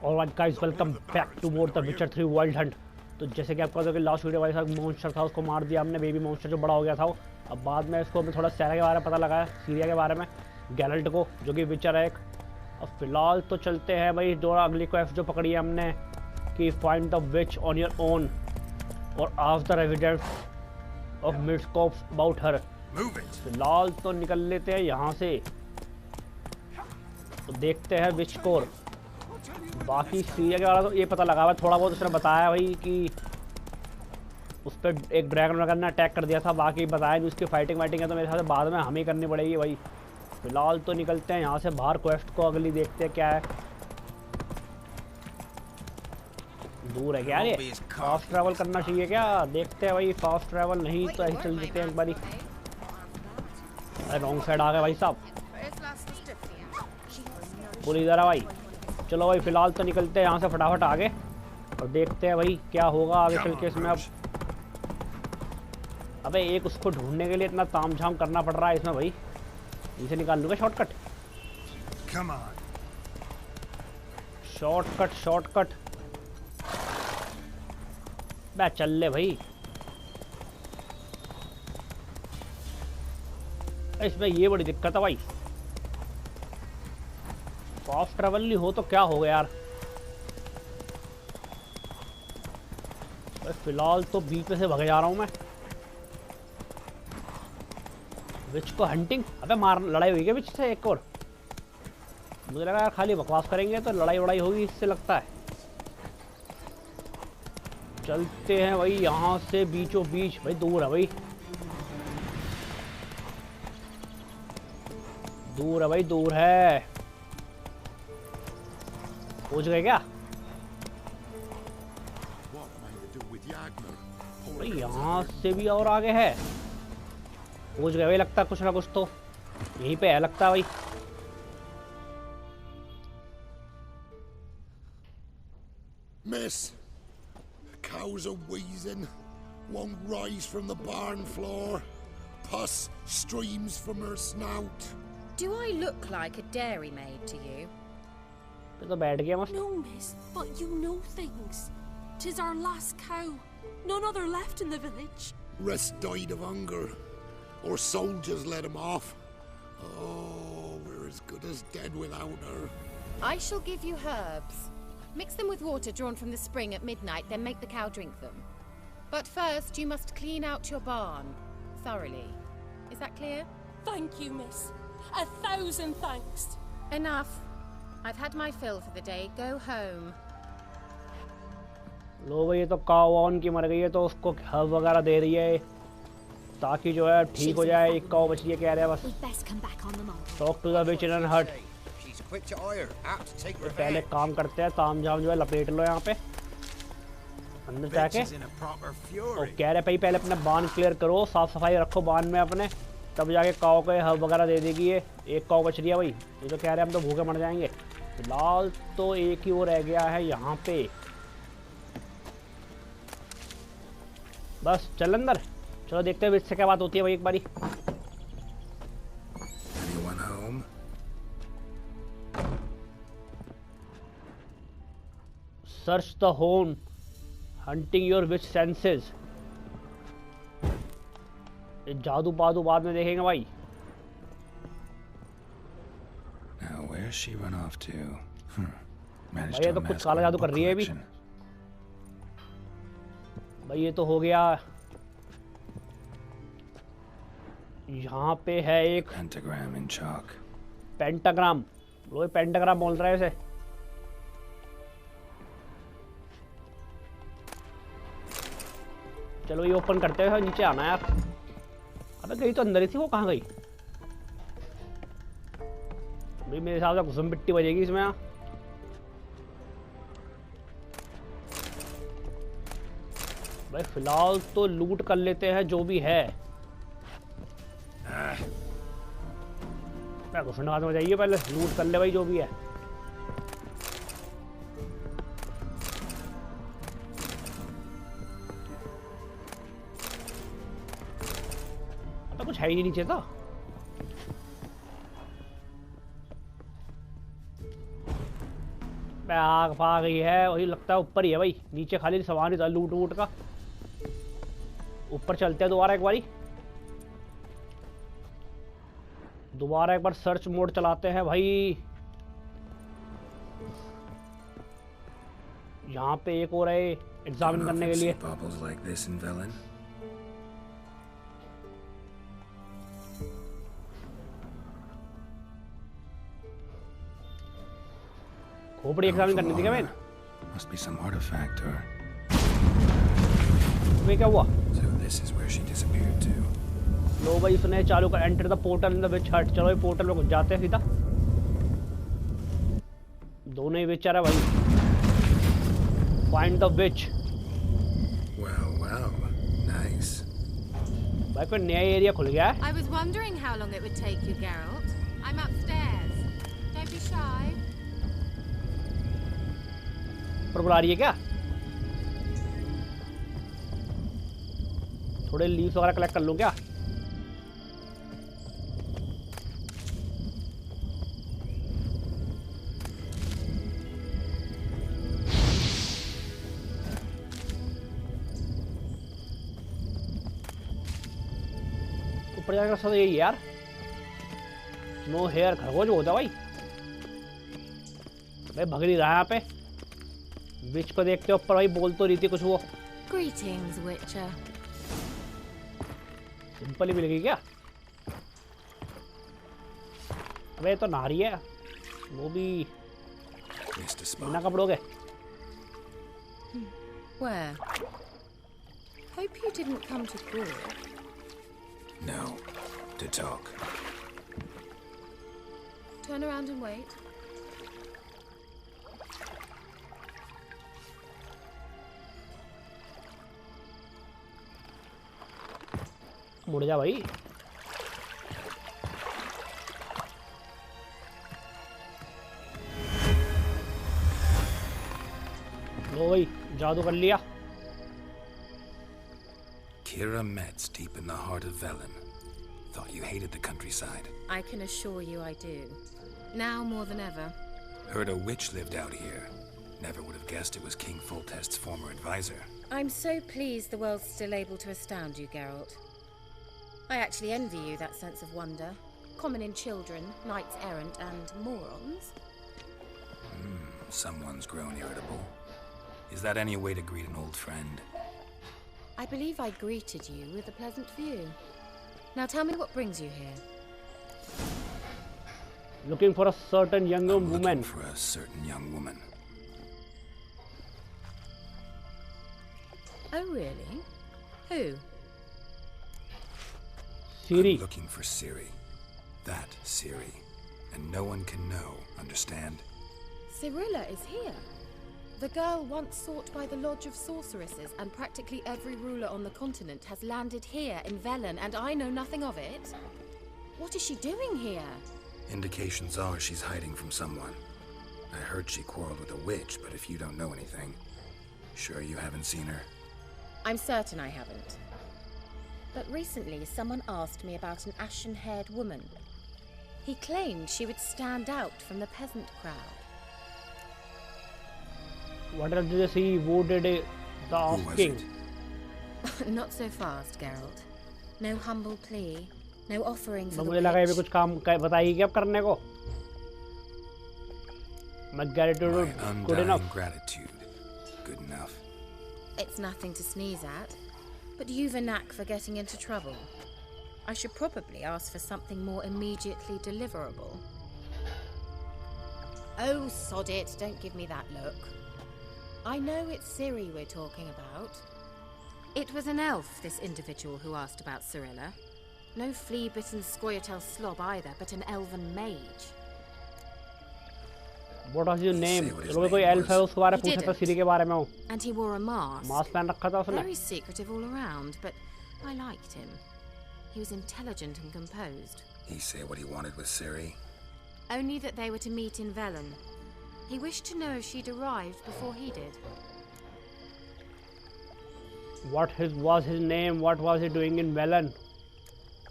Alright guys, welcome back to more the Witcher 3 wild Hunt. तो जैसे कि आपको पता है कि लास्ट वीडियो वाले साथ मॉन्स्टर था, उसको मार दिया हमने, बेबी मॉन्स्टर जो बड़ा हो गया था। अब बाद में इसको थोड़ा सैरा के बारे में पता लगाया, सीरिया के बारे में, गैरल्ट को जो कि विचर है एक। अब फिलहाल तो चलते हैं भाई, जो अगली क्वेस्ट जो पकड़ी है हमने कि find the witch on your own और ask the residents of Midcopse about her. फिलहाल तो निकल लेते हैं यहाँ से, तो देखते हैं विच कोर। बाकी सीरिया के बारे में तो ये पता लगा हुआ, थोड़ा बहुत उसने बताया भाई कि उस पर एक ड्रैगन वगैरह ने अटैक कर दिया था। बाकी बताया नहीं, उसकी फाइटिंग वाइटिंग है तो मेरे ख्याल से बाद में हमें करनी पड़ेगी भाई। फिलहाल तो निकलते हैं यहाँ से बाहर, क्वेस्ट को अगली देखते हैं क्या है। दूर है क्या ये? फास्ट ट्रैवल करना चाहिए क्या? देखते हैं भाई, फास्ट ट्रैवल नहीं तो ऐसे चल देते हैं एक बारी। अरे रॉन्ग साइड आ गए भाई साहब, पूरी इधर है भाई। चलो भाई फिलहाल तो निकलते हैं यहाँ से फटाफट आगे और देखते हैं भाई क्या होगा आगे चल के इसमें। अब अबे एक उसको ढूंढने के लिए इतना तामझाम करना पड़ रहा है इसमें भाई। इसे निकाल लूँगा शॉर्टकट, शॉर्टकट शॉर्टकट। बे चल ले भाई, इसमें ये बड़ी दिक्कत है भाई। फास्ट ट्रैवल नहीं हो तो क्या हो गया यार। फिलहाल तो बीच में से भगे जा रहा हूँ मैं। विच को हंटिंग, अबे मार, लड़ाई हुई क्या विच से एक और? मुझे लगा यार खाली बकवास करेंगे तो लड़ाई वड़ाई होगी, इससे लगता है। चलते हैं भाई यहाँ से बीचों बीच। भाई दूर है भाई, दूर है भाई, दूर है। पहुंच गए क्या भाई? यहाँ से भी और आगे है। पहुंच गए भाई, लगता है कुछ ना कुछ तो यहीं पे है लगता है भाई। Miss, the cows are wheezing, won't rise from the barn floor. Pus streams from her snout. Do I look like a dairy maid to you? तो बैठ गया मस्त। No, miss, but you know things. 'Tis our last cow. None other left in the village. Rest died of hunger, or soldiers let him off. Oh, we're as good as dead without her. I shall give you herbs. Mix them with water drawn from the spring at midnight, then make the cow drink them. But first, you must clean out your barn thoroughly. Is that clear? Thank you, miss. 1,000 thanks. Enough. I've had my fill for the day. Go home. लो भाई, ये तो काऊ on की मर गई है तो उसको herb वगैरह दे रही है ताकि जो है ठीक हो जाए। एक काऊ बच रही है, कह रहे हैं बस। टॉक टू द विच इन हट। पहले काम करते हैं, तामझाम जो है लपेट लो यहाँ पे अंदर जाके। और कह रहे भाई पहले अपना बांध क्लियर करो, साफ सफाई रखो बांध में अपने, तब जाके काऊ को हर्ब वगैरह दे देगी ये। एक काऊ बच रही है भाई, ये तो कह रहे हैं हम तो भूखे मर जाएंगे। फिलहाल तो एक ही वो रह गया है यहाँ पे, बस चल अंदर। चलो देखते हैं इससे क्या बात होती है भाई एक बारी। Search the home, hunting your which senses. जादू पादू बाद में देखेंगे भाई। भाई ये तो कुछ काला जादू कर रही है अभी भाई। ये तो हो गया, यहाँ पे है एक पेंटाग्राम। वो पेंटाग्राम बोल रहा है इसे। चलो ये ओपन करते हैं, नीचे आना है यार। अबे गई तो अंदर ही थी, वो कहाँ गई भाई? मेरे हिसाब से घुसम पिट्टी बजेगी इसमें। भाई फिलहाल तो लूट कर लेते हैं जो भी है। घुसने हाथ में जाइए, पहले लूट कर ले भाई जो भी है। तो कुछ है ही नीचे तो। आग फाग ही है, वही लगता है ऊपर ही है भाई, नीचे खाली सामान ही था लूट वूट का। ऊपर चलते हैं दोबारा एक बारी, दोबारा एक बार सर्च मोड चलाते हैं भाई। यहाँ पे एक और है एग्जामिन करने के लिए। खोपड़ी एग्जामिन करनी थी क्या मैंने? Must be some artifact or... वे क्या हुआ? So this is where she disappeared to. लो भाई इसने चालू कर enter the portal in the which हट। चलो ये पोर्टल में घुस जाते हैं सीधा। दोनों ही विच आ रहा भाई। Find the which. Wow, nice. भाई कोई नया एरिया खुल गया है। I was wondering how long it would take you, Geralt. I'm upstairs. Don't be shy. ऊपर बुला रही है क्या? थोड़े लीव्स वगैरह कलेक्ट कर लूं क्या? ऊपर जाने का रास्ता तो यही है यार। नो हेयर खरगोश होता भाई। भाई भग नहीं रहा है यहाँ पे। विच को देखते ऊपर भाई बोल तो रही थी कुछ वो। Greetings, Witcher. सिंपल ही मिल गई क्या? अबे तो नारी है वो भी बिना कपड़ों के। Where? Hope you didn't come to court. No, to talk. Turn around and wait. मुड़ जा भाई। लो भाई जादू कर लिया। Kira Metz, deep in the heart of Velen. Thought you hated the countryside. I can assure you I do. Now more than ever. Heard a witch lived out here. Never would have guessed it was King Foltest's former advisor. I'm so pleased the world's still able to astound you, Geralt. I actually envy you that sense of wonder. Common in children, knights errant, and morons. Someone's grown irritable. Is that any way to greet an old friend? I believe I greeted you with a pleasant view. Now tell me what brings you here. Looking for a certain young I'm woman. looking for a certain young woman. Oh, really? Who? Siri. I'm looking for Ciri. That Ciri. And no one can know, understand? Cirilla is here. The girl once sought by the Lodge of Sorceresses, and practically every ruler on the continent has landed here in Velen, and I know nothing of it. What is she doing here? Indications are she's hiding from someone. I heard she quarreled with a witch, but if you don't know anything, sure you haven't seen her? I'm certain I haven't. But recently, someone asked me about an ashen-haired woman. He claimed she would stand out from the peasant crowd. What else did you see? Who did the Who was asking? it? Not so fast, Geralt. No humble plea, no offering for तो the मुझे लगा ये भी witch. कुछ काम बताएगी क्या अब करने को? My gratitude My good undying enough. gratitude. Good enough. It's nothing to sneeze at, but you've a knack for getting into trouble. I should probably ask for something more immediately deliverable. Oh, sod it, don't give me that look. I know it's Ciri we're talking about. It was an elf, this individual who asked about Cirilla. No flea-bitten Scoia'tael slob either, but an elven mage. What was your name? Say what his चलो कोई name elf है was. उसके बारे में He पूछा था didn't. सीरी के बारे में वो। And he wore a mask. Mask पहन रखा था उसने। Very secretive all around, but I liked him. He was intelligent and composed. He say what he wanted with Ciri. Only that they were to meet in Velen. He wished to know if she'd arrived before he did. What was his name? What was he doing in Velen?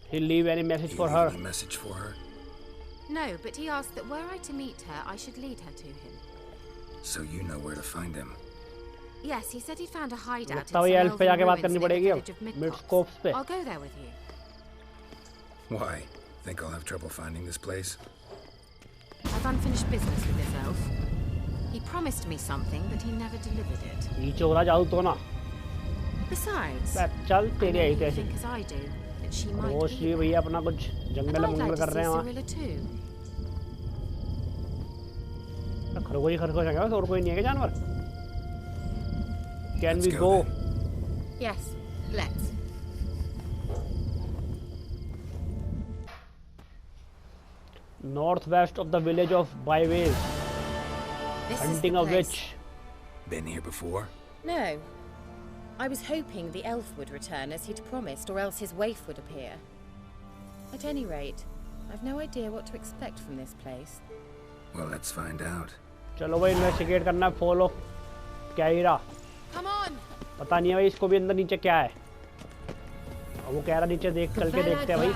He leave any message He for leave her? any message for her? No, but he asked that were I to meet her, I should lead her to him. So you know where to find him. Yes, he said he'd found a hideout in लगता some है elf पे elven जाके बात ruins करनी near the पड़ेगी अब village of mid Midcops. Scopes पे। I'll go there with you. Why? Think I'll have trouble finding this place? I've unfinished business with this elf. He promised me something, but he never delivered it. नीचे हो रहा जाओ तो ना। Besides, चल I तेरी know I you तैसी। think as I do that she might rose be ये there. भैया अपना कुछ And jungle I'd Mangal like कर to रहे see हैं वहाँ। Cyrilla too. खरगोश खरगोश है और कोई नहीं है क्या जानवर? Can Let's we go go? then. Yes, let's. Northwest of the village of Byways. This Hunting is a the place. witch. Been here before? No. I was hoping the elf would return as he'd promised, or else his waif would appear. At any rate, I've no idea what to expect from this place. Well, let's find out. चलो भाई investigate करना है। Follow क्या ही रहा Come on! पता नहीं है भाई इसको भी अंदर नीचे क्या है। और वो कह रहा नीचे देख चल के देखते हैं भाई।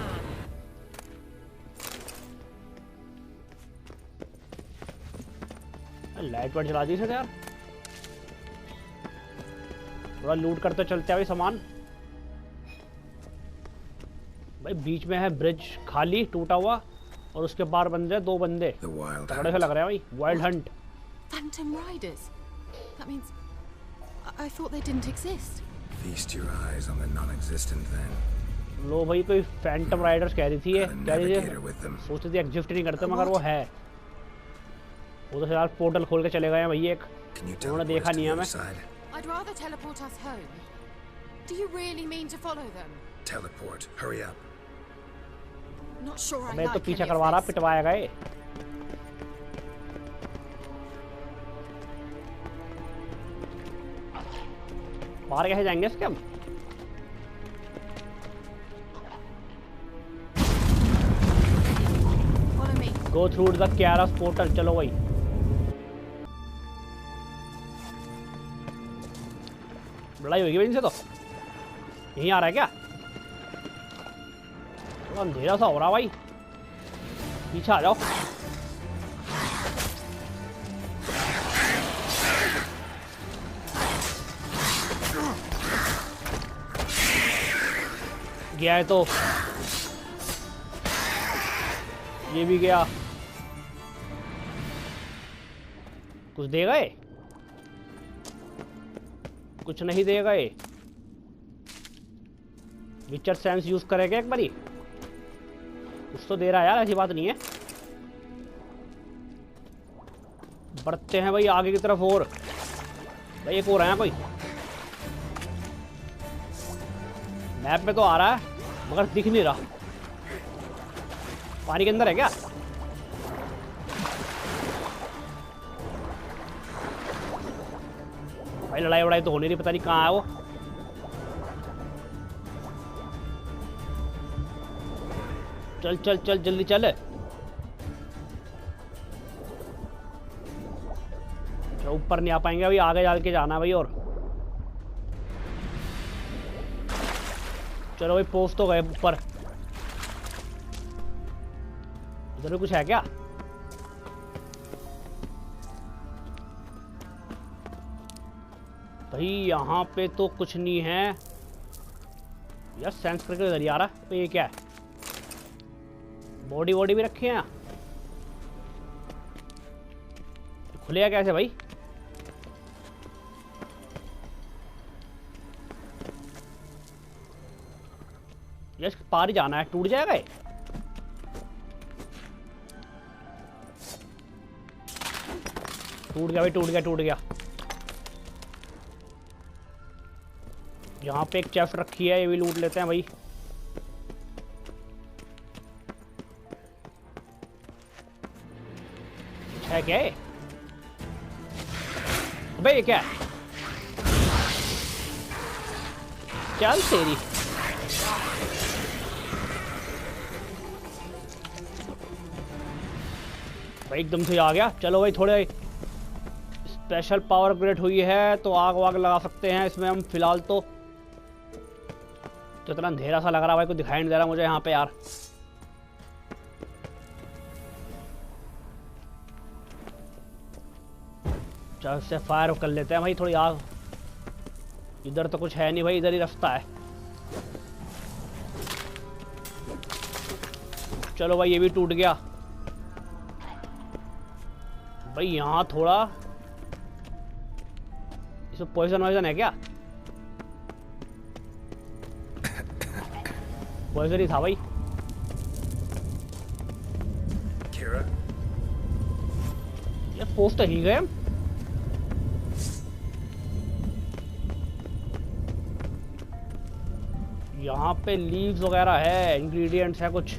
लाइट वाइट जला दी सर यार। थोड़ा लूट करते चलते हैं भाई सामान। भाई बीच में है ब्रिज खाली टूटा हुआ और उसके पार बंदे दो बंदे The wild तगड़े से लग रहे हैं भाई। Wild Hunt. Phantom riders? That means... I thought they didn't exist. Feast your eyes on the non-existent then. लो भाई कोई फैंटम राइडर्स कह रही थी ये Got a कह रही navigator थी with them. सोचती थी एग्जिस्ट नहीं करते मगर वो है। वो तो यार पोर्टल खोल के चले गए हैं भाई एक। Can you उन्होंने teleport us देखा to नहीं the है other हमें। side? I'd rather teleport us home. Do you really mean to follow them? Teleport. Hurry up. Not sure I मैं like तो पीछा any करवा of रहा this. पिटवाएगा ये। बाहर कैसे जाएंगे इसके हम? Follow me. Go through the Caerus portal. चलो भाई लड़ाई होगी भाई इनसे तो। यहीं आ रहा है क्या? थोड़ा अंधेरा सा हो रहा भाई। पीछे आ जाओ। गया है तो ये भी गया। कुछ देगा ये? कुछ नहीं देगा ये। विचर सेंस यूज करेगा एक बारी। कुछ तो दे रहा है यार, ऐसी बात नहीं है। बढ़ते हैं भाई आगे की तरफ। और भाई एक और है कोई। मैप में तो आ रहा है मगर दिख नहीं रहा। पानी के अंदर है क्या? भाई लड़ाई वड़ाई तो हो नहीं रही, पता नहीं कहाँ है वो। चल चल चल जल्दी चल। अच्छा ऊपर नहीं आ पाएंगे अभी, आगे जाल के जाना है भाई। और चलो भाई पोस्ट तो गए ऊपर। इधर भी कुछ है क्या? भाई यहाँ पे तो कुछ नहीं है यार। सेंस करके इधर ही आ रहा है। तो ये क्या है? बॉडी वॉडी भी रखी है यहाँ। खुलेगा कैसे भाई? यस पार ही जाना है। टूट जाएगा ये। टूट गया भाई, टूट गया टूट गया। यहाँ पे एक चेस्ट रखी है, ये भी लूट लेते हैं भाई। है क्या है? अबे ये क्या है? चल तेरी। भाई एकदम से आ गया। चलो भाई थोड़े स्पेशल पावर अपग्रेड हुई है तो आग वाग लगा सकते हैं इसमें हम फिलहाल तो इतना अंधेरा सा लग रहा है भाई, कुछ दिखाई नहीं दे रहा मुझे यहाँ पे यार। चल उससे फायर कर लेते हैं भाई थोड़ी आग। इधर तो कुछ है नहीं भाई, इधर ही रास्ता है। चलो भाई ये भी टूट गया भाई। यहाँ थोड़ा इसमें पॉइजन वॉइजन है क्या? पॉइजन ही था भाई। ये पोस्ट तो ही गए हम। यहाँ पे लीव्स वगैरह है, इंग्रेडिएंट्स है कुछ।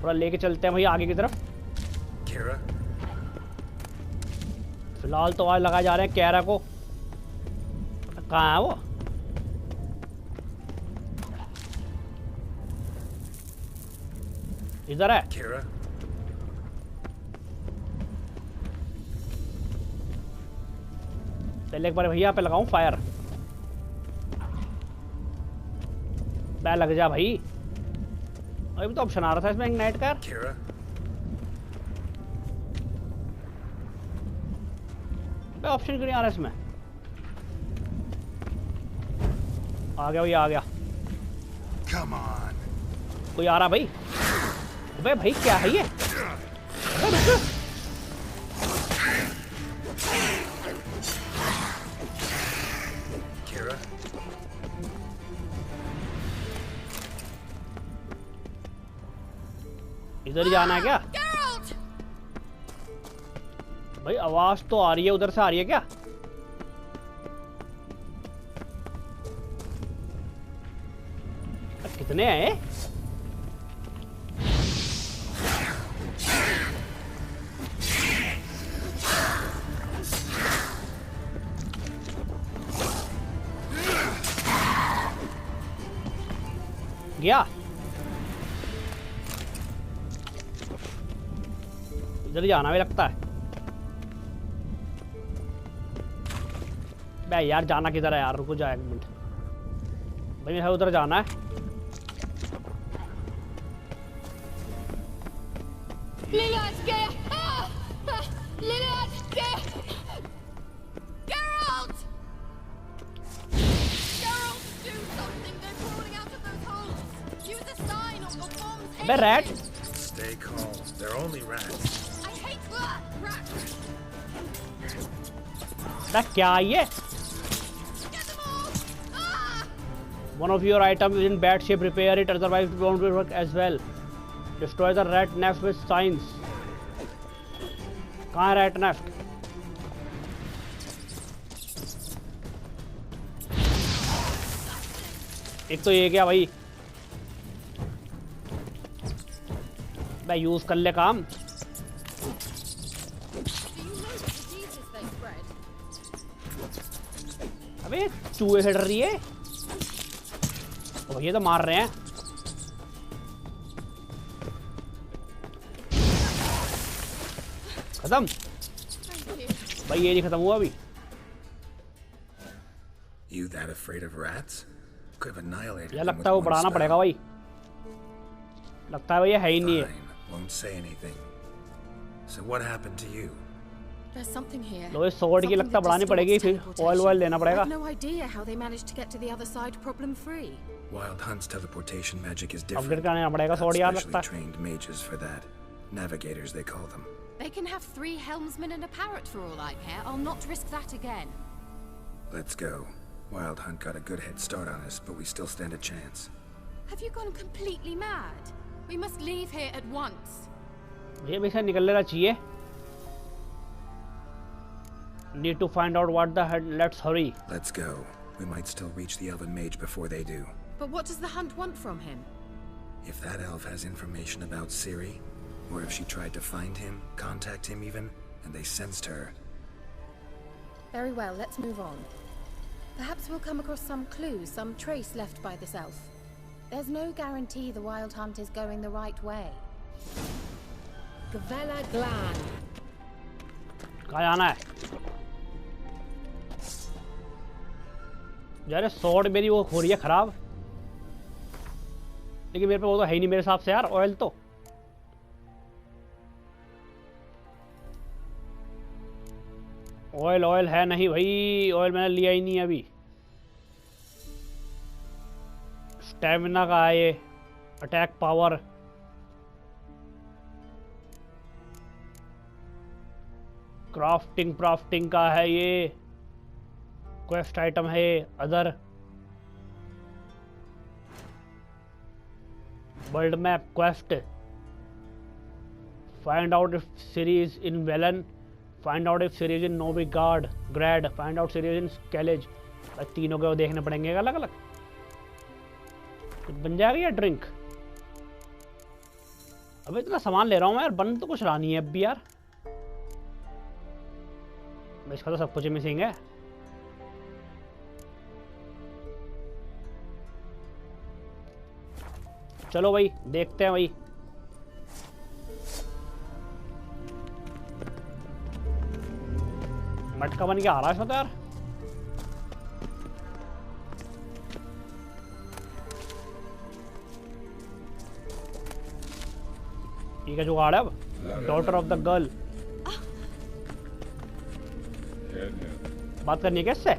थोड़ा लेके चलते हैं भाई आगे की तरफ। फिलहाल तो आज लगाए जा रहे हैं कैरा को। कहाँ है वो? इधर है। पहले एक बार भैया पे लगाऊं फायर। मैं लग जा भाई। अभी तो ऑप्शन आ रहा था इसमें इग्नाइट का। ऑप्शन क्यों नहीं आ रहा इसमें? आ गया भाई, आ गया। कोई आ रहा भाई? अबे भाई क्या है ये? इधर ही जाना है क्या भाई? आवाज तो आ रही है, उधर से आ रही है क्या? कितने हैं? गया इधर जाना भी लगता है। बे यार जाना किधर है यार? रुको जा एक मिनट भाई, मेरे उधर जाना है। बे rat. Stay calm. They're only rats. I hate rats. बे क्या ये? Get them all. Ah! One of your items is in bad shape. Repair it, otherwise it won't work as well. Destroy the rat nest with signs. कहाँ है rat nest? एक तो ये क्या भाई? मैं यूज कर ले काम। अबे चूहे से डर रही है। तो ये तो मार रहे हैं। खत्म भाई, ये नहीं खत्म हुआ अभी। You that afraid of rats? Could have annihilated यार them लगता है वो with one बढ़ाना spell. पड़ेगा भाई। लगता है भाई ये है ही नहीं है। Fine. Won't say anything. So what happened to you? There's something here. लो इस sword की लगता Something that बढ़ानी पड़ेगी, फिर distorts ऑयल वॉयल लेना I पड़ेगा। have no idea how they managed to get to the other side problem free. Wild Hunt's teleportation magic is upgrade different. करना पड़ेगा sword यार लगता Specially है। trained mages for that. Navigators, they call them. They can have 3 helmsmen and a parrot for all I care. I'll not risk that again. Let's go. Wild Hunt got a good head start on us, but we still stand a chance. Have you gone completely mad? We must leave here at once. ये भी से निकल लेना चाहिए। Need to find out what the hell. Let's hurry. Let's go. We might still reach the elven mage before they do. But what does the hunt want from him? If that elf has information about Ciri, or if she tried to find him, contact him even, and they sensed her. Very well, let's move on. Perhaps we'll come across some clues, some trace left by this elf. There's no guarantee the Wild Hunt is going the right way. Gavella Glan. कहाँ जाना है? यार sword मेरी वो हो रही है खराब। लेकिन मेरे पे वो तो है ही नहीं मेरे हिसाब से यार, ऑयल तो। ऑयल ऑयल है नहीं भाई, ऑयल मैंने लिया ही नहीं अभी। स्टेमिना का है ये, अटैक पावर। क्राफ्टिंग का है ये। क्वेस्ट आइटम है ये। Other world map quest. Find out if Ciri's in Velen, find out if Ciri's in Novigrad, find out Ciri's in Skellige. तीनों के वो देखने पड़ेंगे अलग अलग। कुछ बन जाएगा या ड्रिंक। अबे इतना सामान ले रहा हूँ मैं यार, बन तो कुछ रहा नहीं है अब भी यार। इसका तो सब कुछ मिसिंग है। चलो भाई देखते हैं भाई। मटका बन के आ रहा है तो यार। ठीक है जुगाड़ है अब। Daughter of the girl. बात करनी है कैसे?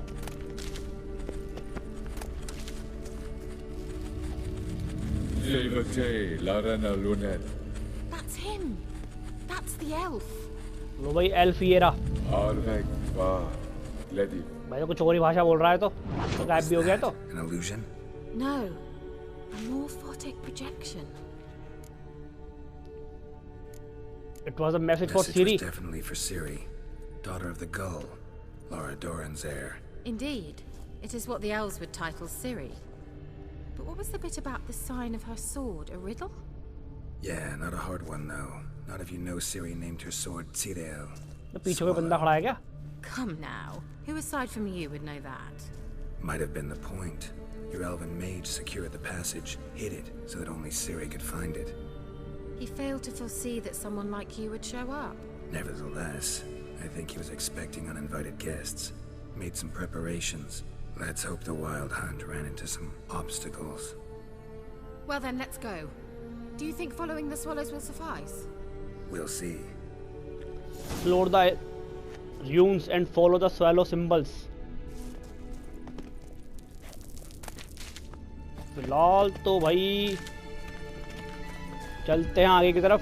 That's him. That's the elf. लो भाई एल्फ ये रहा। भाई तो कुछ और ही भाषा बोल रहा है तो गायब भी हो गया तो। An illusion? No, a morphotic projection. It was a message for Message Siri. was definitely for Siri, daughter of the gull, Laura Doran's heir. Indeed, it is what the elves would title Siri. But what was the bit about the sign of her sword? A riddle? Yeah, not a hard one though. Not if you know Siri named her sword Tsirel. तो पीछे कोई बंदा खड़ा है क्या? Come now, who aside from you would know that? Might have been the point. Your elven mage secured the passage, hid it, so that only Siri could find it. He failed to foresee that someone like you would show up. Nevertheless, I think he was expecting uninvited guests. Made some preparations. Let's hope the Wild Hunt ran into some obstacles. Well then, let's go. Do you think following the swallows will suffice? We'll see. Explore the runes and follow the swallow symbols. फिलहाल तो भाई चलते हैं आगे की तरफ।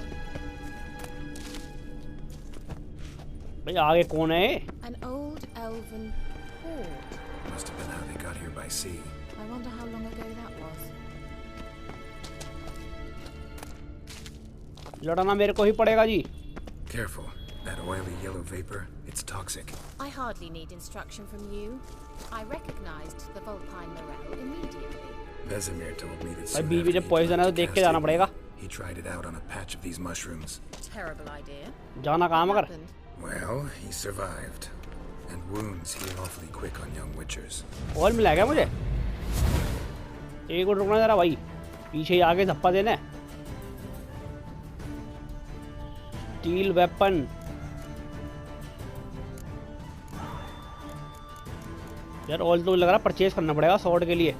भाई आगे कौन है? An old elven horde. Must have been how they got here by sea. I wonder how long ago that was. लड़ना मेरे को ही पड़ेगा जी। Careful. That oily yellow vapor, it's toxic. I hardly need instruction from you. I recognized the vulpine morel immediately. Vesemir told me that भाई soon बीवी after जब he poison है planned तो to देख के cast जाना it, पड़ेगा। he tried it out on a patch of these mushrooms. Terrible idea. जाना कहाँ What मगर? happened? Well, he survived. And wounds heal awfully quick on young witchers. और मिला क्या मुझे? एक मिनट रुकना जरा भाई, पीछे ही आगे धप्पा देना। Steel weapon. यार ऑल तो लग रहा परचेज करना पड़ेगा स्वॉर्ड के लिए।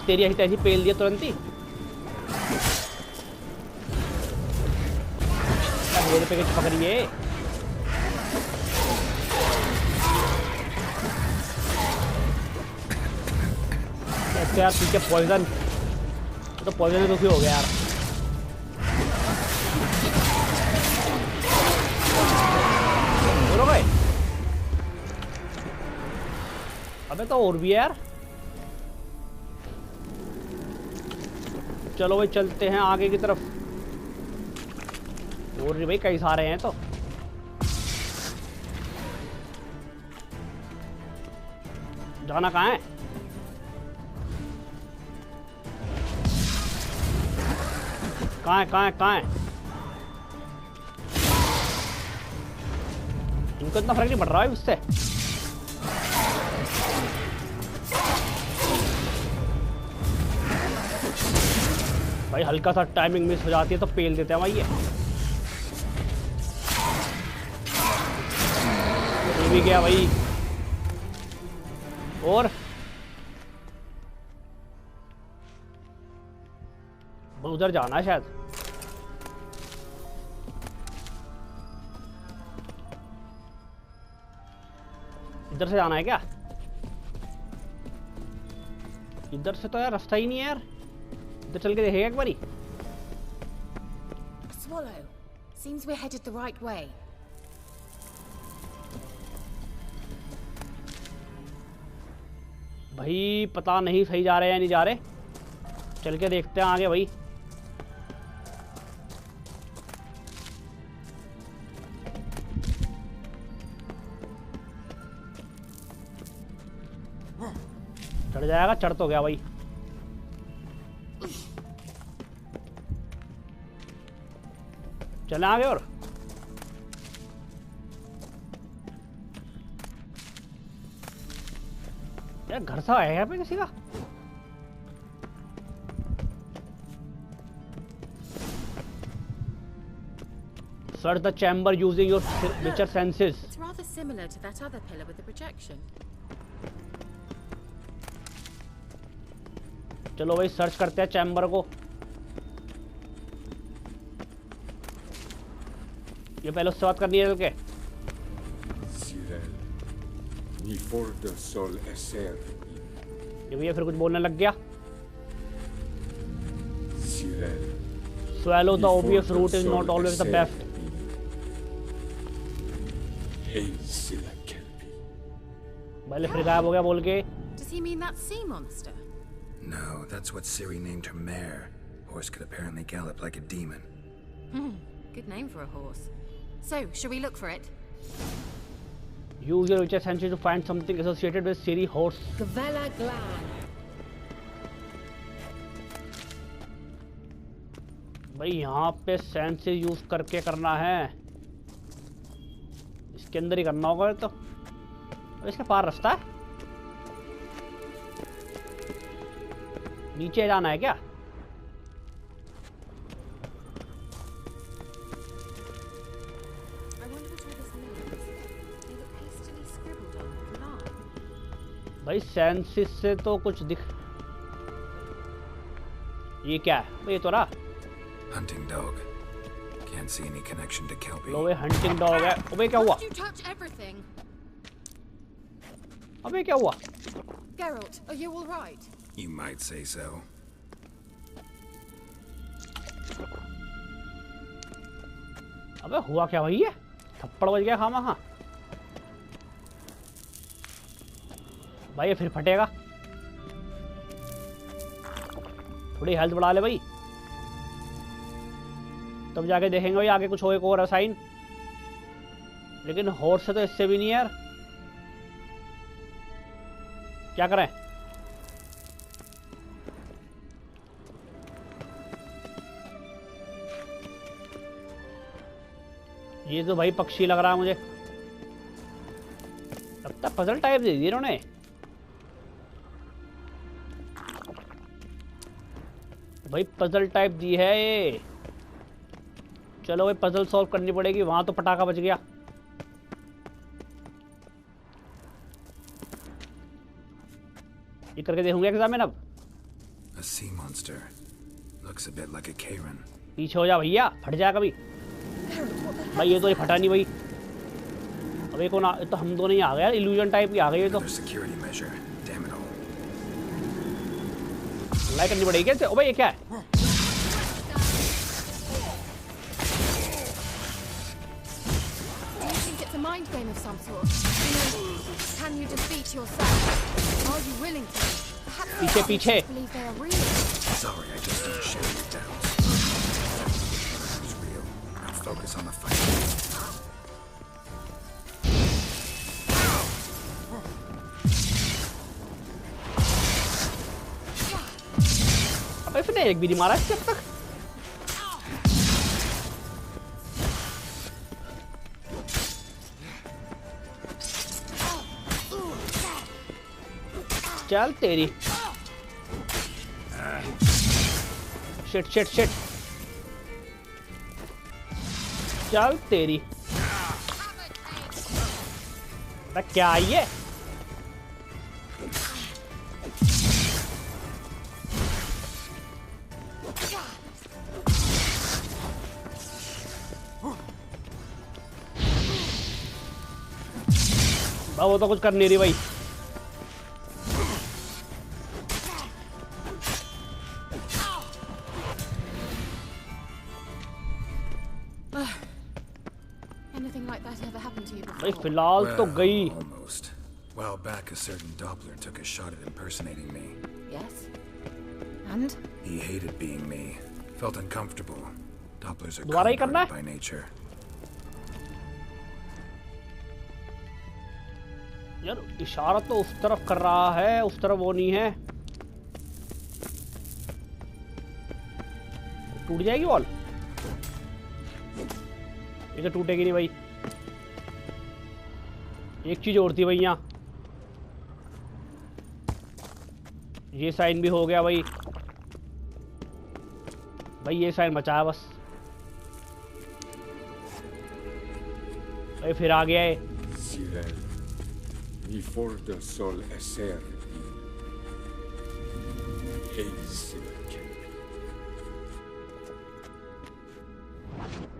तेरी ऐसी तैसी पेल दिया तुरंत ही। मेरे पे कुछ पकड़िए। ऐसे यार पीछे पॉइजन, तो पॉइजन में दुखी हो गया यार। बोलो भाई। अबे तो और भी है यार। चलो भाई चलते हैं आगे की तरफ। और भी भाई कई सारे हैं तो। जाना कहाँ है? कहाँ है कहाँ है कहाँ है? इनको इतना फर्क नहीं पड़ रहा है उससे। भाई हल्का सा टाइमिंग मिस हो जाती है तो पेल देते हैं भाई ये भी गया भाई। और उधर जाना है शायद। इधर से जाना है क्या? इधर से तो यार रास्ता ही नहीं है यार। इधर चल के देखेगा एक बारी। A swallow. Seems we're headed the right way. भाई पता नहीं सही जा रहे या नहीं जा रहे, चल के देखते हैं आगे भाई। चढ़ जाएगा, चढ़ तो गया भाई। चले आगे और यार घर सा है यहाँ पे किसी का। Search the chamber using your richer senses. It's rather similar to that other pillar with the projection. चलो भाई सर्च करते हैं चैम्बर को। ये पहले उससे बात करनी है चल के। ये भैया फिर कुछ बोलने लग गया। Swallow the obvious route is not always the best. पहले फिर गायब हो गया बोल के। Does he mean that sea monster? No, that's what Ciri named her mare. Horse could apparently gallop like a demon. Good name for a horse. So, shall we look for it? Use your richer senses to find something associated with Ciri horse. Gavella Glan. भाई यहाँ पे sense use करके करना है, इसके अंदर ही करना होगा। तो इसके पार रास्ता है, नीचे जाना है क्या? भाई सेंसिस से तो कुछ दिख, ये क्या है? ये तो रहा Hunting dog. Can't see any connection to Kelpie. लो ये हंटिंग डॉग है। अबे क्या हुआ? You touch everything. अबे क्या हुआ? Geralt, are you all right? You might say so. अबे हुआ क्या भाई? ये थप्पड़ बज गया खामा खा। भाई ये फिर फटेगा। थोड़ी हेल्थ बढ़ा ले भाई, तब जाके देखेंगे भाई आगे कुछ हो एक और साइन। लेकिन हॉर्स से तो इससे भी नहीं यार, क्या करें? ये तो भाई पक्षी लग रहा है मुझे, लगता है पजल टाइप दे दिए इन्होंने। भाई पजल टाइप दी है ये। चलो भाई पजल सॉल्व करनी पड़ेगी। वहां तो पटाखा बच गया। ये करके देखूंगा एग्जामिन अब। A sea monster. Looks a bit like a Karen. पीछे हो जा भैया, फट जाएगा कभी। भाई ये तो ये फटा नहीं भाई। अब एक ना तो हम दोनों ही आ गए, इल्यूजन टाइप की आ गई। ये तो Another security measure. Damn it all. Like करनी पड़ेगी कैसे? ओ भाई ये क्या है? Mind game of some sort. Can you defeat yourself? Are you willing to? Perhaps पीछे पीछे। believe they are real. Sorry, I just don't share your doubts. It's real. Now focus on the fight. अब इसने एक भी नहीं मारा इसके अब तक। चल तेरी। Shit shit shit. चल तेरी। क्या आई है? अब वो तो कुछ कर नहीं रही भाई। Anything like that ever happened to you भाई before? फिलहाल तो गई। Almost. While back, a certain Doppler took a shot at impersonating me. Yes. And? He hated being me. Felt uncomfortable. Dopplers are दोबारा ही करना है? by nature. यार इशारा तो उस तरफ कर रहा है, उस तरफ वो नहीं है। टूट जाएगी वॉल? ये तो टूटेगी नहीं भाई। एक चीज और थी भाई यहाँ। ये साइन भी हो गया भाई। भाई ये साइन बचा है बस। भाई फिर आ गया है। Cyril, before the sol eser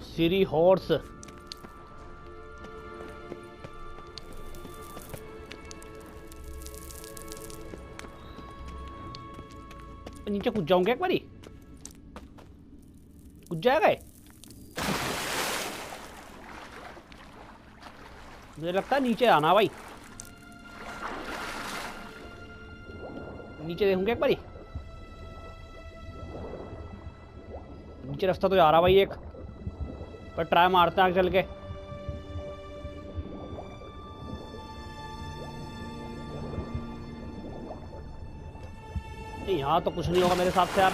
Ciri horse. नीचे कूद जाऊंगा एक बारी। कूद जाएगा ये? मुझे लगता है नीचे आना भाई। नीचे देखूंगा एक बारी। नीचे रास्ता तो आ रहा भाई एक, पर ट्राई मारते हैं आगे चल के। यहाँ तो कुछ नहीं होगा मेरे हिसाब से यार।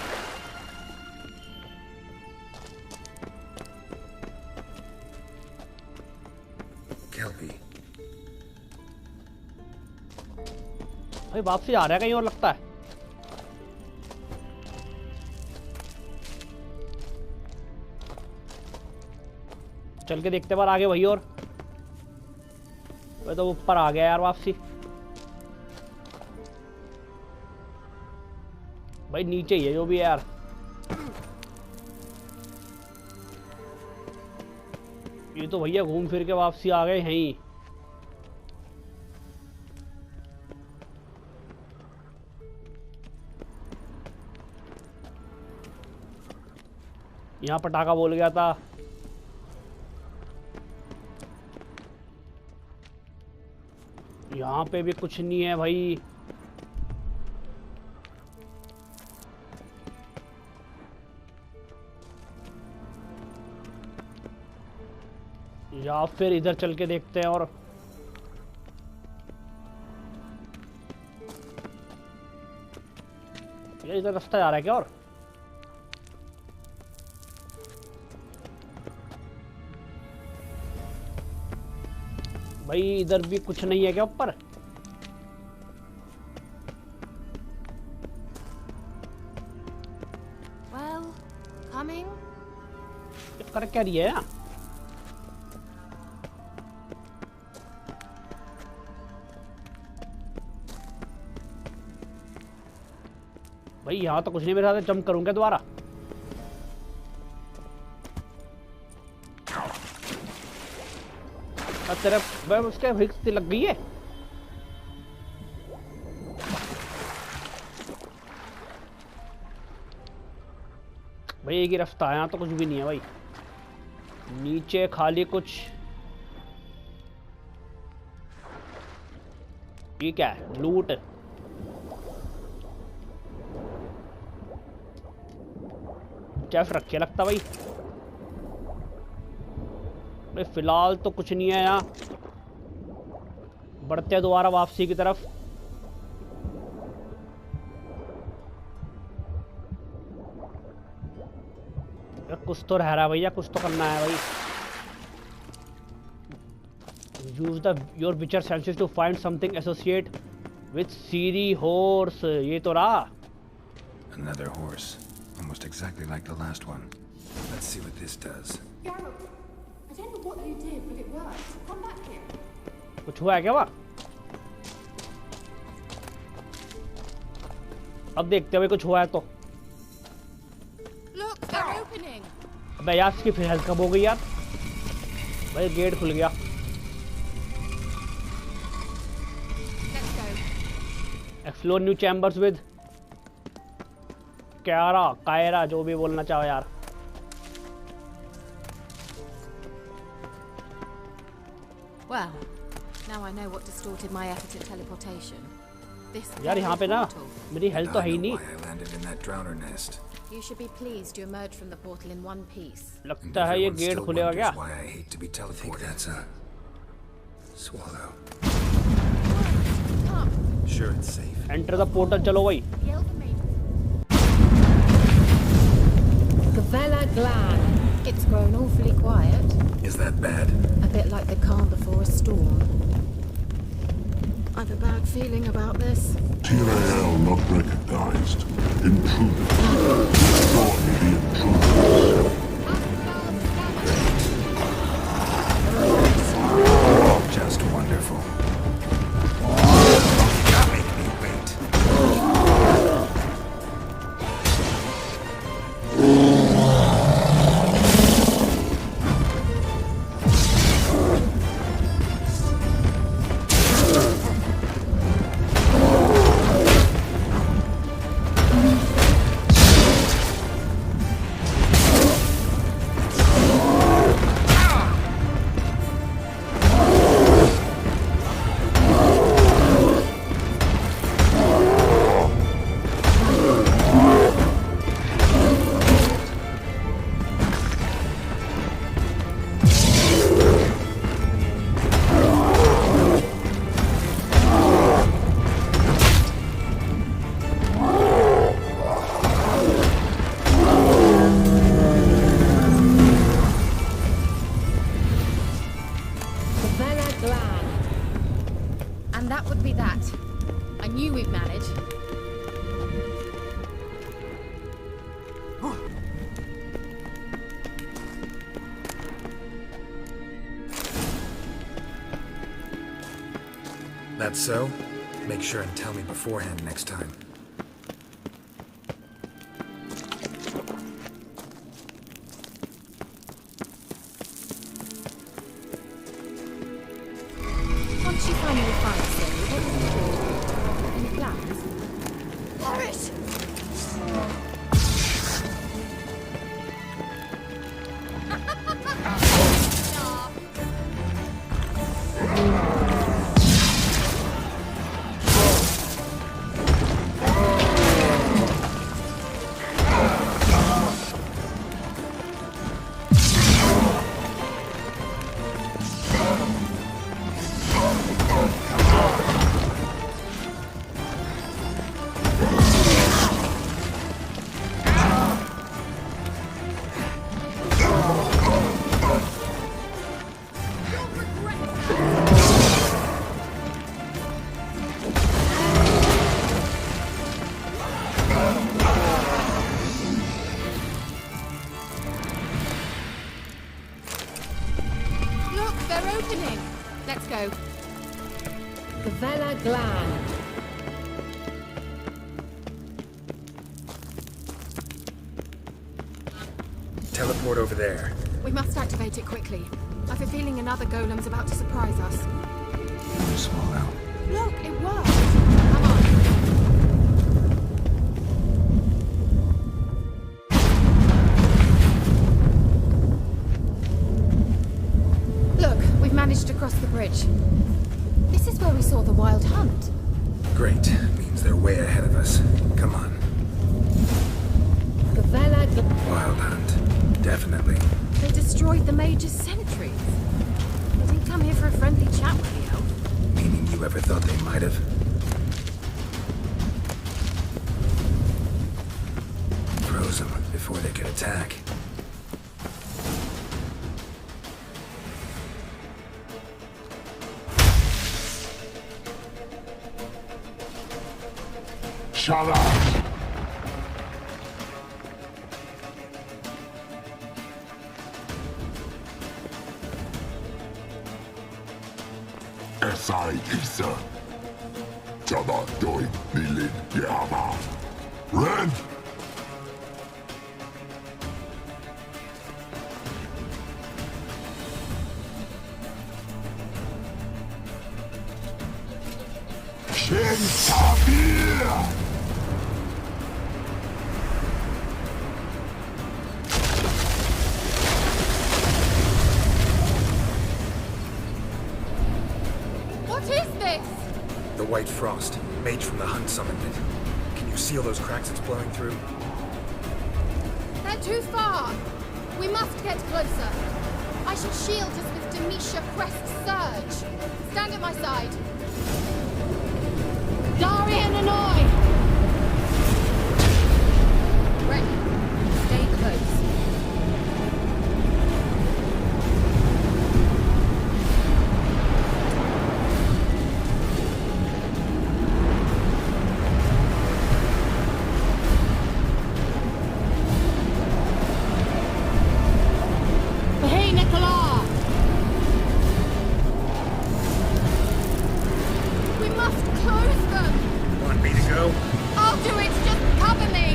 भाई वापसी आ रहा है कहीं और लगता है। चल के देखते बार आगे वही। और भाई तो ऊपर आ गया यार वापसी। भाई नीचे ही है जो भी है यार। ये तो भैया घूम फिर के वापसी आ गए हैं ही। यहाँ पटाखा बोल गया था। यहाँ पे भी कुछ नहीं है भाई। या फिर इधर चल के देखते हैं। और ये इधर रास्ता जा रहा है क्या? और भाई इधर भी कुछ नहीं है क्या ऊपर? Well, coming. कर क्या रही है? भाई यहाँ तो कुछ नहीं। मेरे साथ जंप करूंगा दोबारा। तेरे भाई उसके हिक्स लग गई है। भाई एक ही रास्ता है, यहाँ तो कुछ भी नहीं है भाई। नीचे खाली कुछ। ये क्या है? लूट। चेफ रखे लगता भाई। भाई फिलहाल तो कुछ नहीं है यहाँ। बढ़ते हैं दोबारा वापसी की तरफ। कुछ तो रह रहा है भैया, कुछ तो करना है भाई। Use the your Witcher senses to find something associate with Ciri horse. ये तो रहा। Another horse, almost exactly like the last one. Let's see what this does. Garrett, I don't know what you did, but it worked. Come back here. कुछ हुआ है क्या वहाँ? अब देखते हैं भाई कुछ हुआ है तो। Look, they're opening. अबे यार इसकी फिर हेल्थ कम हो गई यार। भाई गेट खुल गया। Explore new chambers with Keira जो भी बोलना चाहो यार। Well, now I know what distorted my effort at teleportation. This यार यहाँ पे ना portal. मेरी हेल्थ तो है ही I know नहीं। why I landed in that drowner nest. You should be pleased you emerged from the portal in one piece. And लगता है ये everyone गेट still खुलेगा wonders क्या? why I hate to be teleported. That's a swallow. Come, Sure, it's safe. Enter the portal, चलो भाई। yell for me. Gavella Glan. It's grown awfully quiet. Is that bad? A bit like the calm before a storm. I've a bad feeling about this. TRAL not recognized. Intruder. Join the intruders. Just wonderful. Make me wait. Gavella Glan. And that would be that. I knew we'd manage. That's so? Make sure and tell me beforehand next time. Once you finally find Siri, what will you do? Any plans? Boris! Look, they're opening! Let's go. Gavella Glan. Teleport over there. We must activate it quickly. I've a feeling another golem's about to surprise us. Swallow. Look, it worked! Come on. Look, we've managed to cross the bridge. This is where we saw the wild hunt. Great. Means they're way ahead of us. Come on. Gavella Glan. Wild hunt. Definitely. They destroyed the Major's sentries. They didn't come here for a friendly chat with the elf. Meaning you ever thought they might have? Froze them before they could attack. Shut up! SI Isa. Jada Doi Milin Yama. Ren! What is this? The white frost, made from the Hunt summoned it. Can you see all those cracks it's blowing through? They're too far. We must get closer. I should shield us with Demetia Crest's surge. Stand at my side. Darian and I! Ready. Stay close. Hey, Nicola! We must close them. Want me to go? I'll do it. Just cover me.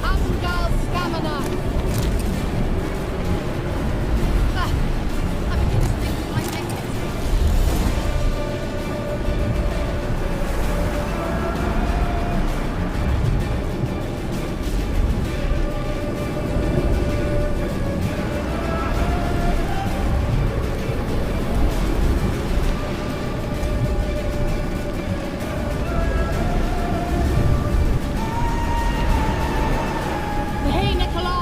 Amgal Stamina! I'm beginning to think we might make it. Hey, Nicola!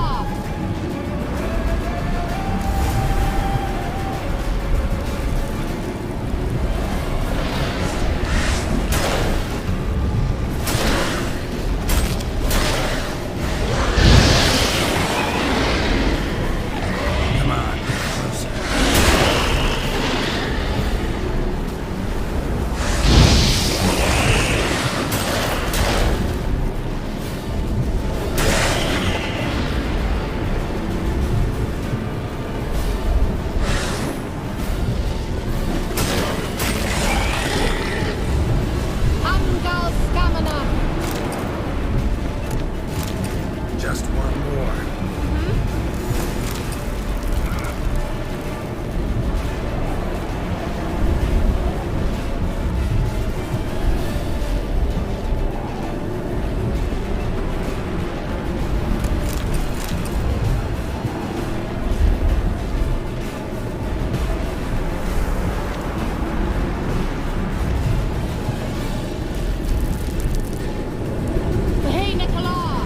Come on, get closer. Amgal Stamina! Just one more. Hey, Nicola!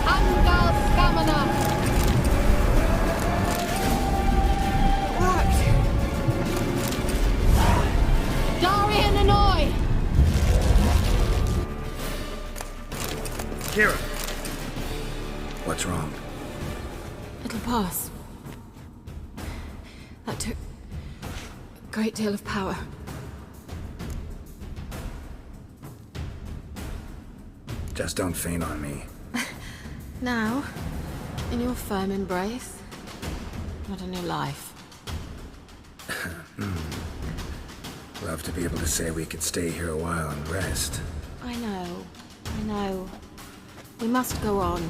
Amgal Stamina! Darian and I! Kira! What's wrong? It'll pass. That took a great deal of power. Just don't faint on me. Now, in your firm embrace, what a new life. Love to be able to say we could stay here a while and rest. I know. We must go on.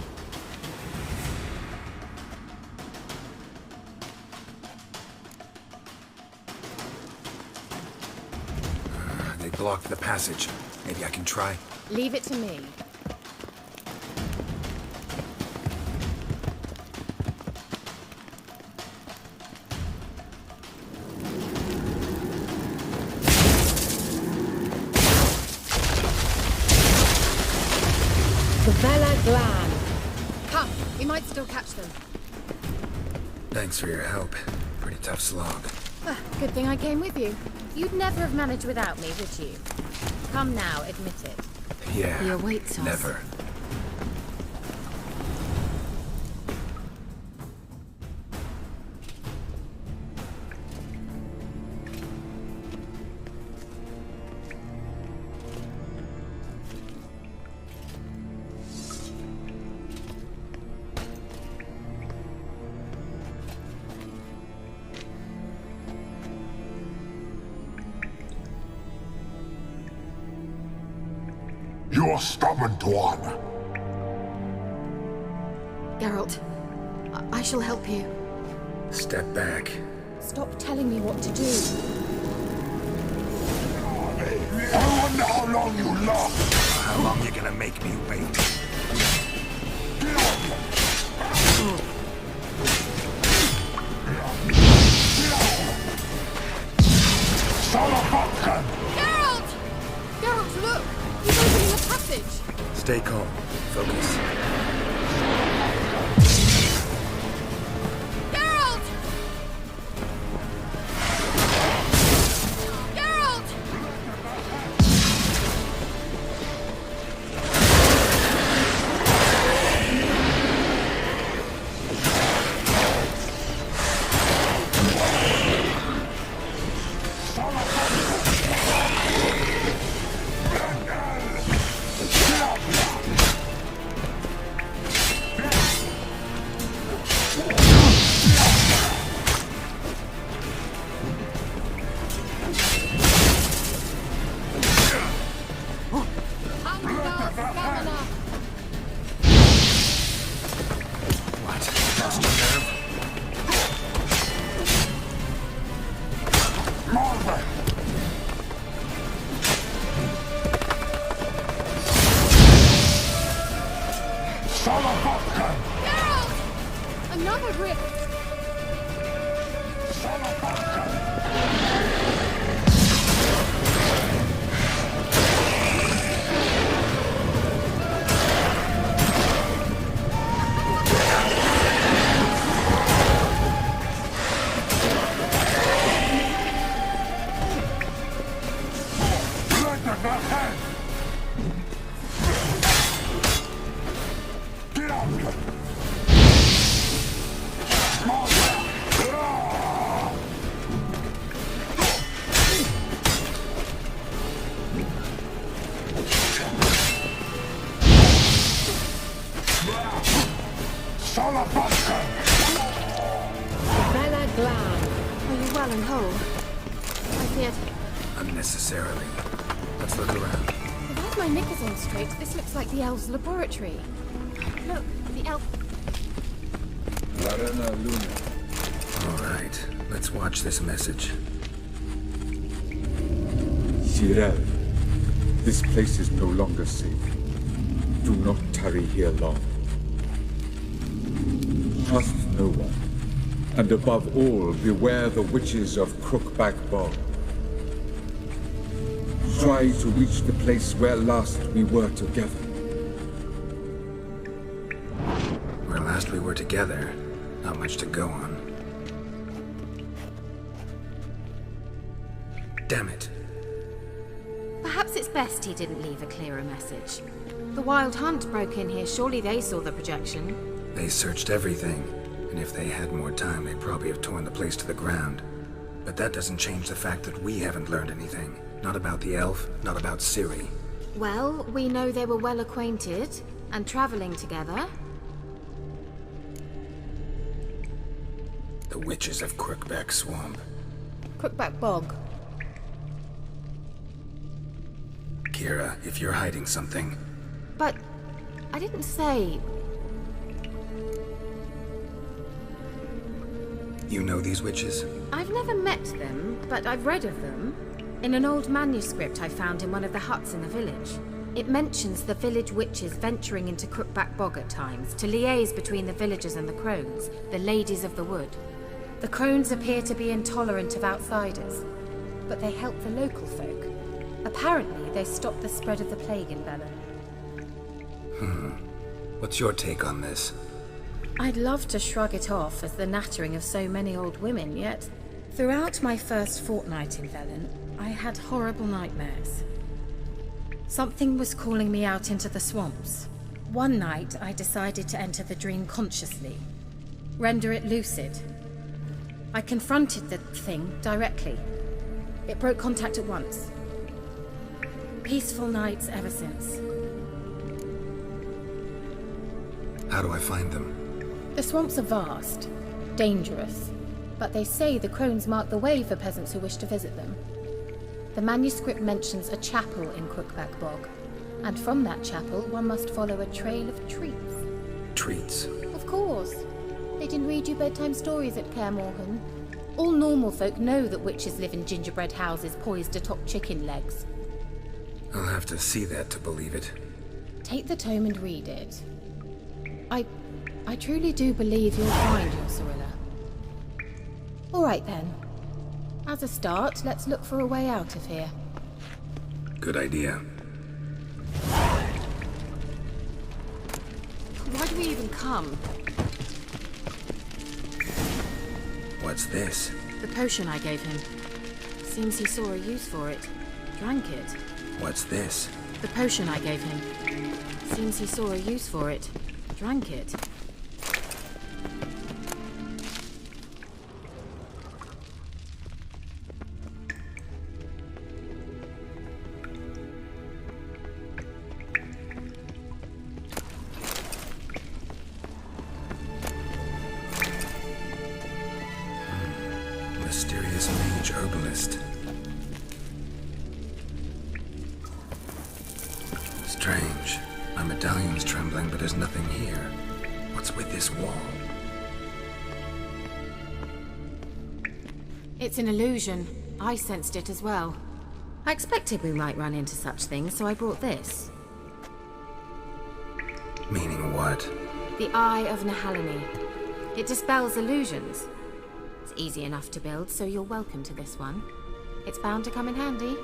They blocked the passage. Maybe I can try. Leave it to me. Kvella Glan. Come, we might still catch them. Thanks for your help. Pretty tough slog. Good thing I came with you. You'd never have managed without me, would you? Come now, admit it. Yeah. He awaits us. Never. You're stubborn, Tuan. Geralt, I shall help you. Step back. Stop telling me what to do. I wonder how long you last. How long you gonna make me wait? Salafatkan! Geralt! Geralt, look! He's opening a passage! Stay calm. Focus. Geralt! Geralt! Angal Skamana. What? Lost your nerve? Marva! Salafatkan! Geralt! Another rift! Get out! Salafatkan! Kvella Glan. Are you well and whole? I feared... Unnecessarily. Let's look around. If I have my knickers on straight, this looks like the elves' laboratory. Look, the elf... Larena Luna. All right. Let's watch this message. Tyrell, this place is no longer safe. Do not tarry here long. Trust no one. And above all, beware the witches of Crookback Bog. Try to reach the place where last we were together. Where last we were together, not much to go on. Damn it. Perhaps it's best he didn't leave a clearer message. The Wild Hunt broke in here. Surely they saw the projection. They searched everything, and if they had more time, they'd probably have torn the place to the ground. But that doesn't change the fact that we haven't learned anything. Not about the elf, not about Ciri. Well, we know they were well acquainted and traveling together. The witches of Crookback Swamp. Crookback Bog. Kira, if you're hiding something, But I didn't say... you know these witches? I've never met them, but I've read of them. In an old manuscript I found in one of the huts in the village. It mentions the village witches venturing into Crookback Bog at times to liaise between the villagers and the crones, the ladies of the wood. The crones appear to be intolerant of outsiders, but they help the local folk. Apparently, they stopped the spread of the plague in Bellum. What's your take on this? I'd love to shrug it off as the nattering of so many old women, yet throughout my first fortnight in Velen, I had horrible nightmares. Something was calling me out into the swamps. One night, I decided to enter the dream consciously, render it lucid. I confronted the thing directly. It broke contact at once. Peaceful nights ever since. How do I find them? The swamps are vast, dangerous, but they say the crones mark the way for peasants who wish to visit them. The manuscript mentions a chapel in Crookback Bog, and from that chapel one must follow a trail of treats. Treats? Of course. They didn't read you bedtime stories at Kaer Morhen. All normal folk know that witches live in gingerbread houses poised atop chicken legs. I'll have to see that to believe it. Take the tome and read it. I truly do believe you'll find your Cyrilla. All right then. As a start, let's look for a way out of here. Good idea. Why do we even come? What's this? The potion I gave him. Seems he saw a use for it. Drank it. What's this? The potion I gave him. Seems he saw a use for it. Drank it. Mysterious mage herbalist. Strange. My medallion's trembling, but there's nothing here. What's with this wall? It's an illusion. I sensed it as well. I expected we might run into such things, so I brought this. Meaning what? The Eye of Nahalini. It dispels illusions. It's easy enough to build, so you're welcome to this one. It's bound to come in handy.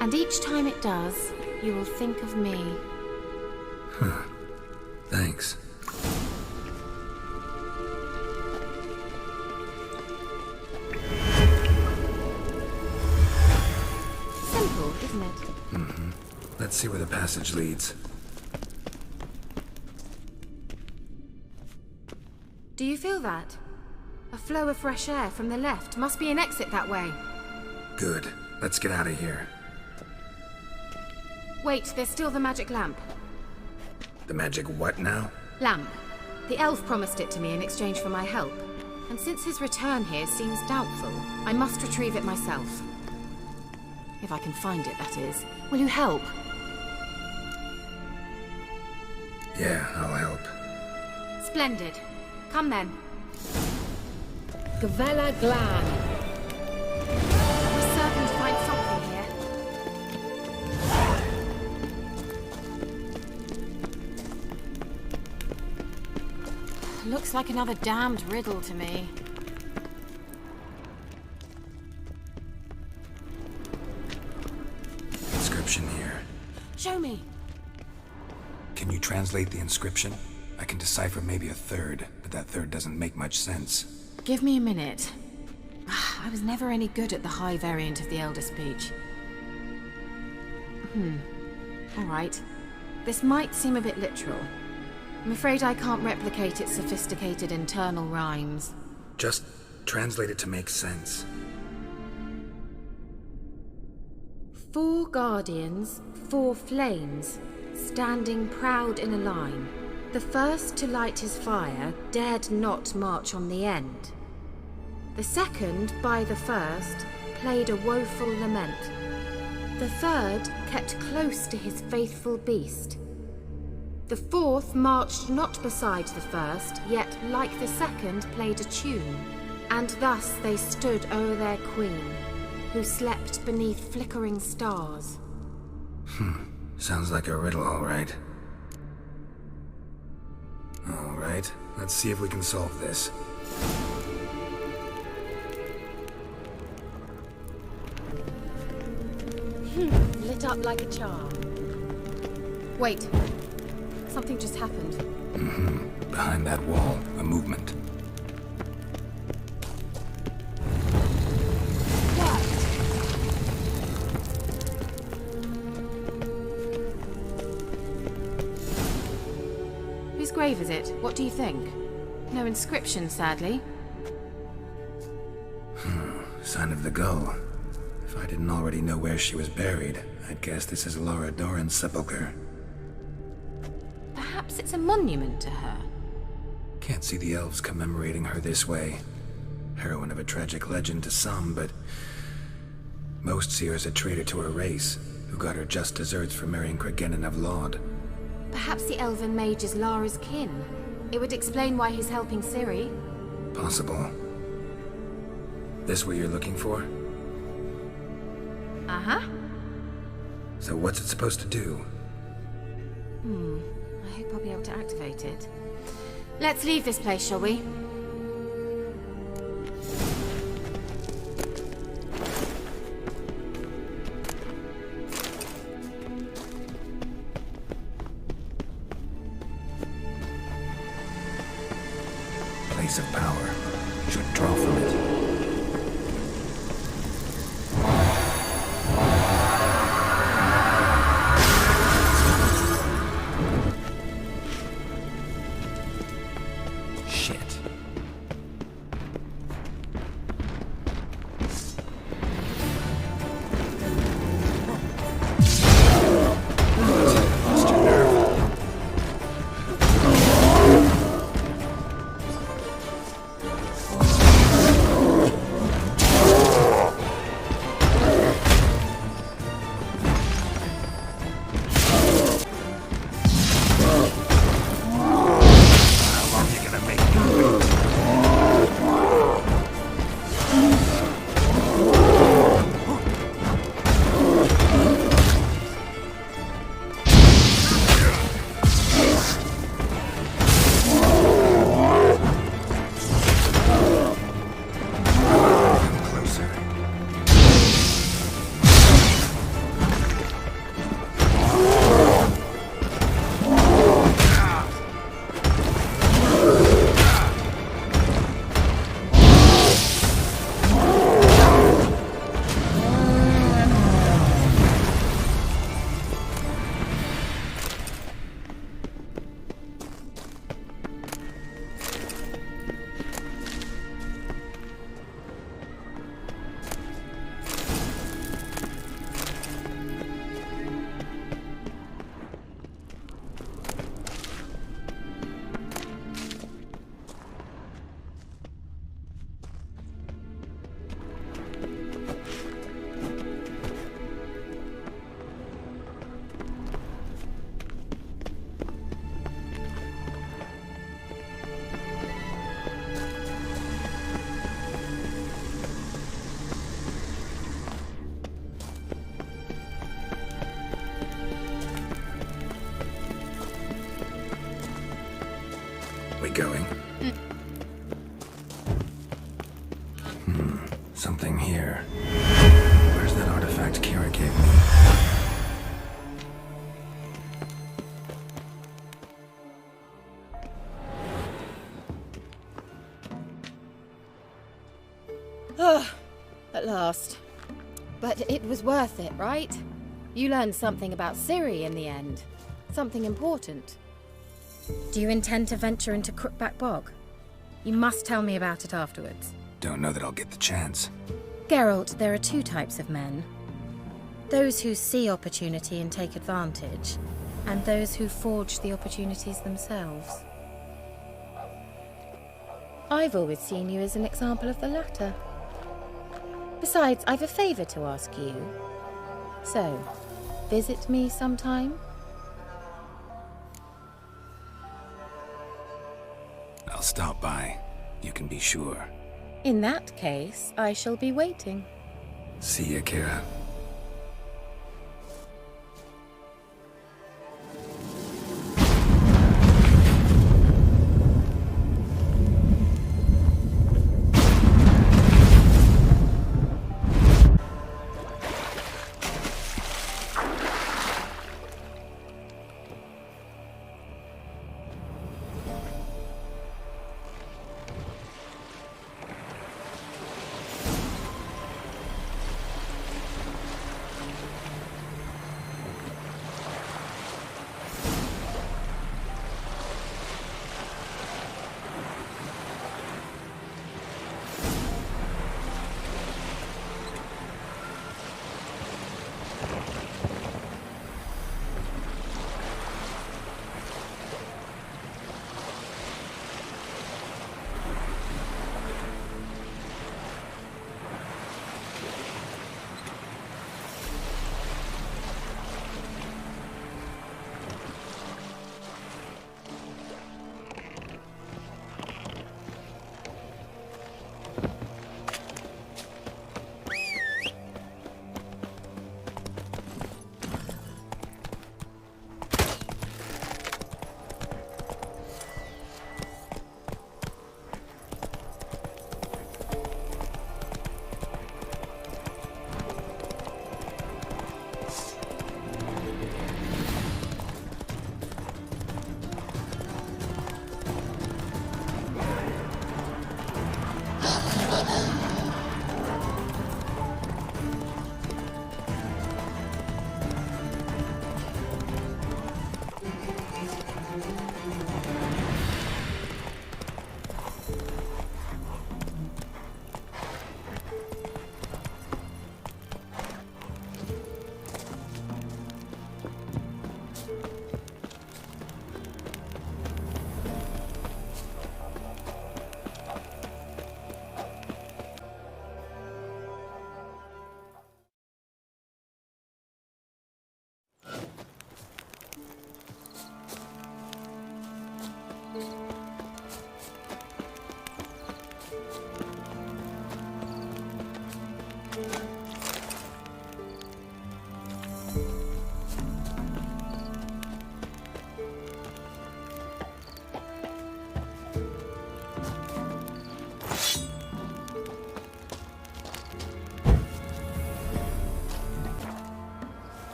And each time it does, you will think of me. Huh. Thanks. Simple, isn't it? Mm-hmm. Let's see where the passage leads. Do you feel that? A flow of fresh air from the left. Must be an exit that way. Good. Let's get out of here. Wait, there's still the magic lamp. The magic what now? Lamp. The elf promised it to me in exchange for my help. And since his return here seems doubtful, I must retrieve it myself. If I can find it, that is. Will you help? Yeah, I'll help. Splendid. Come then. Gavella Glan. We're certain to find something here. Looks like another damned riddle to me. Inscription here. Show me. Can you translate the inscription? I can decipher maybe a third, but that third doesn't make much sense. Give me a minute. I was never any good at the high variant of the Elder speech. All right. This might seem a bit literal. I'm afraid I can't replicate its sophisticated internal rhymes. Just translate it to make sense. 4 guardians, 4 flames, standing proud in a line. The first to light his fire dared not march on the end. The second, by the first, played a woeful lament. The third kept close to his faithful beast. The fourth marched not beside the first, yet like the second played a tune. And thus they stood o'er their queen, who slept beneath flickering stars. Sounds like a riddle, all right. All right, let's see if we can solve this. Lit up like a charm. Wait. Something just happened. Behind that wall, a movement. Whose grave is it? What do you think? No inscription, sadly. Sign of the gull. If I didn't already know where she was buried, I'd guess this is Laura Doran's sepulcher. Perhaps it's a monument to her. Can't see the elves commemorating her this way. Heroine of a tragic legend to some, but most see her as a traitor to her race, who got her just deserts for marrying Cregennan of Laud. Perhaps the elven mage is Lara's kin. It would explain why he's helping Ciri. Possible. This what you're looking for? Uh-huh. So what's it supposed to do? I hope I'll be able to activate it. Let's leave this place, shall we? Place of power. Should draw from it. We going? Something here. Where's that artifact Kira gave me? At last. But it was worth it, right? You learned something about Ciri in the end. Something important. Do you intend to venture into Crookback Bog? You must tell me about it afterwards. Don't know that I'll get the chance. Geralt, there are two types of men. Those who see opportunity and take advantage, and those who forge the opportunities themselves. I've always seen you as an example of the latter. Besides, I've a favor to ask you. So, visit me sometime? I'll stop by. You can be sure. In that case, I shall be waiting. See ya, Kira.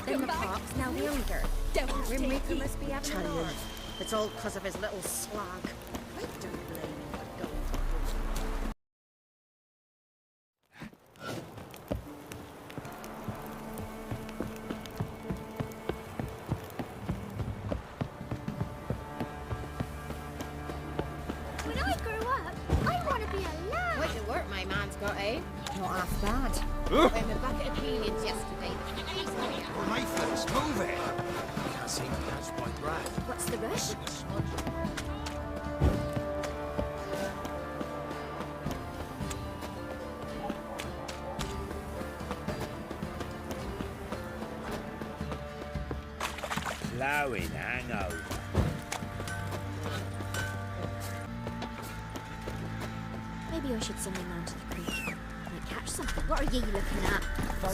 Then the park's now younger. Grim Reaper must be having a laugh. It's all because of his little slag. I don't blame him for going for When I grow up, I want to be a lad. Quite the work my man's got, eh? Not half bad. Got him a bucket of opinions yesterday. Well, Mayfield's move it. I can't seem to catch my breath. What's the rush? Flowing hangover. Maybe I should send my man to the creek. Might catch something. What are you looking at?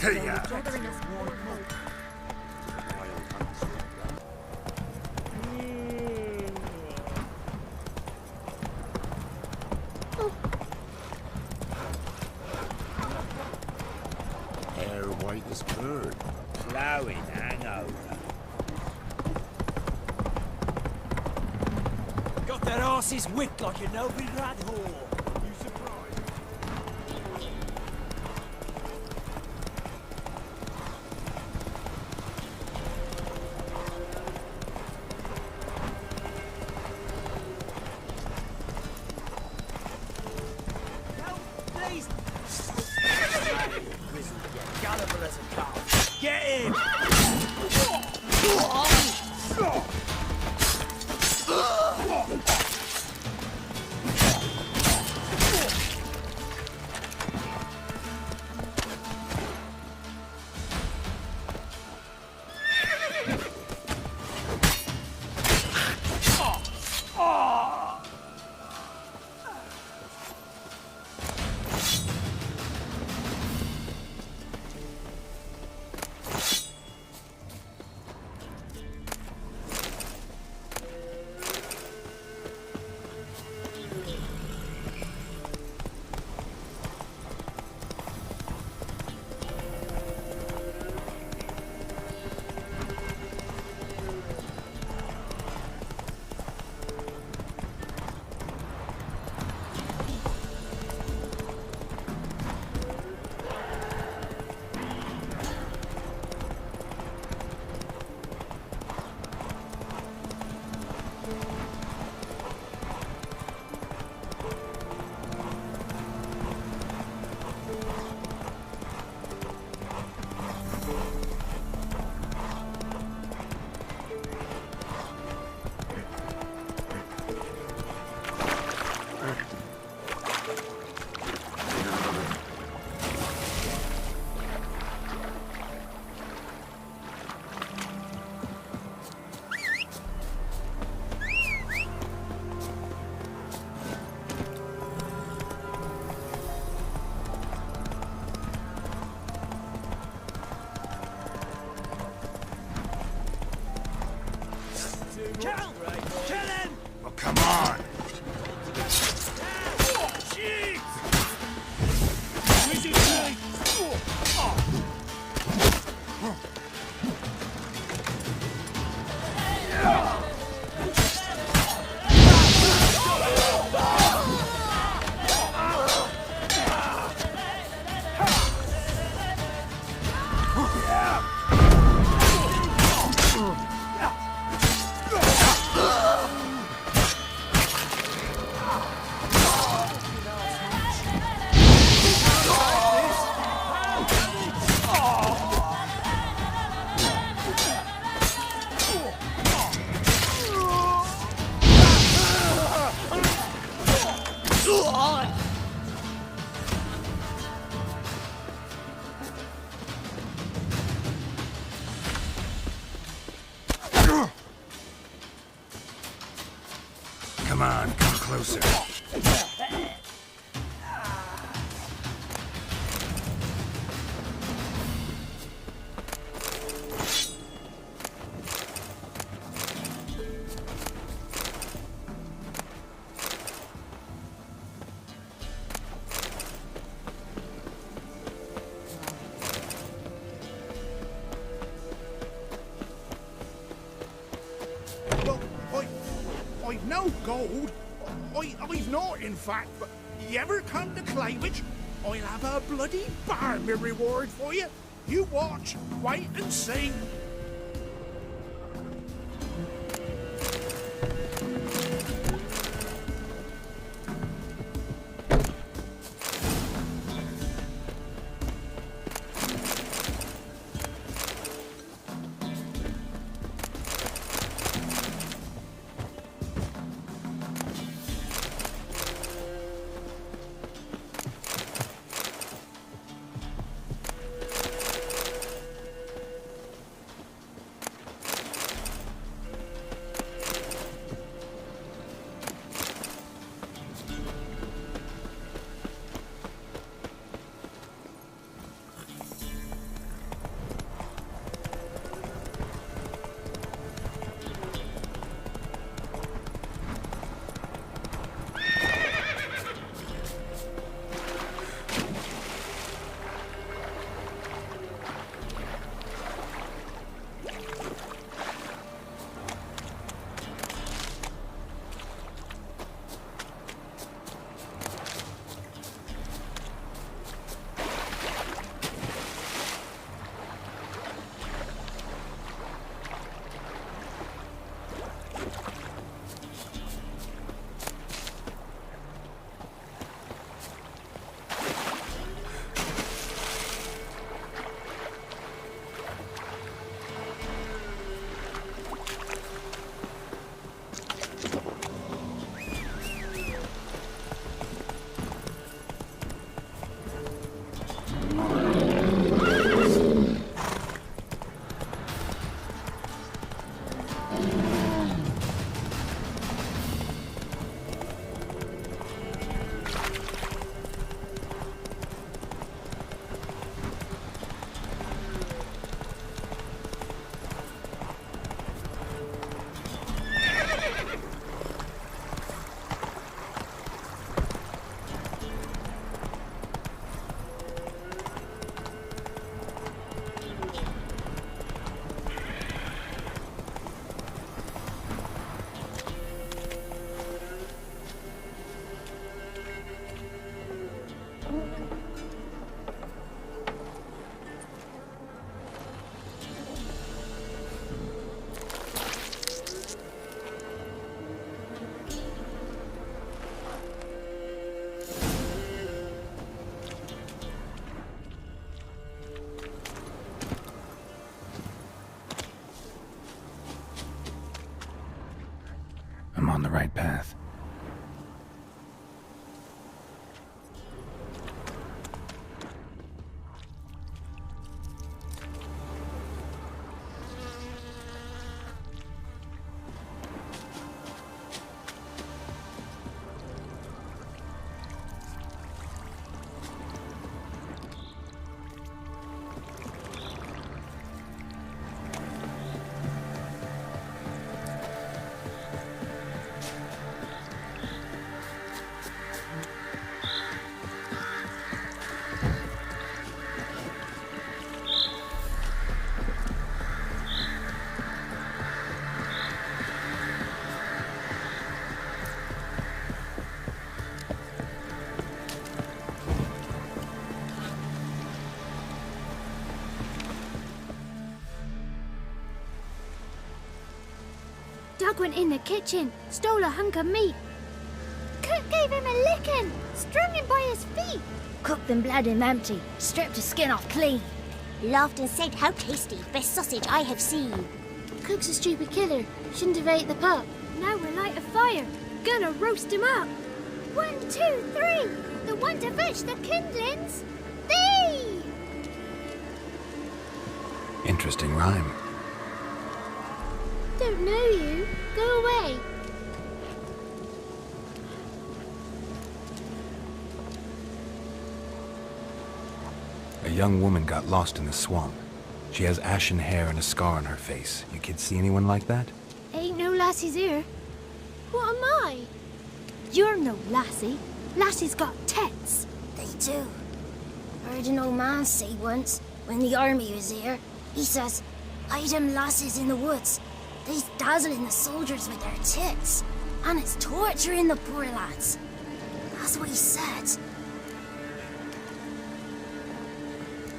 Yeah. Gathering us more cold. Hair white as bird. Flowing hangover. Got their asses whipped like a no-bid rat whore. You surprised? Help, please! Gullible as a calf. Get him! Kill! Kill him! Oh, come on! Jeez! Come on, come closer. Well, I've no gold. I've not, in fact, but you ever come to Claywich, I'll have a bloody barmy reward for you. You watch, wait and see. I'm on the right path. Doug went in the kitchen, stole a hunk of meat. Cook gave him a licking, strung him by his feet. Cooked and bled him empty, stripped his skin off clean. Laughed and said, "How tasty, best sausage I have seen." Cook's a stupid killer, shouldn't have ate the pup. Now we'll light a fire, gonna roast him up. 1, 2, 3, the one to fetch the kindlings. Thee! Interesting rhyme. don't know you. Go away. A young woman got lost in the swamp. She has ashen hair and a scar on her face. You kids see anyone like that? Ain't no lassies here. What am I? You're no lassie. Lassies got tits. They do. Heard an old man say once, when the army was here, he says, "Hide them lasses in the woods. They's dazzling the soldiers with their tits, and it's torturing the poor lads." That's what he said.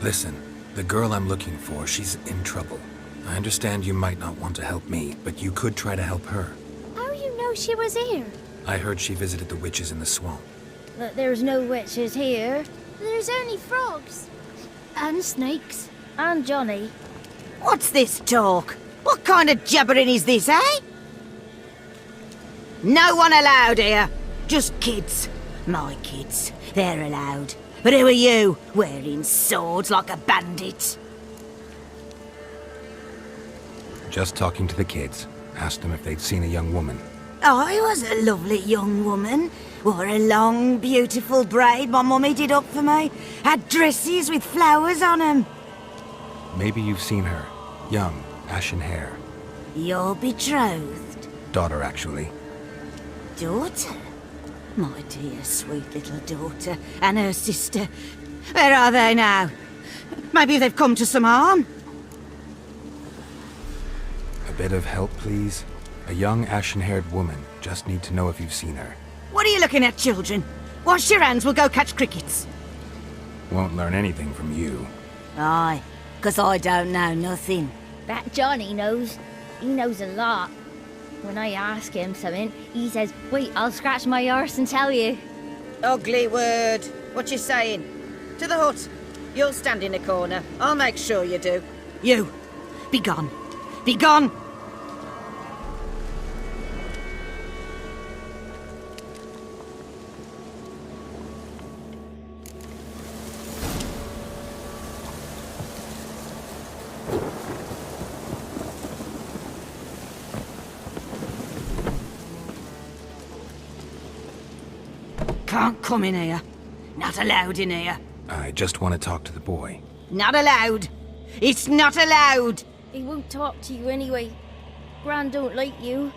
Listen, the girl I'm looking for, she's in trouble. I understand you might not want to help me, but you could try to help her. How you know she was here? I heard she visited the witches in the swamp. But there's no witches here. There's only frogs. And snakes. And Johnny. What's this talk? What kind of jabbering is this, eh? No one allowed here. Just kids. My kids. They're allowed. But who are you, wearing swords like a bandit? Just talking to the kids. Asked them if they'd seen a young woman. I was a lovely young woman. Wore a long, beautiful braid my mummy did up for me. Had dresses with flowers on 'em. Maybe you've seen her. Young, ashen hair. Your betrothed? Daughter, actually. Daughter? My dear, sweet little daughter and her sister. Where are they now? Maybe they've come to some harm? A bit of help, please? A young, ashen-haired woman. Just need to know if you've seen her. What are you looking at, children? Wash your hands, we'll go catch crickets. Won't learn anything from you. Aye, 'cause I don't know nothing. That Johnny knows. He knows a lot. When I ask him something, he says, "Wait, I'll scratch my arse and tell you." Ugly word. What you saying? To the hut. You'll stand in a corner. I'll make sure you do. You, be gone. Be gone! Can't come in here. Not allowed in here. I just want to talk to the boy. Not allowed. It's not allowed. He won't talk to you anyway. Gran don't like you.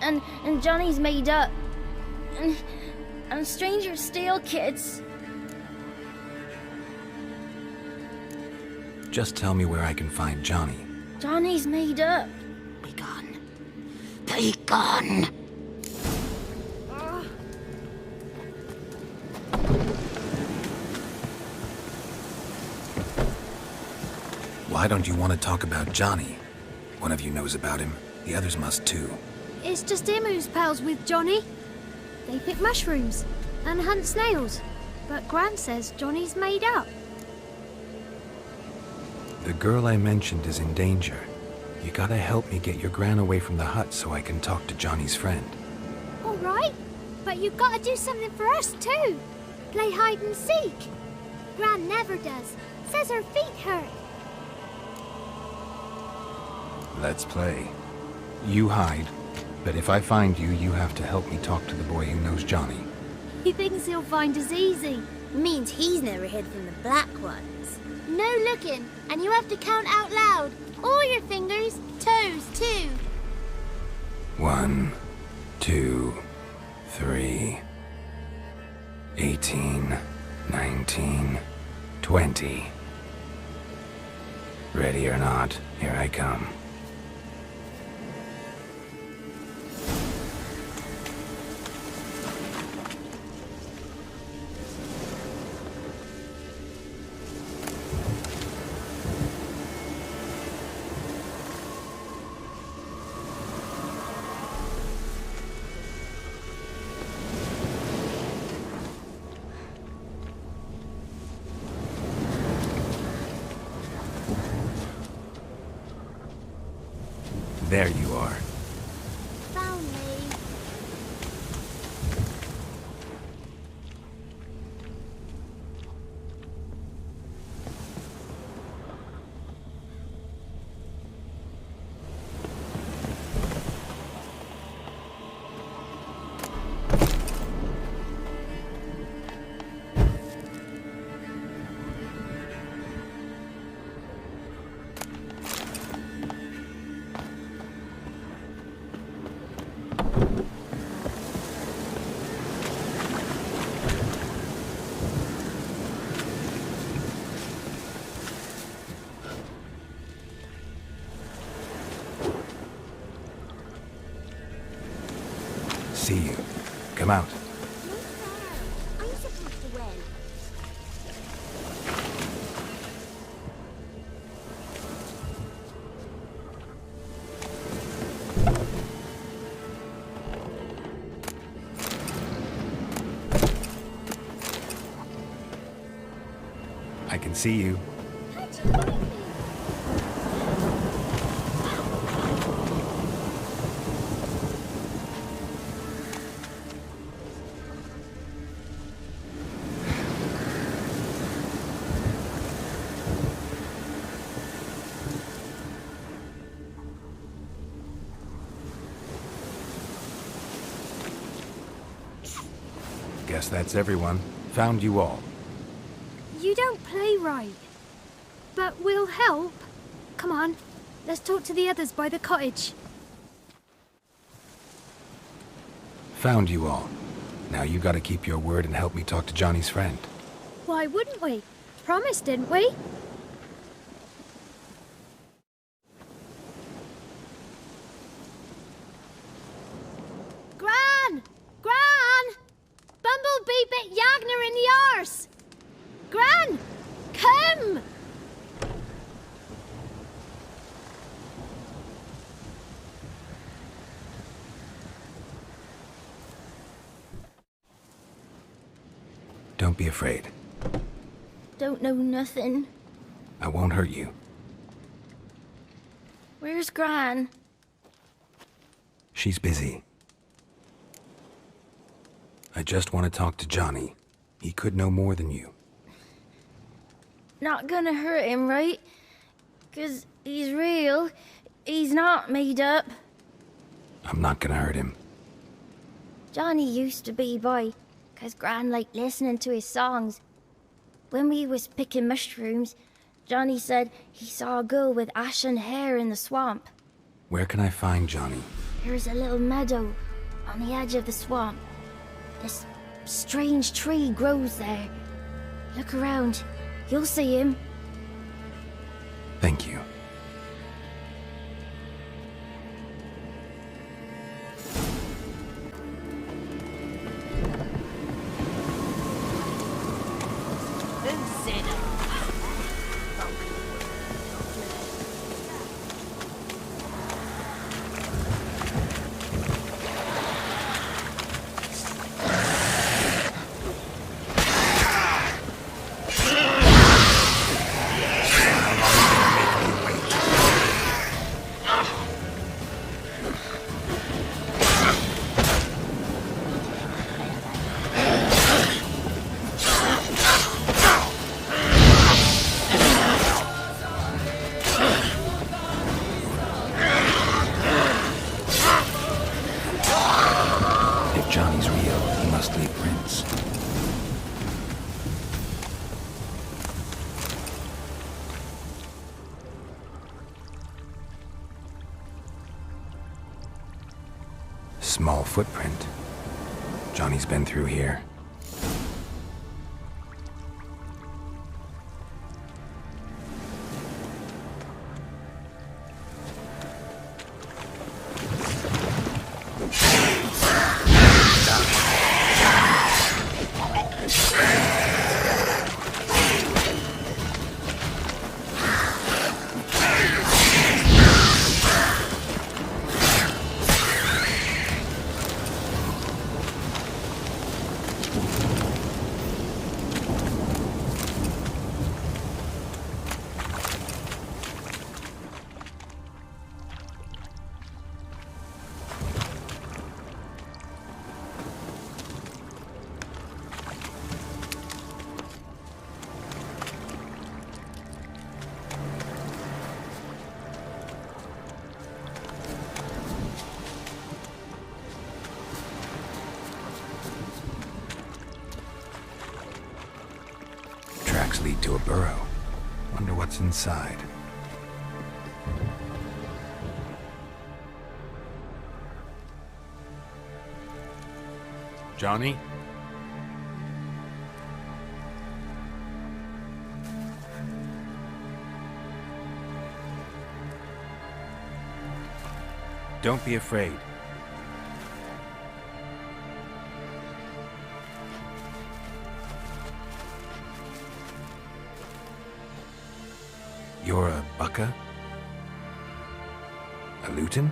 And Johnny's made up. And strangers steal kids. Just tell me where I can find Johnny. Johnny's made up. Be gone. Be gone. Why don't you want to talk about Johnny? One of you knows about him. The others must too. It's just him who's pals with Johnny. They pick mushrooms and hunt snails. But Gran says Johnny's made up. The girl I mentioned is in danger. You gotta help me get your gran away from the hut so I can talk to Johnny's friend. All right, but you've got to do something for us too. Play hide and seek. Gran never does. Says her feet hurt. Let's play. You hide, but if I find you, you have to help me talk to the boy who knows Johnny. He thinks he'll find us easy. Means he's never hid from the black ones. No looking, and you have to count out loud. All your fingers, toes too. 1, 2, 3, 18, 19, 20. Ready or not, here I come. There you are. Found me. see you. Come out. No fair. I'm supposed to win. I can see you. How'd you find me? Guess that's everyone. Found you all. You don't play right. But we'll help. Come on, let's talk to the others by the cottage. Found you all. Now you gotta keep your word and help me talk to Johnny's friend. Why wouldn't we? Promised, didn't we? Gran! Gran! Bumblebee bit Yagner in the arse! Gran! Come! Don't be afraid. Don't know nothing. I won't hurt you. Where's Gran? She's busy. I just want to talk to Johnny. He could know more than you. Not gonna hurt him, right? 'Cause he's real. He's not made up. I'm not gonna hurt him. Johnny used to be by, 'cause Gran liked listening to his songs. When we was picking mushrooms, Johnny said he saw a girl with ashen hair in the swamp. Where can I find Johnny? There's a little meadow on the edge of the swamp. This strange tree grows there. Look around. You'll see him. Thank you. Johnny's real, he must leave prints. Small footprint. Johnny's been through here. Tracks lead to a burrow. Wonder what's inside. Johnny? Don't be afraid. You're a Bucka? A Luton?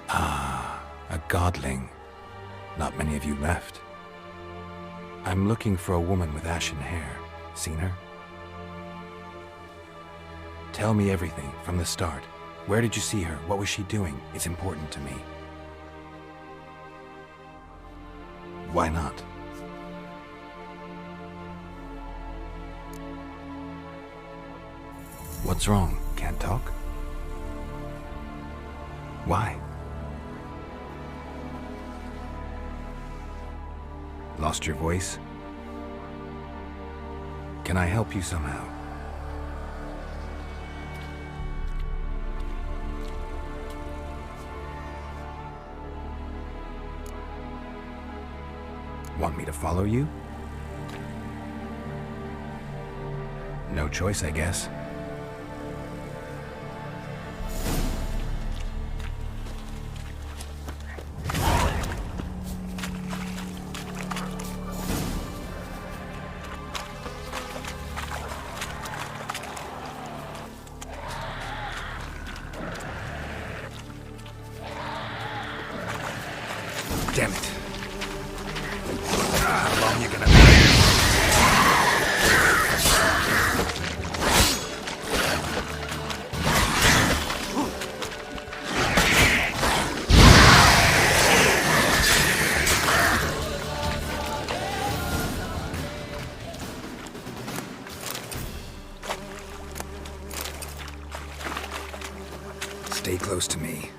Ah, a godling. Not many of you left. I'm looking for a woman with ashen hair. Seen her? Tell me everything from the start. Where did you see her? What was she doing? It's important to me. Why not? What's wrong? Can't talk? Why? Lost your voice? Can I help you somehow? Want me to follow you? No choice, I guess. Damn it. How long you gonna be? Stay close to me.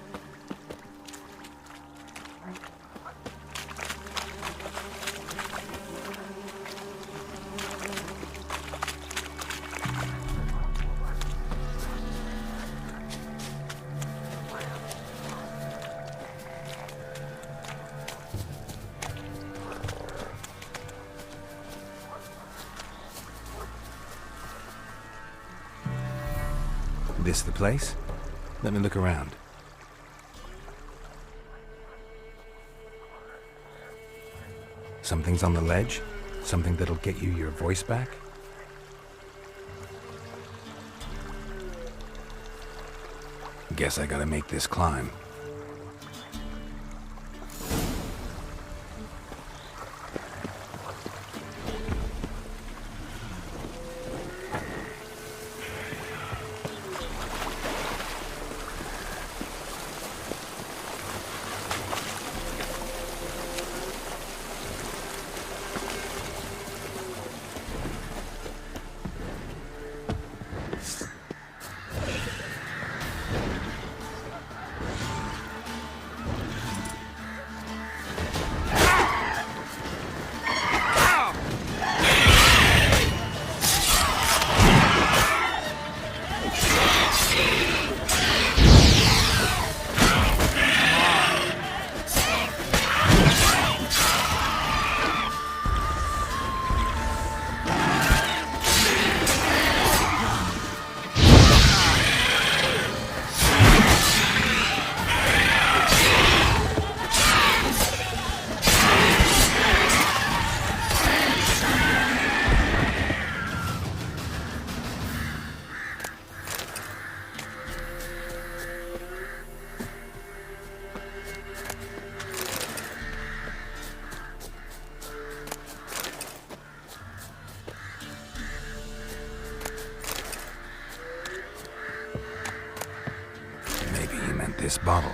This the place? Let me look around. Something's on the ledge? Something that'll get you your voice back? Guess I gotta make this climb. This bottle.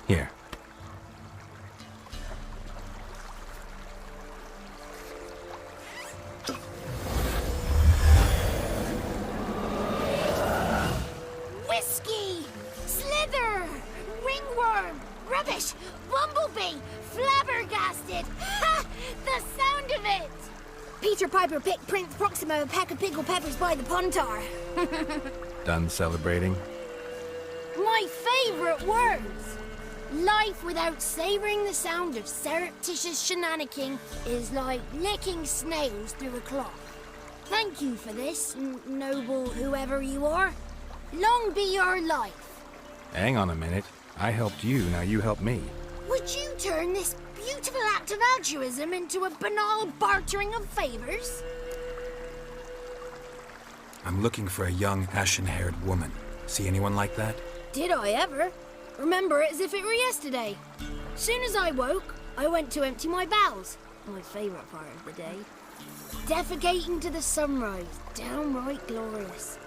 Here. Whiskey! Slither! Ringworm! Rubbish! Bumblebee! Flabbergasted! Ha! The sound of it! Peter Piper picked Prince Proximo a pack of pickled peppers by the puntar. Done celebrating? My favourite words! Life without savouring the sound of surreptitious shenanigans is like licking snails through a cloth. Thank you for this, noble whoever you are. Long be your life. Hang on a minute. I helped you, now you help me. Would you turn this beautiful act of altruism into a banal bartering of favors? I'm looking for a young, ashen-haired woman. See anyone like that? Did I ever? Remember it as if it were yesterday. Soon as I woke, I went to empty my bowels. My favourite part of the day. Defecating to the sunrise. Downright glorious.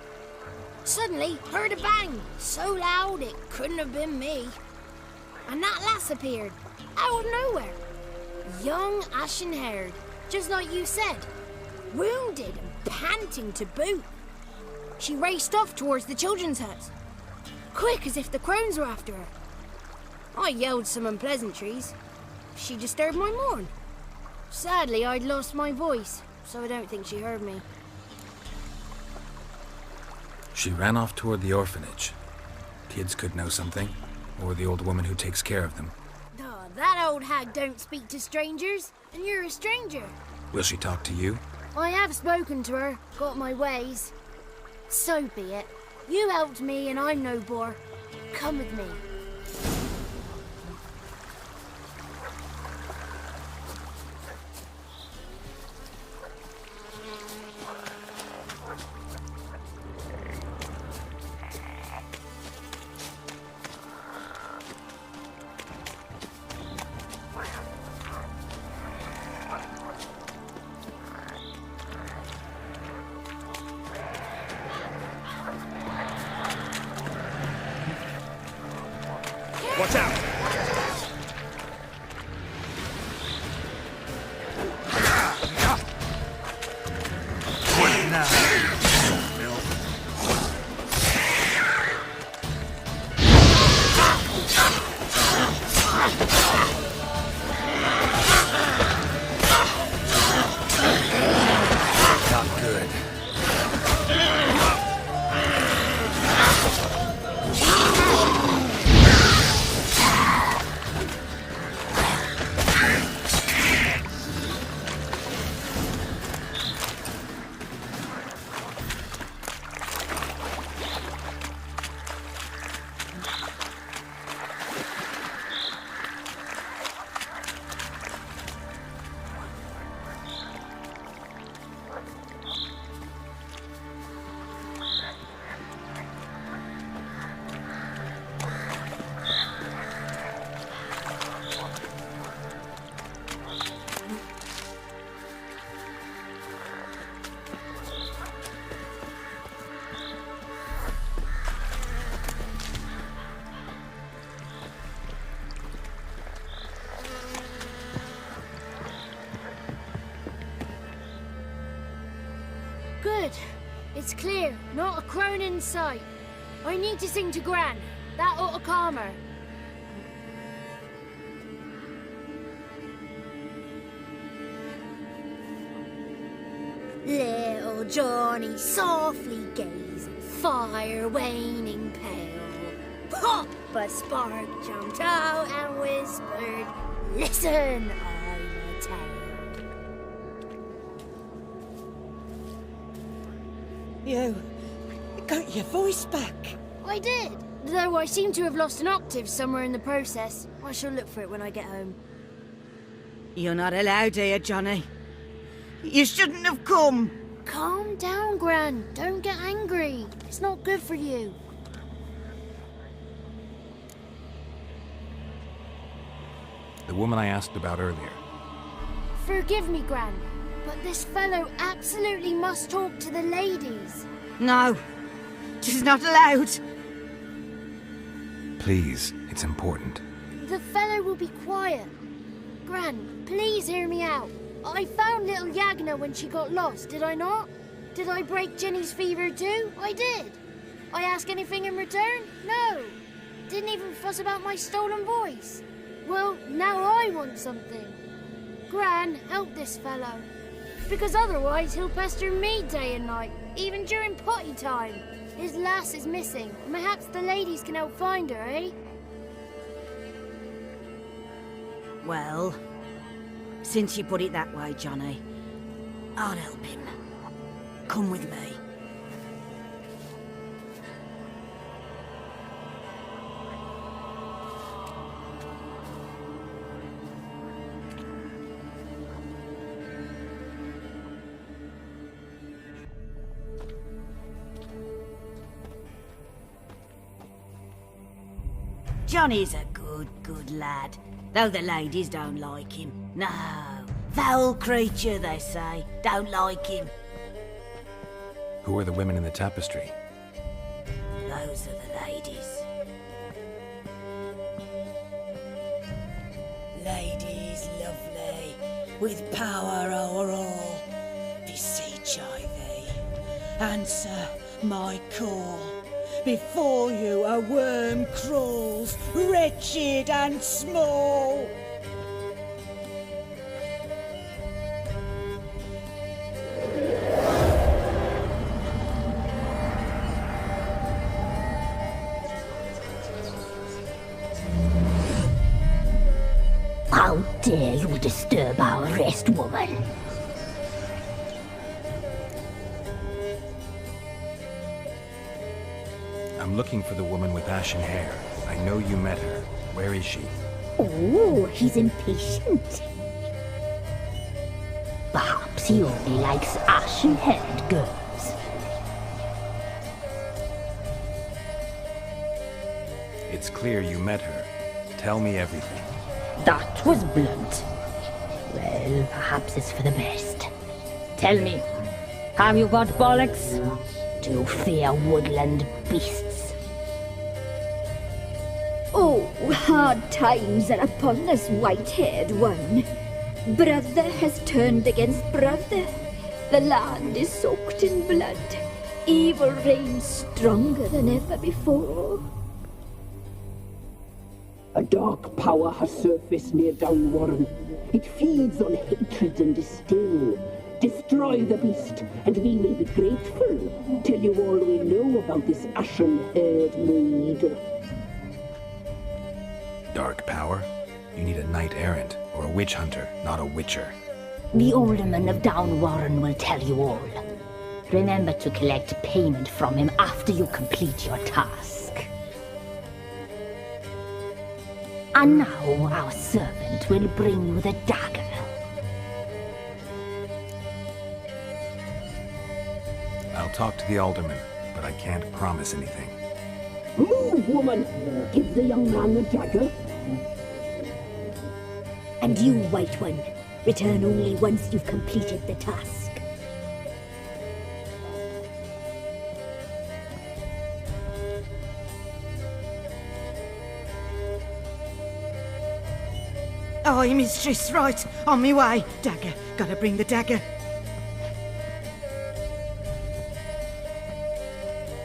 Suddenly, heard a bang. So loud it couldn't have been me. And that lass appeared. Out of nowhere. Young, ashen-haired. Just like you said. Wounded and panting to boot. She raced off towards the children's hut. Quick as if the crones were after her. I yelled some unpleasantries. She disturbed my morn. Sadly, I'd lost my voice, so I don't think she heard me. She ran off toward the orphanage. Kids could know something, or the old woman who takes care of them. Oh, that old hag don't speak to strangers, and you're a stranger. Will she talk to you? I have spoken to her, got my ways. So be it. You helped me and I'm no bore. Come with me. Watch out! What now? Bill? Not good. Good. It's clear. Not a crone in sight. I need to sing to Gran. That ought to calm her. Little Johnny softly gazing, fire waning pale. Pop! A spark jumped out and whispered, "Listen, I'm a tale." You got your voice back. I did, though I seem to have lost an octave somewhere in the process. I shall look for it when I get home. You're not allowed here, Johnny. You shouldn't have come. Calm down, Gran. Don't get angry. It's not good for you. The woman I asked about earlier. Forgive me, Gran, but this fellow absolutely must talk to the ladies. No, she's not allowed. Please, it's important. The fellow will be quiet. Gran, please hear me out. I found little Yagna when she got lost, did I not? Did I break Jenny's fever too? I did. I ask anything in return? No. Didn't even fuss about my stolen voice. Well, now I want something. Gran, help this fellow. Because otherwise he'll pester me day and night, even during potty time. His lass is missing. Perhaps the ladies can help find her, eh? Well, since you put it that way, Johnny, I'll help him. Come with me. Johnny's a good lad. Though the ladies don't like him. No. Foul creature, they say. Don't like him. Who are the women in the tapestry? Those are the ladies. Ladies lovely, with power o'er all. Beseech I thee, answer my call. Before you a worm crawls, wretched and small. How dare you disturb our rest, woman? I'm looking for the woman with ashen hair. I know you met her. Where is she? Oh, he's impatient. Perhaps he only likes ashen-haired girls. It's clear you met her. Tell me everything. That was blunt. Well, perhaps it's for the best. Tell me, have you got bollocks? Do you fear woodland beasts? Oh, hard times are upon us, white-haired one. Brother has turned against brother. The land is soaked in blood. Evil reigns stronger than ever before. A dark power has surfaced near Downwarren. It feeds on hatred and disdain. Destroy the beast, and we will be grateful. Tell you all we know about this ashen-haired maid. Dark power? You need a knight-errant, or a witch hunter, not a witcher. The alderman of Downwarren will tell you all. Remember to collect payment from him after you complete your task. And now our servant will bring you the dagger. I'll talk to the alderman, but I can't promise anything. Move, woman! Give the young man the dagger. And you, White One, return only once you've completed the task. Aye, mistress, right. On me way. Dagger. Gotta bring the dagger.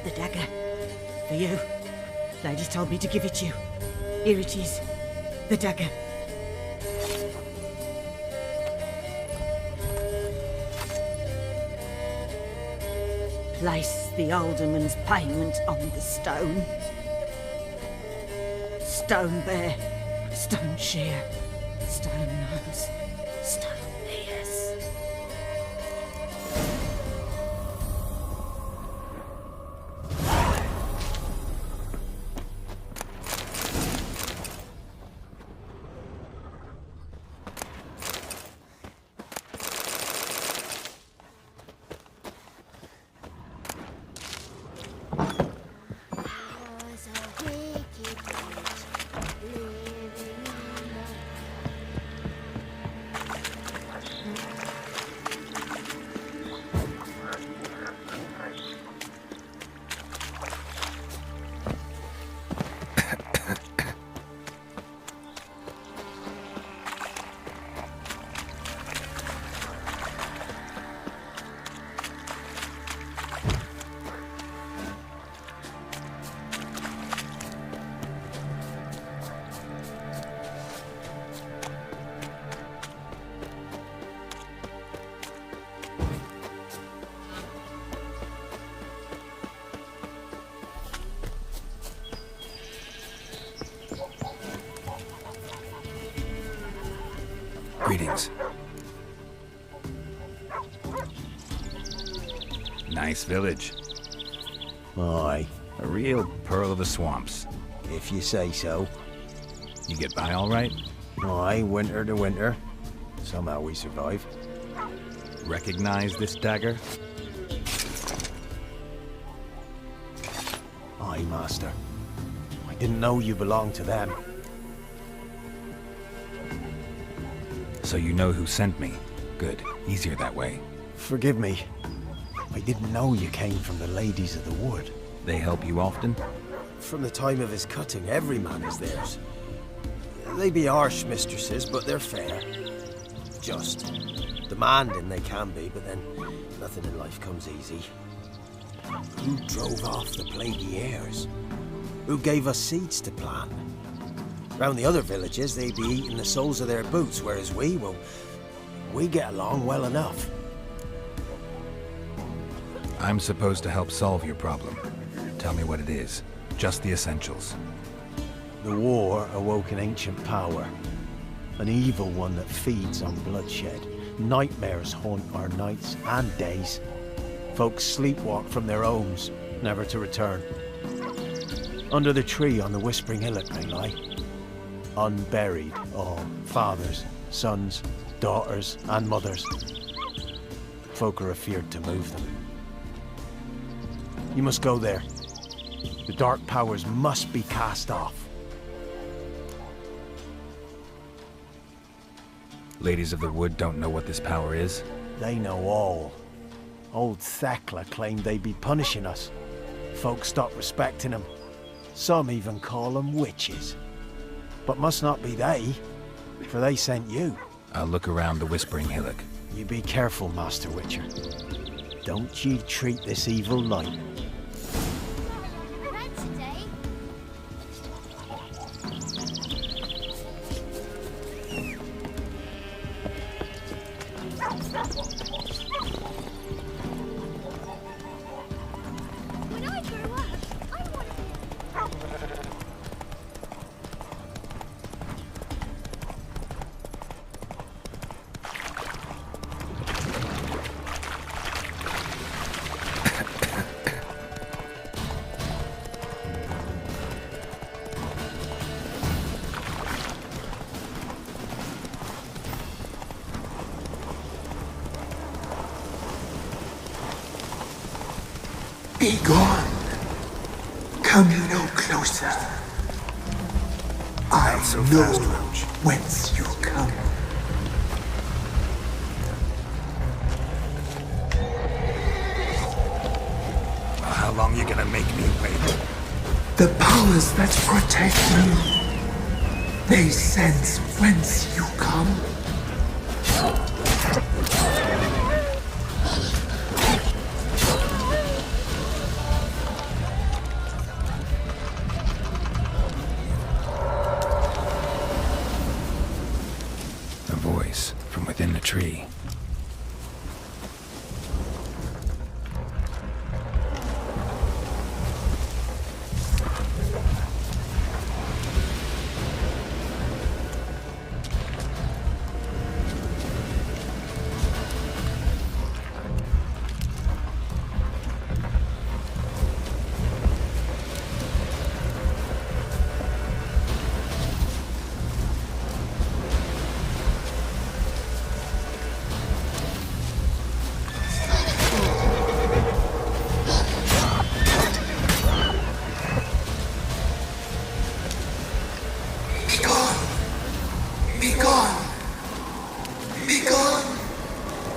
The dagger. For you. Ladies told me to give it you. Here it is. The dagger. Place the alderman's payment on the stone. Stone bear. Stone shear. Stone nose, stone ears. Greetings. Nice village. Aye. A real pearl of the swamps. If you say so. You get by all right? Aye, winter to winter. Somehow we survive. Recognize this dagger? Aye, master. I didn't know you belonged to them. So you know who sent me. Good. Easier that way. Forgive me. I didn't know you came from the Ladies of the Wood. They help you often? From the time of his cutting, every man is theirs. They be harsh mistresses, but they're fair. Just. Demanding they can be, but then nothing in life comes easy. Who drove off the plaguey heirs? Who gave us seeds to plant? Round the other villages, they be eating the soles of their boots, whereas we get along well enough. I'm supposed to help solve your problem. Tell me what it is. Just the essentials. The war awoke an ancient power. An evil one that feeds on bloodshed. Nightmares haunt our nights and days. Folks sleepwalk from their homes, never to return. Under the tree on the Whispering Hillock they lie. Unburied, all. Fathers, sons, daughters, and mothers. Folk are afeard to move them. You must go there. The dark powers must be cast off. Ladies of the Wood don't know what this power is? They know all. Old Thekla claimed they'd be punishing us. Folk stopped respecting them. Some even call them witches. But must not be they, for they sent you. I'll look around the Whispering Hillock. You be careful, Master Witcher. Don't ye treat this evil light. Be gone. Come no closer. I know whence you come. How long you gonna make me wait? The powers that protect you, they sense whence you come. From within the tree.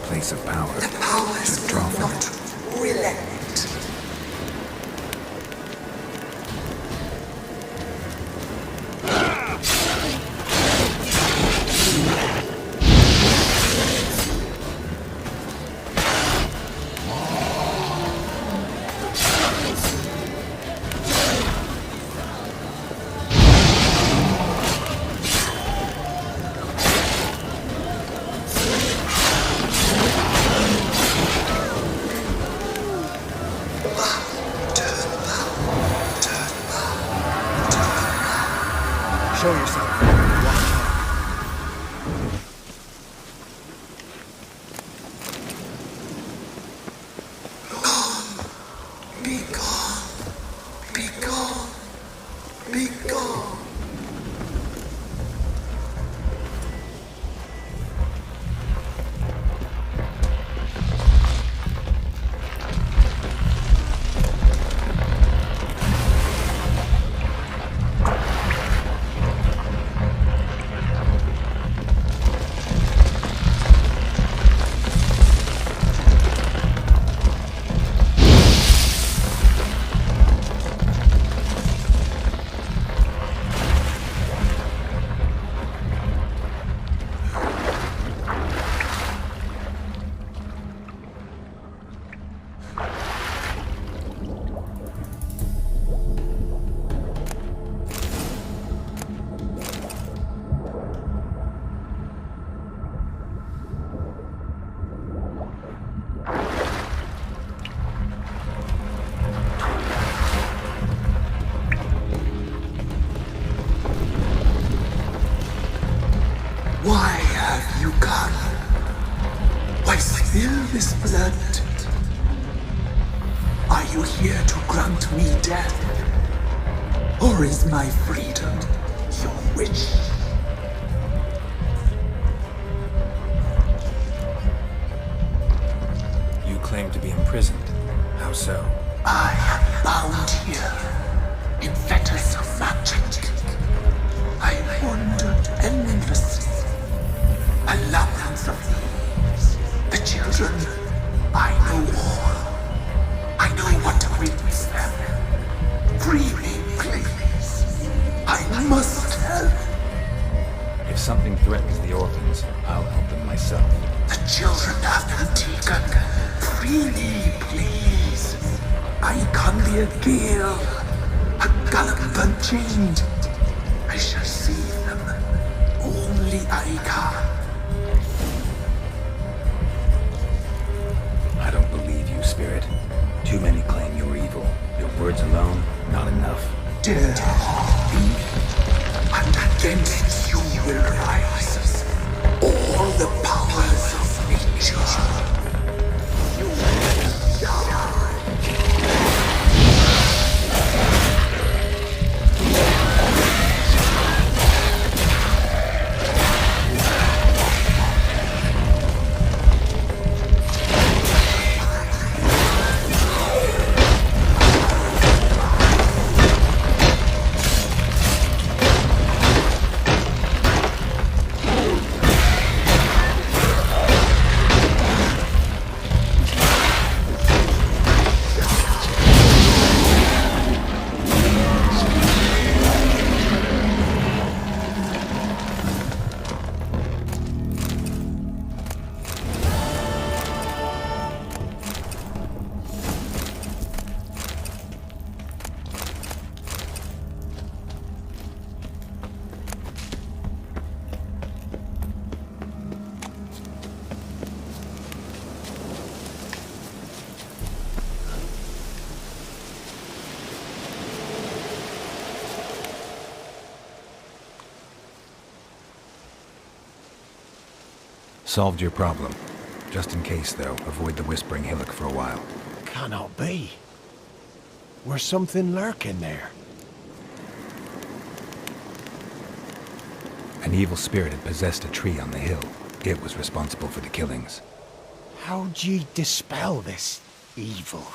Place of power. The powers should draw will from not it. relent. come? Why spill this blood? Are you here to grant me death? Or is my freedom your wish? You claim to be imprisoned. How so? I am bound here in fetters of magic. I wandered endlessly. A labyrinth of thieves. The children, I know all. I know what awaits them. Free me, please. I must help. If something threatens the orphans, I'll help them myself. The children have been taken. Free me, please. I can be a gale, a gallop unchained. I shall save them. Only I can. I don't believe you, Spirit. Too many claim you're evil. Your words alone, not enough. Dare harm me, and against you will rise all the powers of nature. You will die. Solved your problem. Just in case, though, avoid the Whispering Hillock for a while. Cannot be. Where's something lurking there? An evil spirit had possessed a tree on the hill. It was responsible for the killings. How'd ye dispel this evil?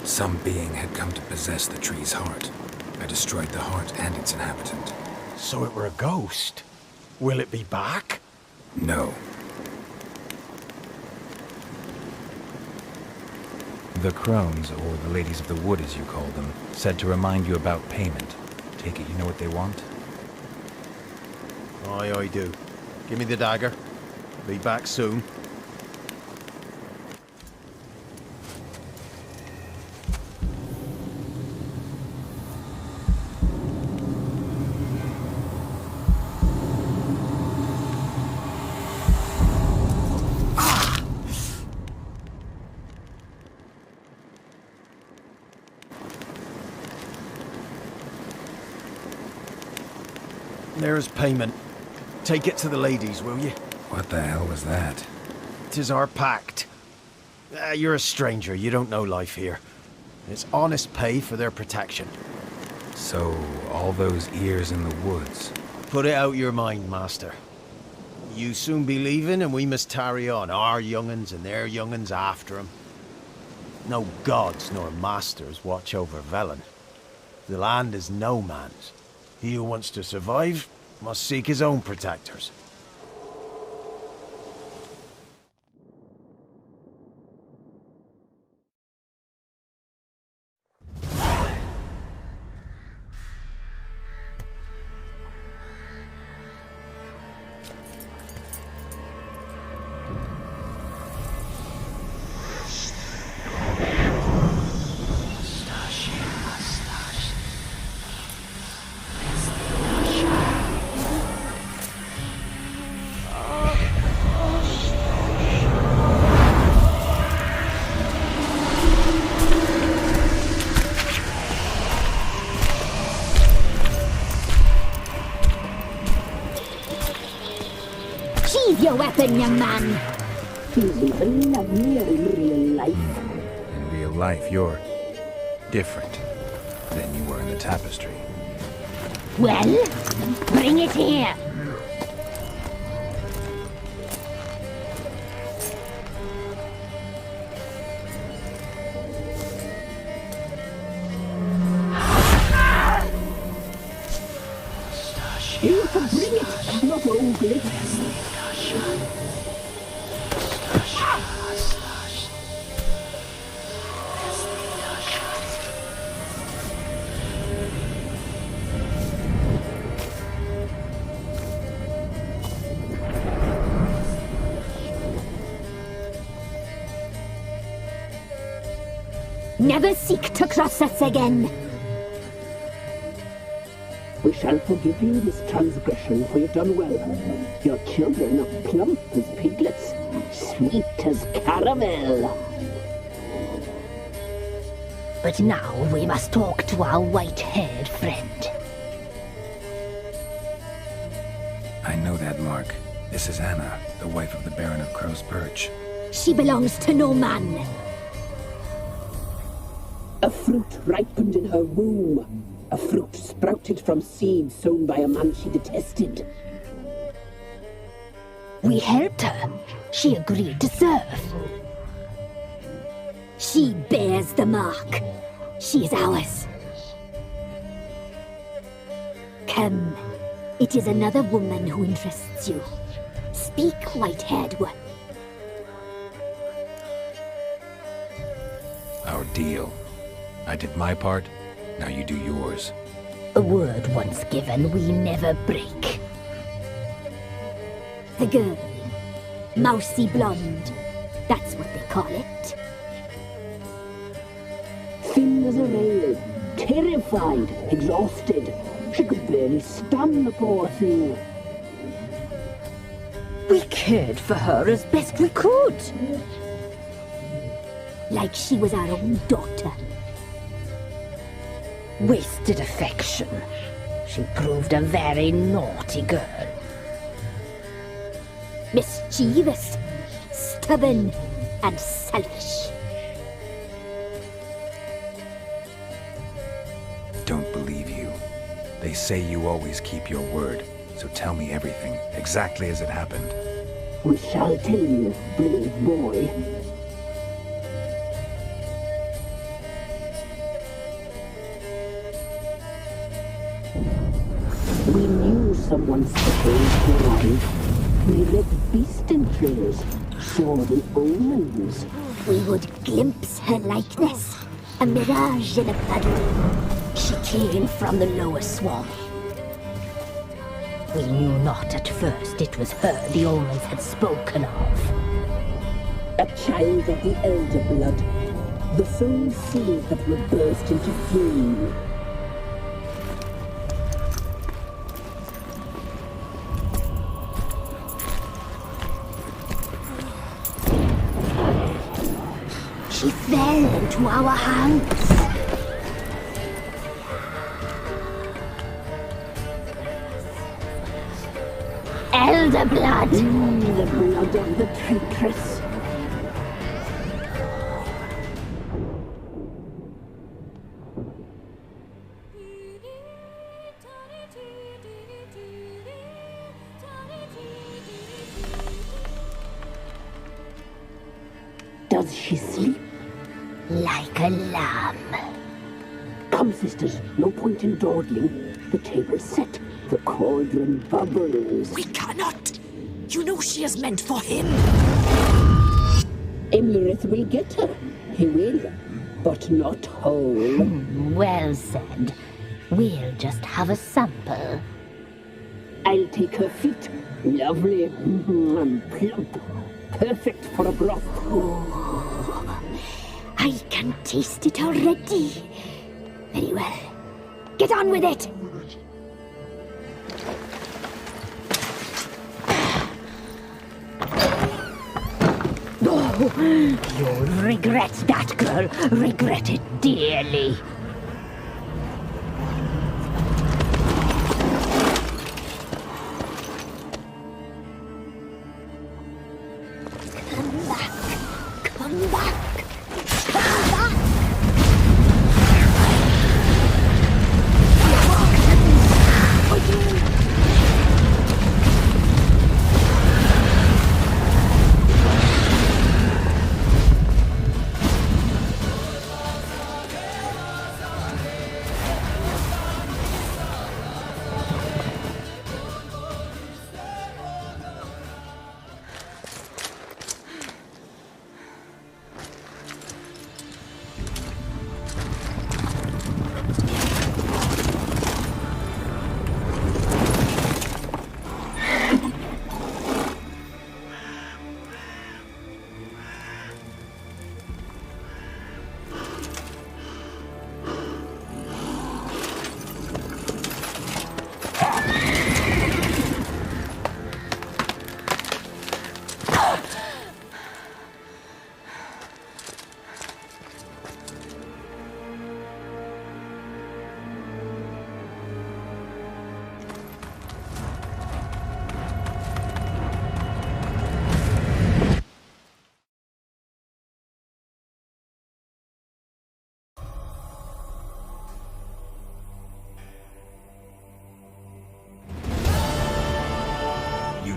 Some being had come to possess the tree's heart. I destroyed the heart and its inhabitant. So it were a ghost. Will it be back? No. The crones, or the ladies of the wood as you call them, said to remind you about payment. Take it you know what they want? Aye, I do. Give me the dagger. Be back soon. There's payment. Take it to the ladies, will you? What the hell was that? 'Tis our pact. You're a stranger, you don't know life here. It's honest pay for their protection. So, all those ears in the woods. Put it out your mind, master. You soon be leaving and we must tarry on, our young'uns and their young'uns after 'em. No gods nor masters watch over Velen. The land is no man's. He who wants to survive must seek his own protectors. Sheathe your weapon, young man. He's even lovelier in real life. In real life, you're different than you were in the tapestry. Well, bring it here. You can bring it, not ogle it. Never seek to cross us again. We shall forgive you this transgression, for you've done well. Your children are plump as piglets, sweet as caramel. But now we must talk to our white-haired friend. I know that mark. This is Anna, the wife of the Baron of Crow's Perch. She belongs to no man. A fruit ripened in her womb. A fruit sprouted from seeds sown by a man she detested. We helped her. She agreed to serve. She bears the mark. She is ours. Come. It is another woman who interests you. Speak, white-haired one. Our deal. I did my part, now you do yours. A word once given, we never break. The girl. Mousy blonde. That's what they call it. Thin as a rail, terrified, exhausted. She could barely stand, the poor thing. We cared for her as best we could. Like she was our own daughter. Wasted affection. She proved a very naughty girl. Mischievous, stubborn, and selfish. Don't believe you. They say you always keep your word, so tell me everything, exactly as it happened. We shall tell you, brave boy. We knew someone supposed to arrive. We left beast entrails, saw the omens. We would glimpse her likeness, a mirage in a puddle. She came from the lower swamp. We knew not at first it was her the omens had spoken of. A child of the elder blood, the soul seed that would burst into flame. She fell into our hands. Elder blood! The blood of the traitress. Does she sleep? Like a lamb. Come, sisters, no point in dawdling. The table's set. The cauldron bubbles. We cannot! You know she is meant for him! Emlyrith will get her. He will, but not whole. Well said. We'll just have a sample. I'll take her feet. Lovely and plump. Perfect for a broth. Oh, I can taste it already. Very well. Get on with it! You'll regret that, girl. Regret it dearly.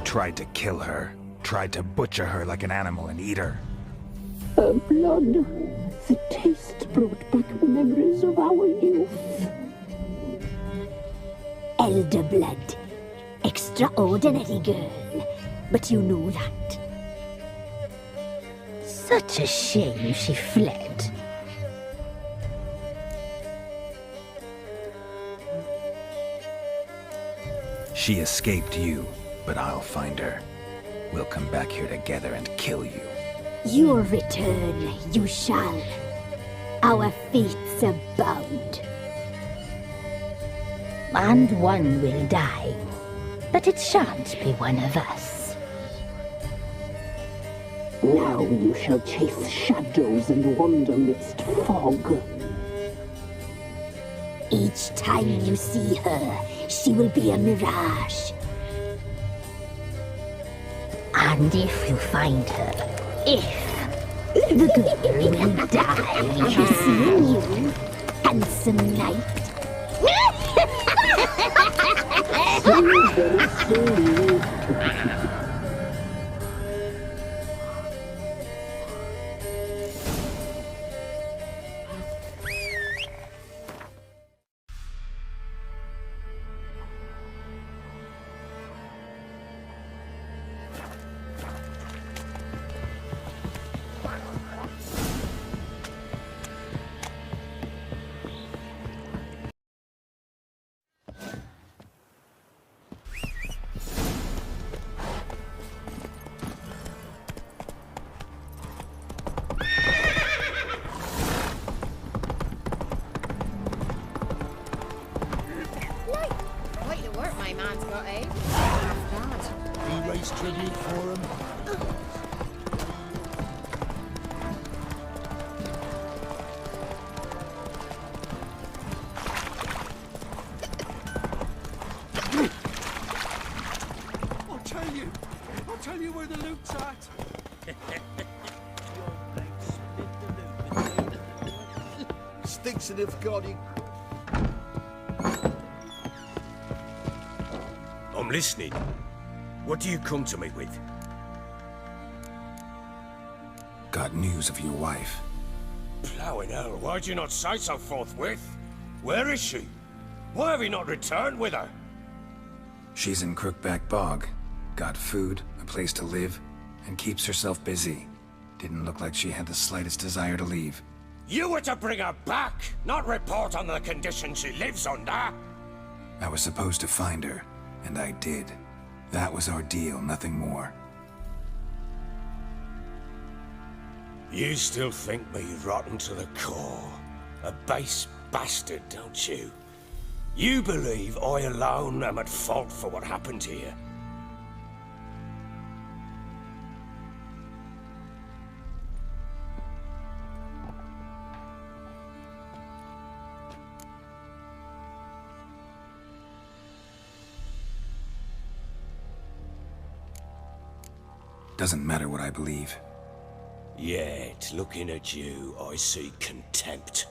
tried to kill her. Tried to butcher her like an animal and eat her. Her blood, the taste brought back memories of our youth. Elder blood. Extraordinary girl. But you know that. Such a shame she fled. She escaped you, but I'll find her. We'll come back here together and kill you. Your return, you shall. Our fates are bound. And one will die, but it shan't be one of us. Now you shall chase shadows and wander midst fog. Each time you see her, she will be a mirage. And if you find her, the girl will die for seeing you, handsome knight. Tribute for him. I'll tell you where the loot's at. Stinks of God. I'm listening. What do you come to me with? Got news of your wife. Plowing hell, why'd you not say so forthwith? Where is she? Why have you not returned with her? She's in Crookback Bog. Got food, a place to live, and keeps herself busy. Didn't look like she had the slightest desire to leave. You were to bring her back, not report on the conditions she lives under. I was supposed to find her, and I did. That was our deal, nothing more. You still think me rotten to the core. A base bastard, don't you? You believe I alone am at fault for what happened here. Doesn't matter what I believe. Yet, looking at you, I see contempt.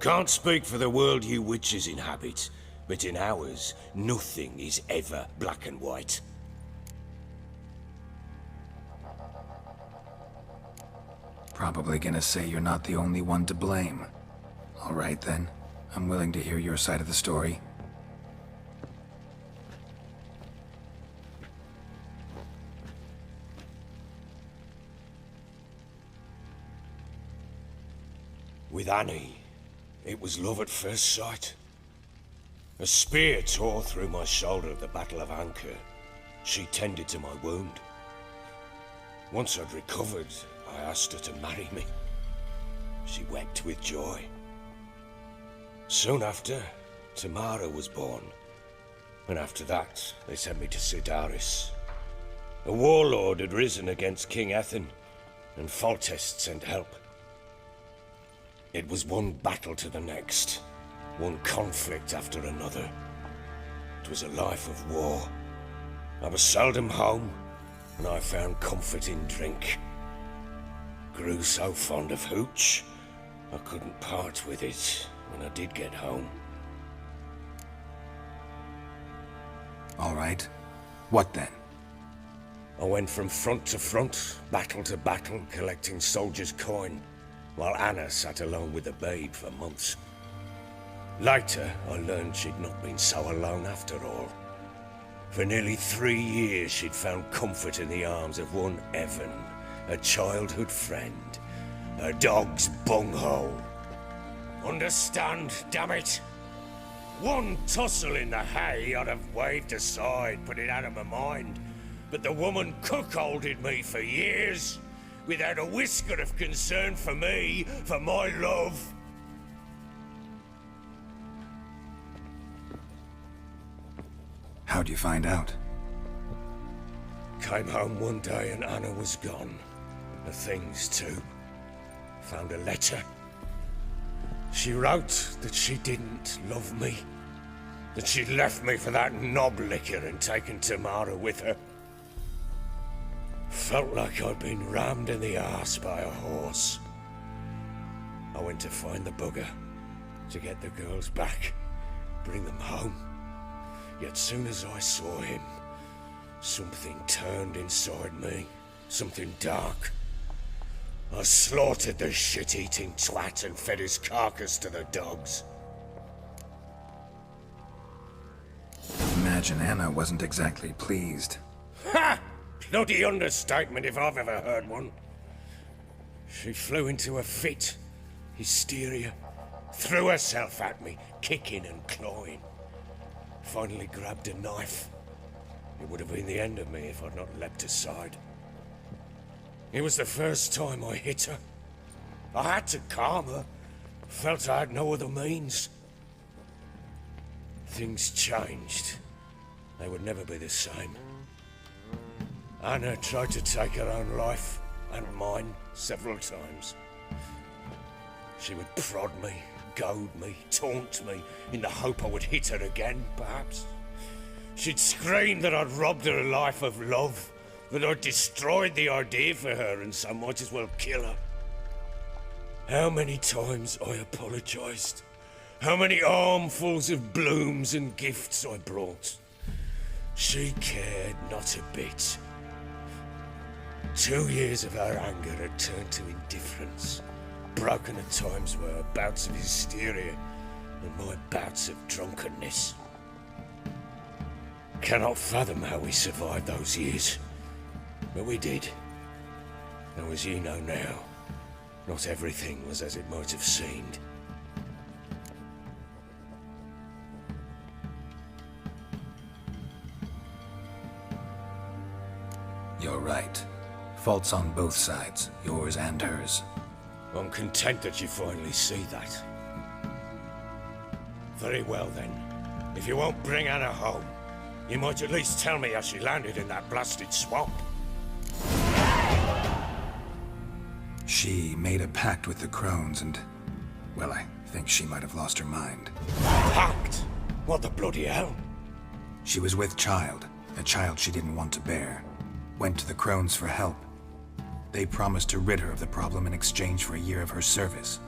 Can't speak for the world you witches inhabit, but in ours, nothing is ever black and white. Probably gonna say you're not the only one to blame. All right then, I'm willing to hear your side of the story. With Annie, it was love at first sight. A spear tore through my shoulder at the Battle of Anchor. She tended to my wound. Once I'd recovered, I asked her to marry me. She wept with joy. Soon after, Tamara was born. And after that, they sent me to Sidaris. A warlord had risen against King Ethan, and Foltest sent help. It was one battle to the next, one conflict after another. It was a life of war. I was seldom home, and I found comfort in drink. Grew so fond of hooch, I couldn't part with it when I did get home. All right. What then? I went from front to front, battle to battle, collecting soldiers' coin, while Anna sat alone with the babe for months. Later, I learned she'd not been so alone after all. For nearly 3 years, she'd found comfort in the arms of one Evan, a childhood friend, a dog's bunghole. Understand, damn it? One tussle in the hay I'd have waved aside, put it out of my mind. But the woman cuckolded me for years, without a whisker of concern for me, for my love. How'd you find out? Came home one day and Anna was gone. The things too. Found a letter. She wrote that she didn't love me. That she'd left me for that knob licker and taken Tamara with her. Felt like I'd been rammed in the arse by a horse. I went to find the bugger, to get the girls back, bring them home. Yet soon as I saw him, something turned inside me, something dark. I slaughtered the shit-eating twat and fed his carcass to the dogs. Imagine Anna wasn't exactly pleased. Ha! Bloody understatement if I've ever heard one. She flew into a fit, hysteria, threw herself at me, kicking and clawing. Finally grabbed a knife. It would have been the end of me if I'd not leapt aside. It was the first time I hit her. I had to calm her. Felt I had no other means. Things changed. They would never be the same. Anna tried to take her own life, and mine, several times. She would prod me, goad me, taunt me, in the hope I would hit her again, perhaps. She'd scream that I'd robbed her life of love, that I'd destroyed the idea for her, and so might as well kill her. How many times I apologized. How many armfuls of blooms and gifts I brought. She cared not a bit. 2 years of her anger had turned to indifference, broken at times by her bouts of hysteria and my bouts of drunkenness. Cannot fathom how we survived those years, but we did. Though as you know now, not everything was as it might have seemed. You're right. Faults on both sides, yours and hers. I'm content that you finally see that. Very well then. If you won't bring Anna home, you might at least tell me how she landed in that blasted swamp. She made a pact with the crones and... well, I think she might have lost her mind. Pact? What the bloody hell? She was with child, a child she didn't want to bear. Went to the crones for help. They promised to rid her of the problem in exchange for a year of her service.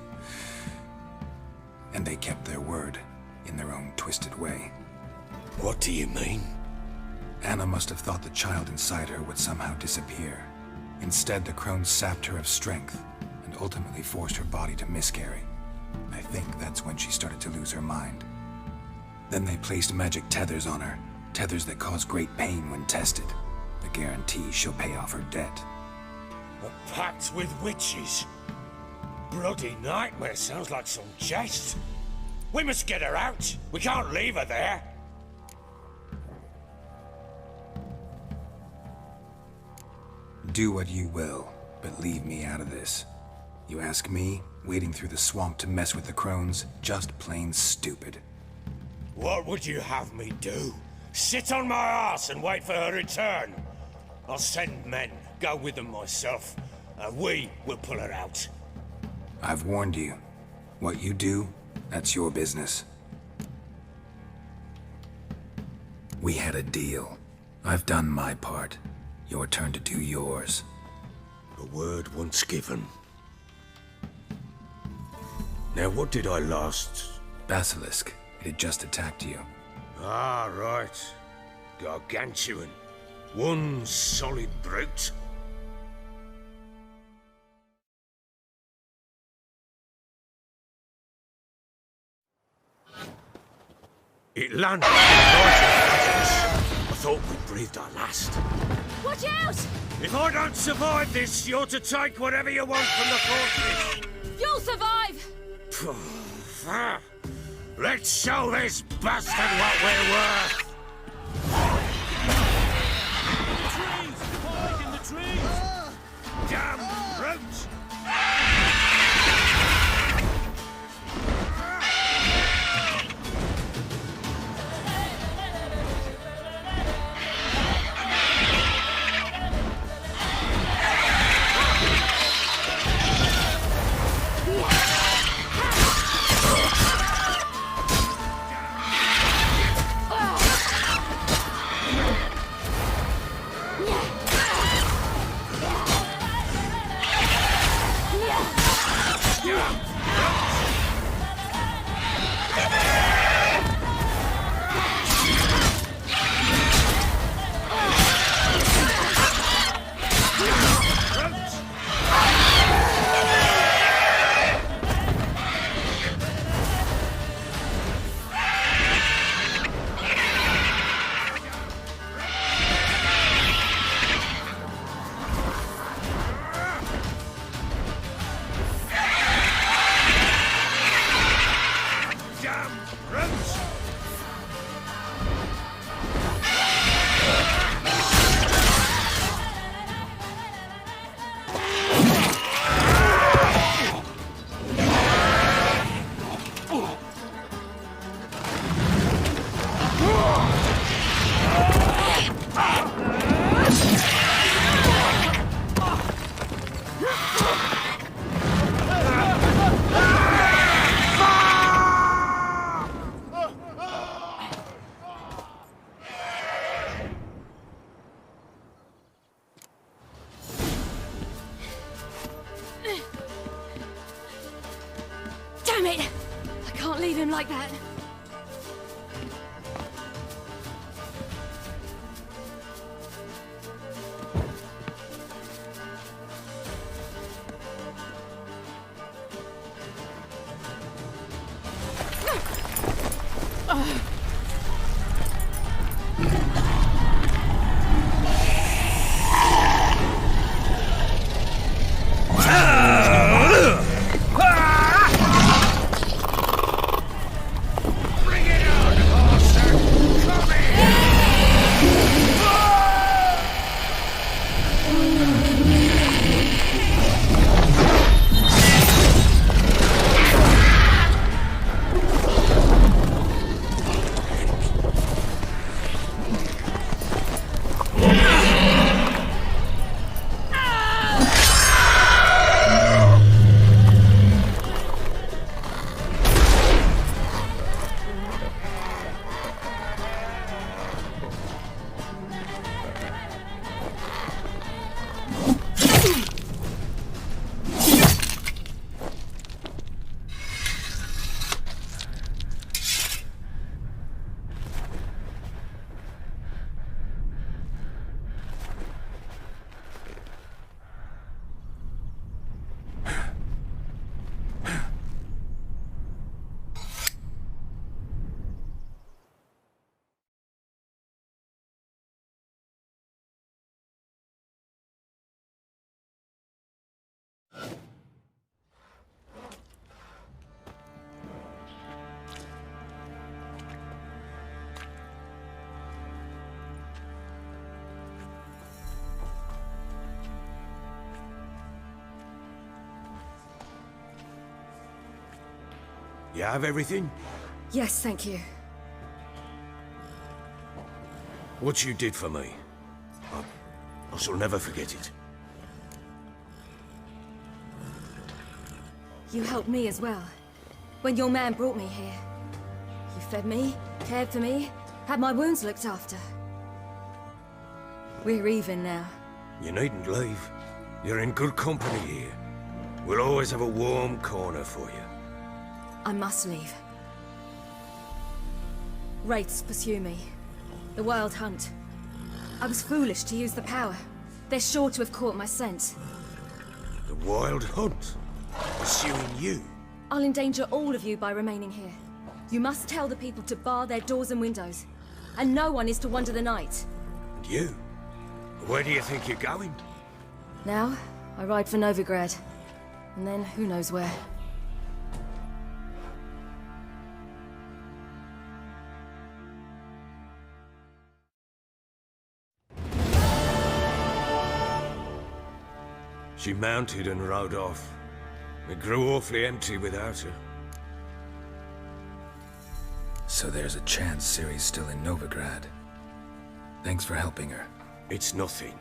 And they kept their word, in their own twisted way. What do you mean? Anna must have thought the child inside her would somehow disappear. Instead, the crones sapped her of strength, and ultimately forced her body to miscarry. I think that's when she started to lose her mind. Then they placed magic tethers on her, tethers that cause great pain when tested. The guarantee she'll pay off her debt. A pact with witches? Bloody nightmare, sounds like some jest. We must get her out. We can't leave her there. Do what you will, but leave me out of this. You ask me, wading through the swamp to mess with the crones, just plain stupid. What would you have me do? Sit on my ass and wait for her return? I'll send men, go with them myself, and we will pull her out. I've warned you. What you do, that's your business. We had a deal. I've done my part. Your turn to do yours. A word once given. Now what did I last... Basilisk. It had just attacked you. Ah, right. Gargantuan. One solid brute. It landed right on us. I thought we breathed our last. Watch out! If I don't survive this, you're to take whatever you want from the fortress. You'll survive! Let's show this bastard what we're worth! Hide in the trees! Damn brutes! Damn it! I can't leave him like that. You have everything? Yes, thank you. What you did for me, I shall never forget it. You helped me as well. When your man brought me here. You fed me, cared for me, had my wounds looked after. We're even now. You needn't leave. You're in good company here. We'll always have a warm corner for you. I must leave. Wraiths pursue me. The Wild Hunt. I was foolish to use the power. They're sure to have caught my scent. The Wild Hunt? Pursuing you? I'll endanger all of you by remaining here. You must tell the people to bar their doors and windows. And no one is to wander the night. And you? Where do you think you're going? Now, I ride for Novigrad. And then, who knows where. She mounted and rode off. It grew awfully empty without her. So there's a chance Ciri's still in Novigrad. Thanks for helping her. It's nothing.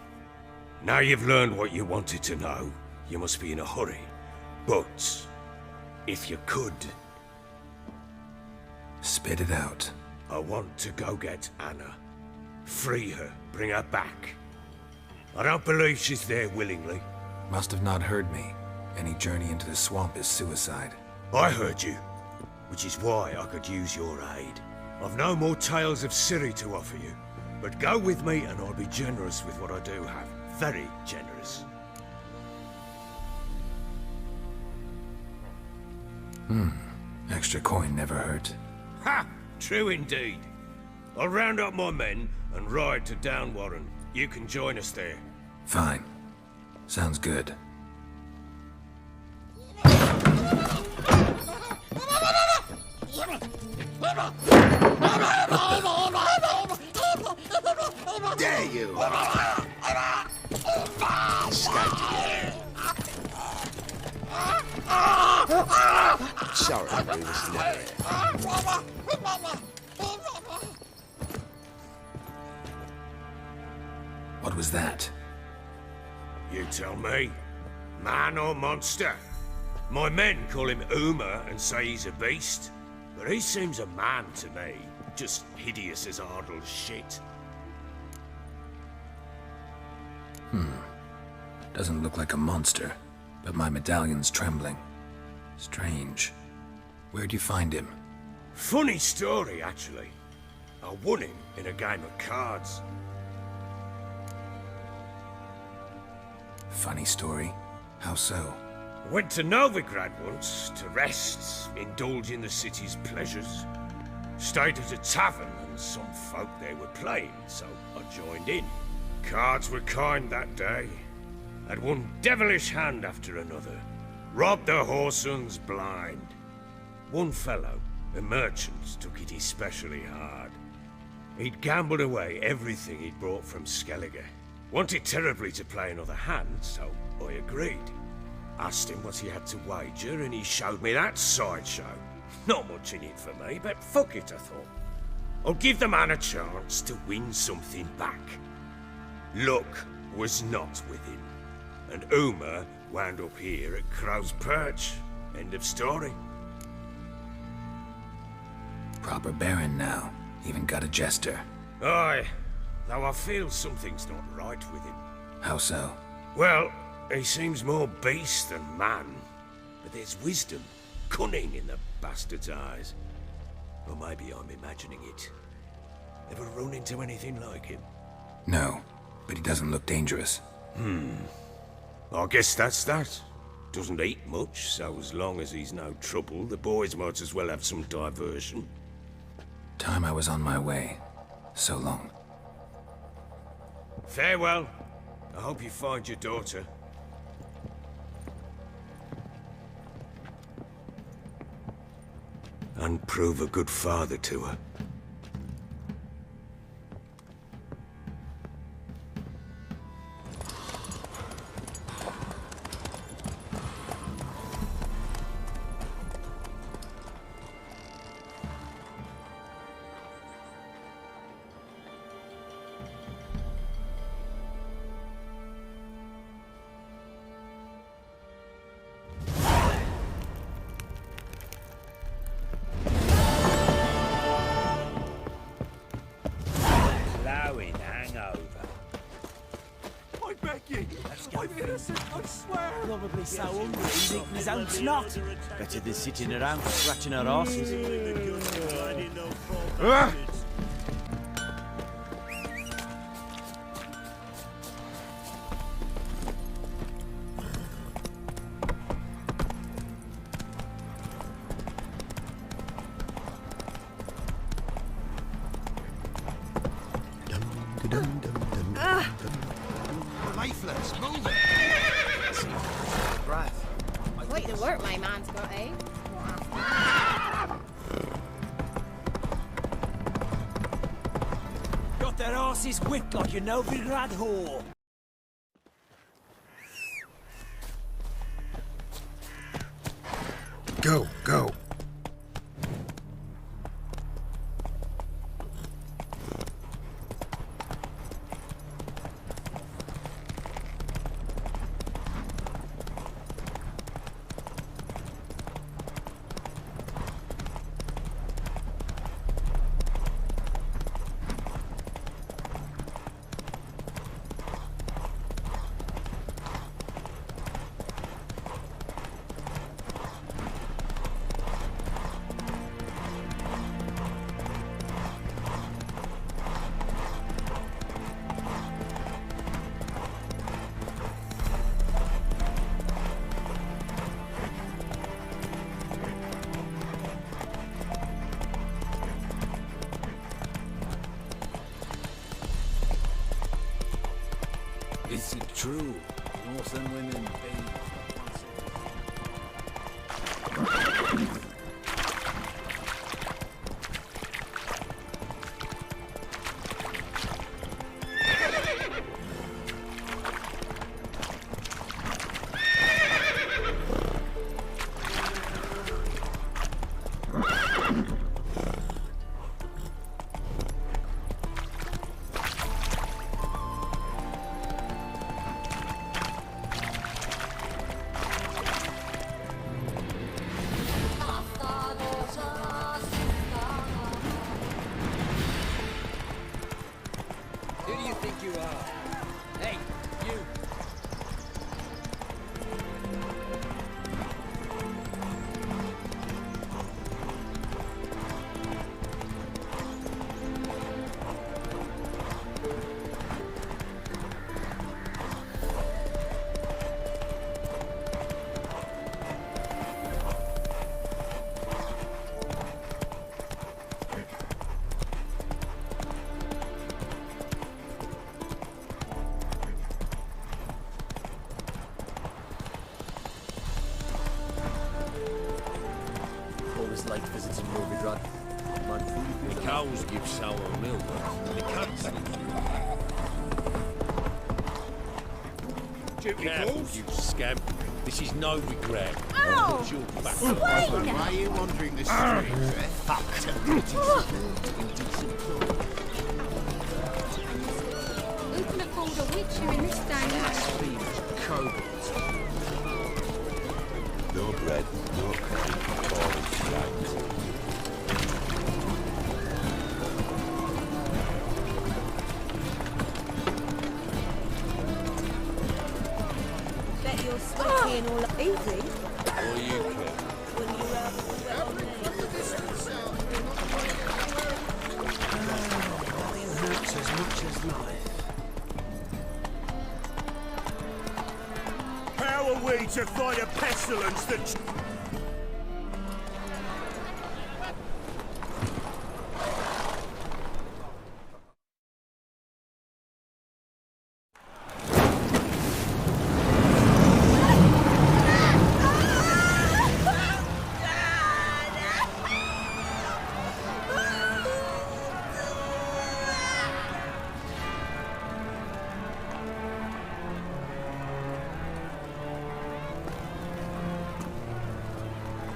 Now you've learned what you wanted to know, you must be in a hurry. But, if you could... Spit it out. I want to go get Anna. Free her, bring her back. I don't believe she's there willingly. Must have not heard me. Any journey into the swamp is suicide. I heard you, which is why I could use your aid. I've no more tales of Ciri to offer you, but go with me and I'll be generous with what I do have. Very generous. Extra coin never hurt. Ha! True indeed. I'll round up my men and ride to Downwarren. You can join us there. Fine. Sounds good. There you are! Sorry, we was never here. What was that? You tell me. Man or monster? My men call him Uma and say he's a beast, but he seems a man to me. Just hideous as Ardle's shit. Doesn't look like a monster, but my medallion's trembling. Strange. Where'd you find him? Funny story, actually. I won him in a game of cards. Funny story? How so? I went to Novigrad once to rest, indulge in the city's pleasures. Stayed at a tavern and some folk there were playing, so I joined in. Cards were kind that day. Had one devilish hand after another. Robbed the whoresun's blind. One fellow, a merchant, took it especially hard. He'd gambled away everything he'd brought from Skellige. Wanted terribly to play another hand, so I agreed. Asked him what he had to wager, and he showed me that sideshow. Not much in it for me, but fuck it, I thought. I'll give the man a chance to win something back. Luck was not with him, and Uma wound up here at Crow's Perch. End of story. Proper baron now. Even got a jester. Aye, though I feel something's not right with him. How so? Well, he seems more beast than man, but there's wisdom, cunning in the bastard's eyes. Or maybe I'm imagining it. Ever run into anything like him? No, but he doesn't look dangerous. I guess that's that. Doesn't eat much, so as long as he's no trouble, the boys might as well have some diversion. Time I was on my way. So long. Farewell. I hope you find your daughter. And prove a good father to her. Probably so hungry he's eating his own snot. Better than sitting around scratching our asses. Lifeless, move it! Breath. Quite the work my man's got, eh? Got their asses whipped like a Novigrad whore. Go, go. Is it true? Northern women bathe. Who do you think you are? Hey, you! Always liked visiting Novigrad. The cows give sour milk. The cats Careful, you scamp. This is no regret. Ow! Put your back. Swing! Why are you wandering the streets, eh? Who can afford a witcher in this day and age? Kobolds. No bread, no coffee, all shagged. Bet you're sweaty and all easy. All you can. When you're out of the weather. Nothing hurts as much as life. How are we to fight a pestilence that...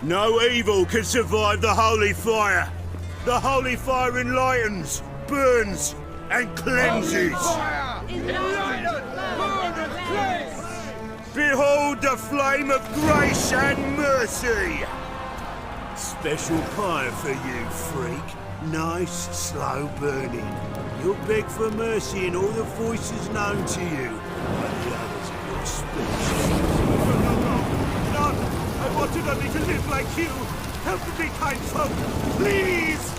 No evil can survive the holy fire. The holy fire enlightens, burns, and cleanses. Behold the flame of grace and mercy. Special pie for you, freak. Nice, slow burning. You'll beg for mercy in all the voices known to you, and the others of your species. No! I wanted only to live like you. Help me, kind folk, please!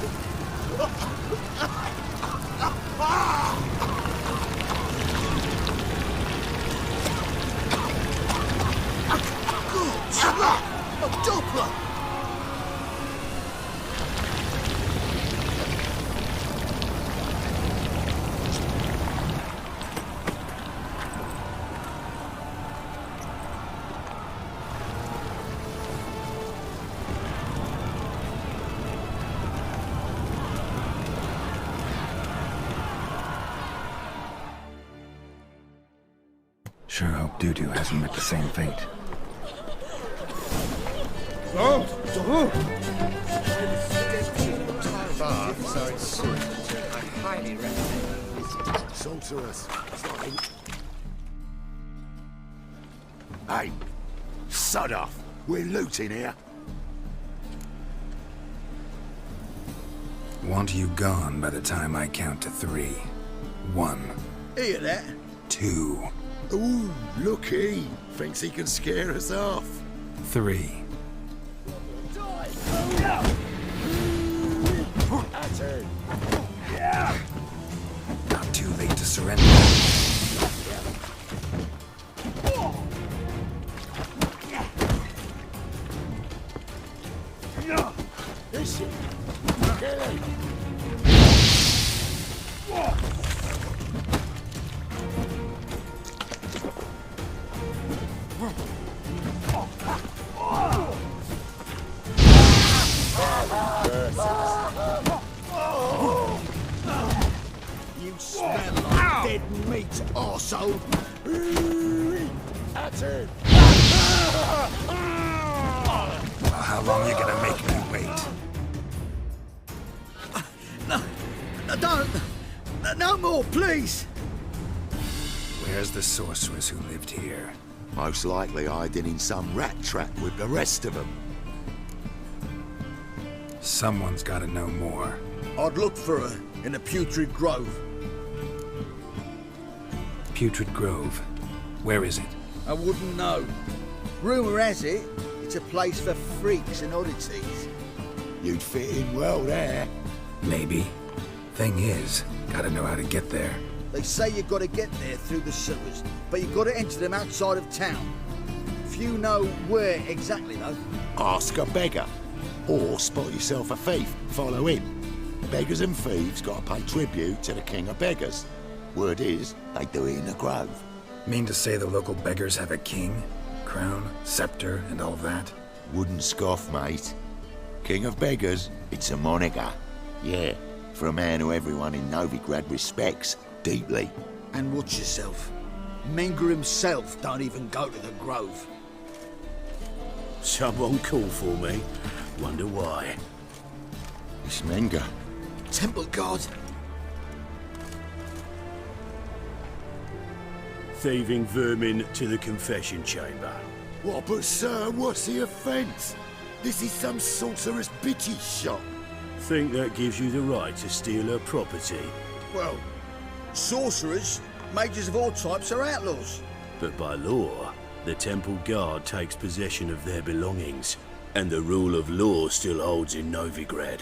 A Doppler! Sure hope Dudu hasn't met the same fate. So it's I highly recommend sorceress. Hey, sod off. We're looting here. Want you gone by the time I count to 3. 1. Hear that? 2. Ooh, looky. Thinks he can scare us off. 3. That's it. Not too late to surrender. This shit. Get it. You smell like dead meat, arsehole. That's it. Well, how long you gonna make me wait? No, don't. No more, please. Where's the sorceress who lived here? Most likely hiding in some rat trap with the rest of them. Someone's gotta know more. I'd look for her in the Putrid Grove. Putrid Grove. Where is it? I wouldn't know. Rumour has it, it's a place for freaks and oddities. You'd fit in well there. Maybe. Thing is, gotta know how to get there. They say you've got to get there through the sewers, but you've got to enter them outside of town. Few know where exactly, though. Ask a beggar. Or spot yourself a thief. Follow him. Beggars and thieves gotta pay tribute to the king of beggars. Word is, they do it in the grove. Mean to say the local beggars have a king? Crown, scepter, and all that? Wouldn't scoff, mate. King of beggars, it's a moniker. Yeah, for a man who everyone in Novigrad respects deeply. And watch yourself. Menger himself don't even go to the grove. Someone call for me. Wonder why. It's Menger. Temple God. Thieving vermin to the confession chamber. What, but sir, what's the offence? This is some sorcerer's bitty shop. Think that gives you the right to steal her property? Well, sorcerers, mages of all types are outlaws. But by law, the temple guard takes possession of their belongings, and the rule of law still holds in Novigrad.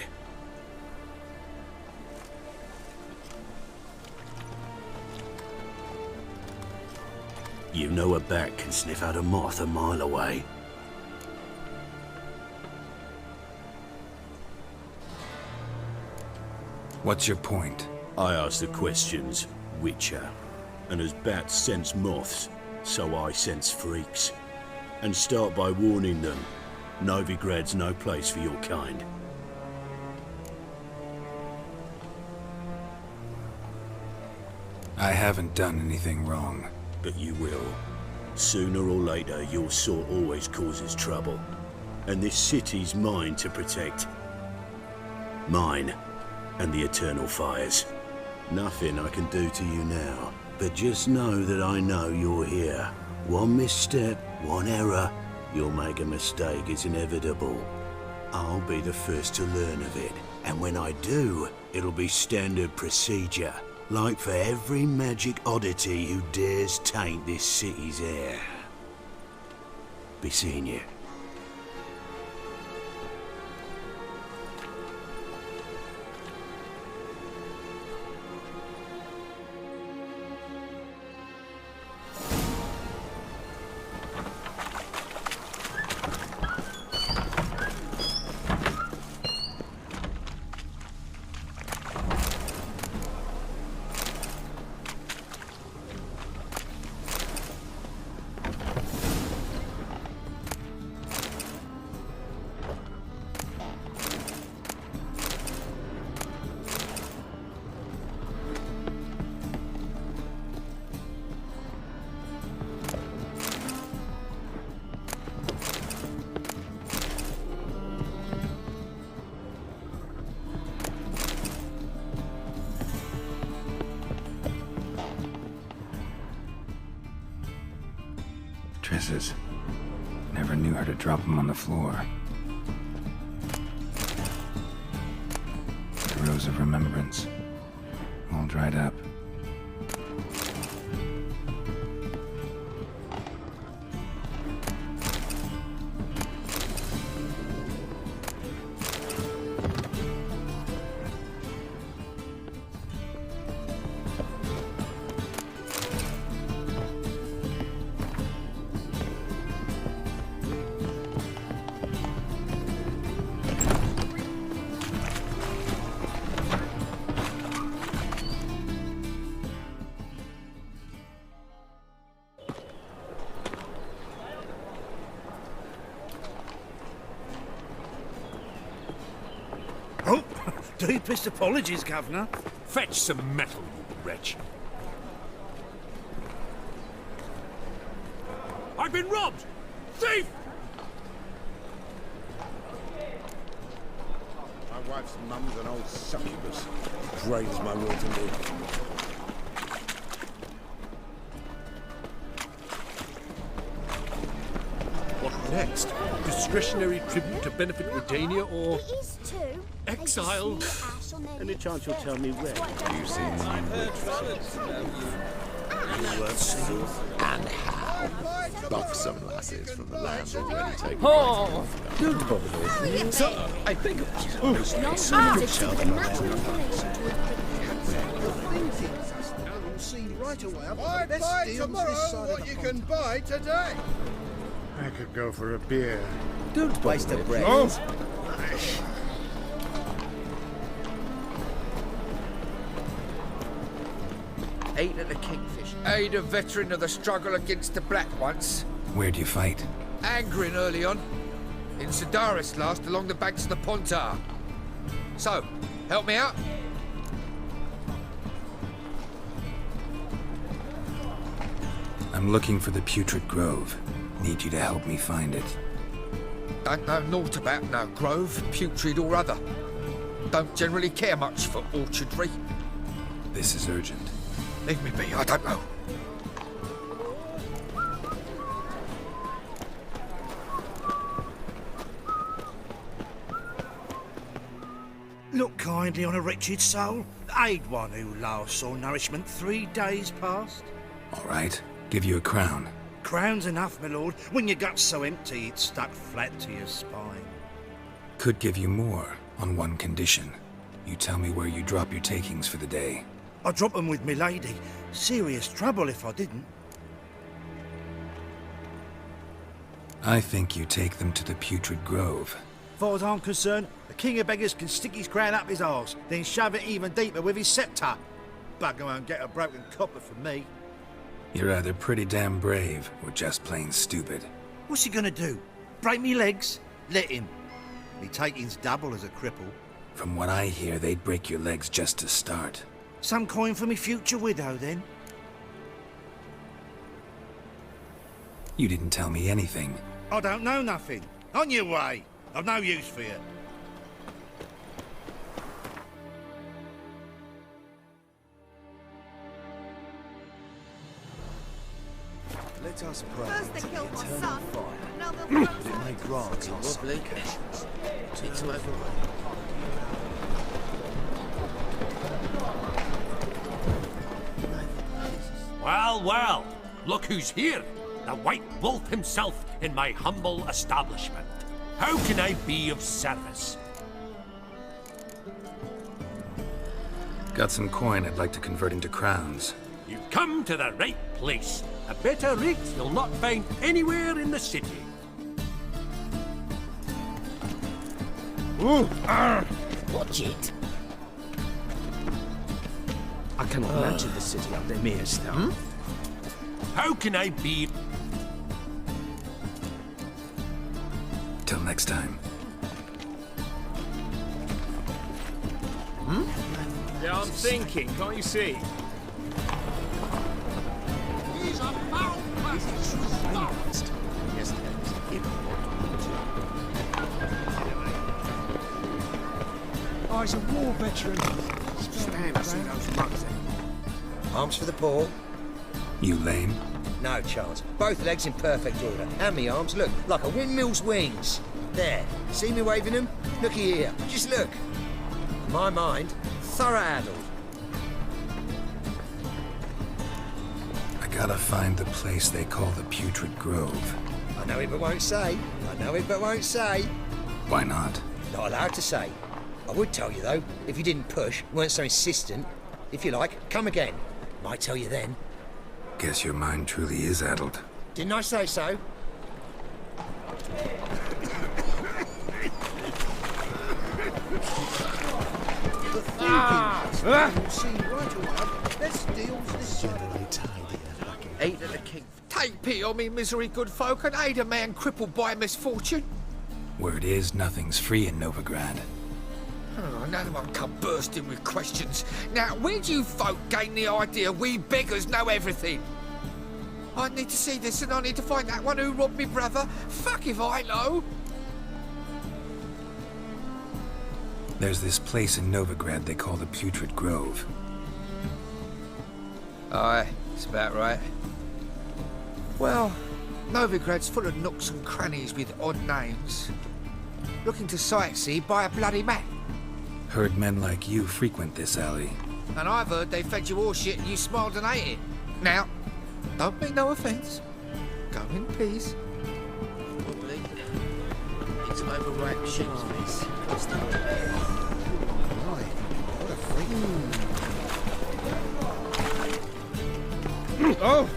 You know a bat can sniff out a moth a mile away. What's your point? I ask the questions, Witcher. And as bats sense moths, so I sense freaks. And start by warning them, Novigrad's no place for your kind. I haven't done anything wrong. But you will. Sooner or later, your sort always causes trouble. And this city's mine to protect. Mine and the eternal fires. Nothing I can do to you now. But just know that I know you're here. One misstep, one error, you'll make a mistake, it's inevitable. I'll be the first to learn of it. And when I do, it'll be standard procedure. Like for every magic oddity who dares taint this city's air. Be seeing you. Triss's. Never knew her to drop them on the floor. The Rose of Remembrance. All dried up. Deepest apologies, Governor. Fetch some metal, you wretch. I've been robbed! Thief! My wife's mum's an old succubus. Brave as my word to me. What next? Discretionary tribute to benefit Redania or... exile? Any chance you'll tell me where? You seen and how? Buxom lasses from the land already taken. Oh, don't bother with me. So, I think it was Why buy tomorrow what you can buy today? I could go for a beer. Don't waste the breath. Oh. Ate at the Kingfish. Aid a veteran of the struggle against the Black once. Where'd you fight? Angering early on. In Sedaris last, along the banks of the Pontar. So, help me out? I'm looking for the Putrid Grove. Need you to help me find it. Don't know naught about no grove, putrid or other. Don't generally care much for orchardry. This is urgent. Leave me be, I don't know. Look kindly on a wretched soul. Aid one who last saw nourishment 3 days past. All right. Give you a crown. Crown's enough, my lord. When your gut's so empty, it's stuck flat to your spine. Could give you more, on one condition. You tell me where you drop your takings for the day. I drop them with me lady. Serious trouble if I didn't. I think you take them to the Putrid Grove. As far as I'm concerned, the king of beggars can stick his crown up his arse, then shove it even deeper with his sceptre. Bugger won't get a broken copper from me. You're either pretty damn brave, or just plain stupid. What's he gonna do? Break me legs? Let him. Me taking's double as a cripple. From what I hear, they'd break your legs just to start. Some coin for me future widow, then? You didn't tell me anything. I don't know nothing. On your way. I've no use for you. Let us pray. First they to killed the my eternal son, fire, now they'll that it may grant our supplications. It's over. Well, well, look who's here. The White Wolf himself in my humble establishment. How can I be of service? Got some coin I'd like to convert into crowns. You've come to the right place. A better rate you'll not find anywhere in the city. Ooh, watch it. I cannot imagine the city under mere stone. How can I be... Till next time. Yeah, I'm thinking, can't you see? He's a foul bastard. Yes, Oh, he's a war veteran. Stand, I see those mugs. Arms for the poor. You lame? No chance. Both legs in perfect order. And me arms, look, like a windmill's wings. There. See me waving them? Looky here. Just look. My mind, thorough-addled. I gotta find the place they call the Putrid Grove. I know it but won't say. I know it but won't say. Why not? Not allowed to say. I would tell you, though, if you didn't push, weren't so insistent. If you like, come again. Might tell you then. Guess your mind truly is addled. Didn't I say so? Eight of the king. Take pity on me, misery, good folk, and aid a man crippled by misfortune. Word is, nothing's free in Novigrad. Oh, another one come bursting with questions. Now, where do you folk gain the idea we beggars know everything? I need to see this, and I need to find that one who robbed me brother. Fuck if I know. There's this place in Novigrad they call the Putrid Grove. Aye, it's about right. Well, Novigrad's full of nooks and crannies with odd names. Looking to sightsee by a bloody map. Heard men like you frequent this alley. And I've heard they fed you all shit and you smiled and ate it. Now, don't mean no offence. Go in peace. Probably. It's an overripe sheep's piece. Right. What a freak. Oh!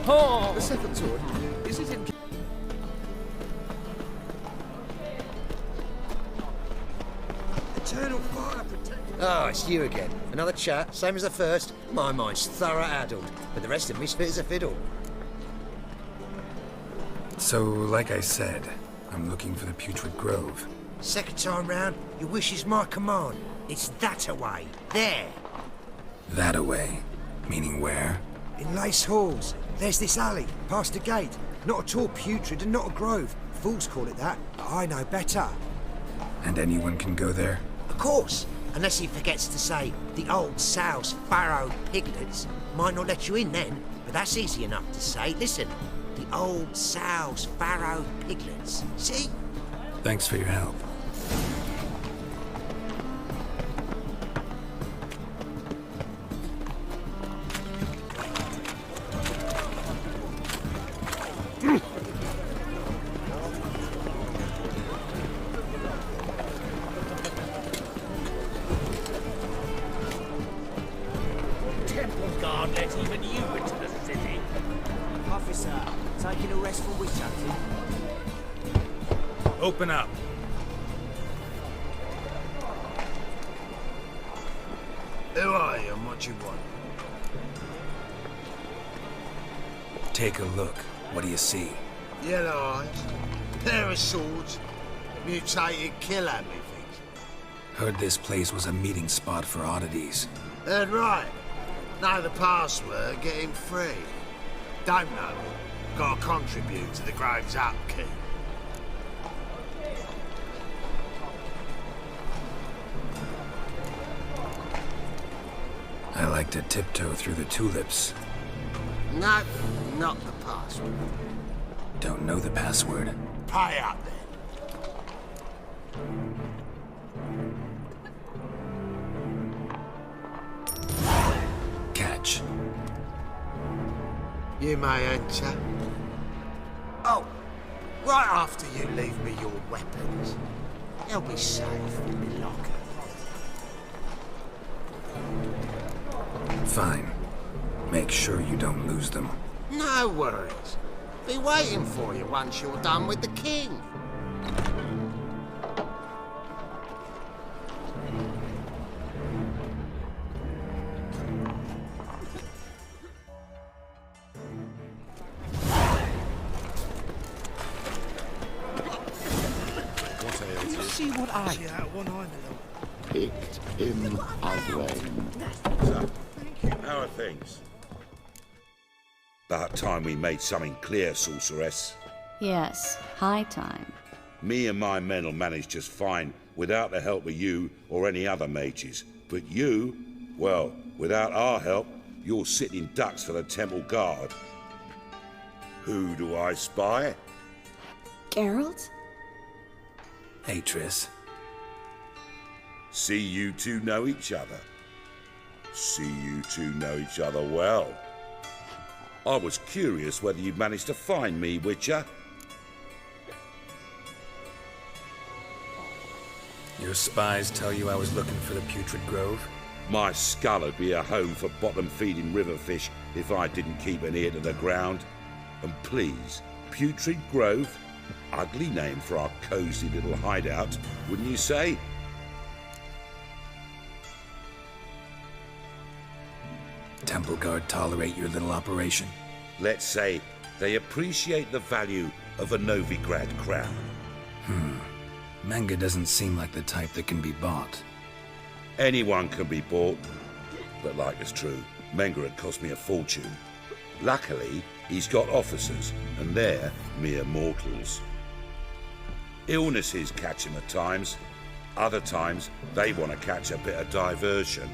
Oh! The second sword. Is it in... Eternal fire protect. Oh, it's you again. Another chat, same as the first. My mind's thorough-addled, but the rest of me's fit as a fiddle. So, like I said, I'm looking for the Putrid Grove. Second time round, your wish is my command. It's that away. There. That away? Meaning where? In Lace Halls. There's this alley, past the gate. Not at all putrid and not a grove. Fools call it that, but I know better. And anyone can go there? Of course, unless he forgets to say the old sow's farrowed piglets. Might not let you in then, but that's easy enough to say. Listen, the old sow's farrowed piglets. See? Thanks for your help. Temple guard let even you into the city. Officer, taking a rest from witch hunting. Open up. Who are you and what do you want? Take a look. What do you see? Yellow eyes, pair of swords, mutated killer, methinks. Heard this place was a meeting spot for oddities. Heard right. Know the password, get him free. Don't know. Gotta contribute to the grove's upkeep. I like to tiptoe through the tulips. No, not the password. Don't know the password. Pay up then. Catch. You may enter. Oh, right after you leave me your weapons. They'll be safe in the locker. Fine. Make sure you don't lose them. No worries. Be waiting for you once you're done with the king. See what I... Yeah, one eye, Picked him again. How are things? About time we made something clear, sorceress. Yes, high time. Me and my men'll manage just fine without the help of you or any other mages. But you, well, without our help, you're sitting ducks for the temple guard. Who do I spy? Geralt? Hey, Triss. See you two know each other. See you two know each other well. I was curious whether you'd managed to find me, Witcher. Your spies tell you I was looking for the Putrid Grove? My skull would be a home for bottom-feeding river fish if I didn't keep an ear to the ground. And please, Putrid Grove? Ugly name for our cosy little hideout, wouldn't you say? Temple Guard tolerate your little operation? Let's say they appreciate the value of a Novigrad crown. Menga doesn't seem like the type that can be bought. Anyone can be bought. But like it's true, Menga had cost me a fortune. Luckily, he's got officers, and they're mere mortals. Illnesses catch him at times. Other times, they want to catch a bit of diversion.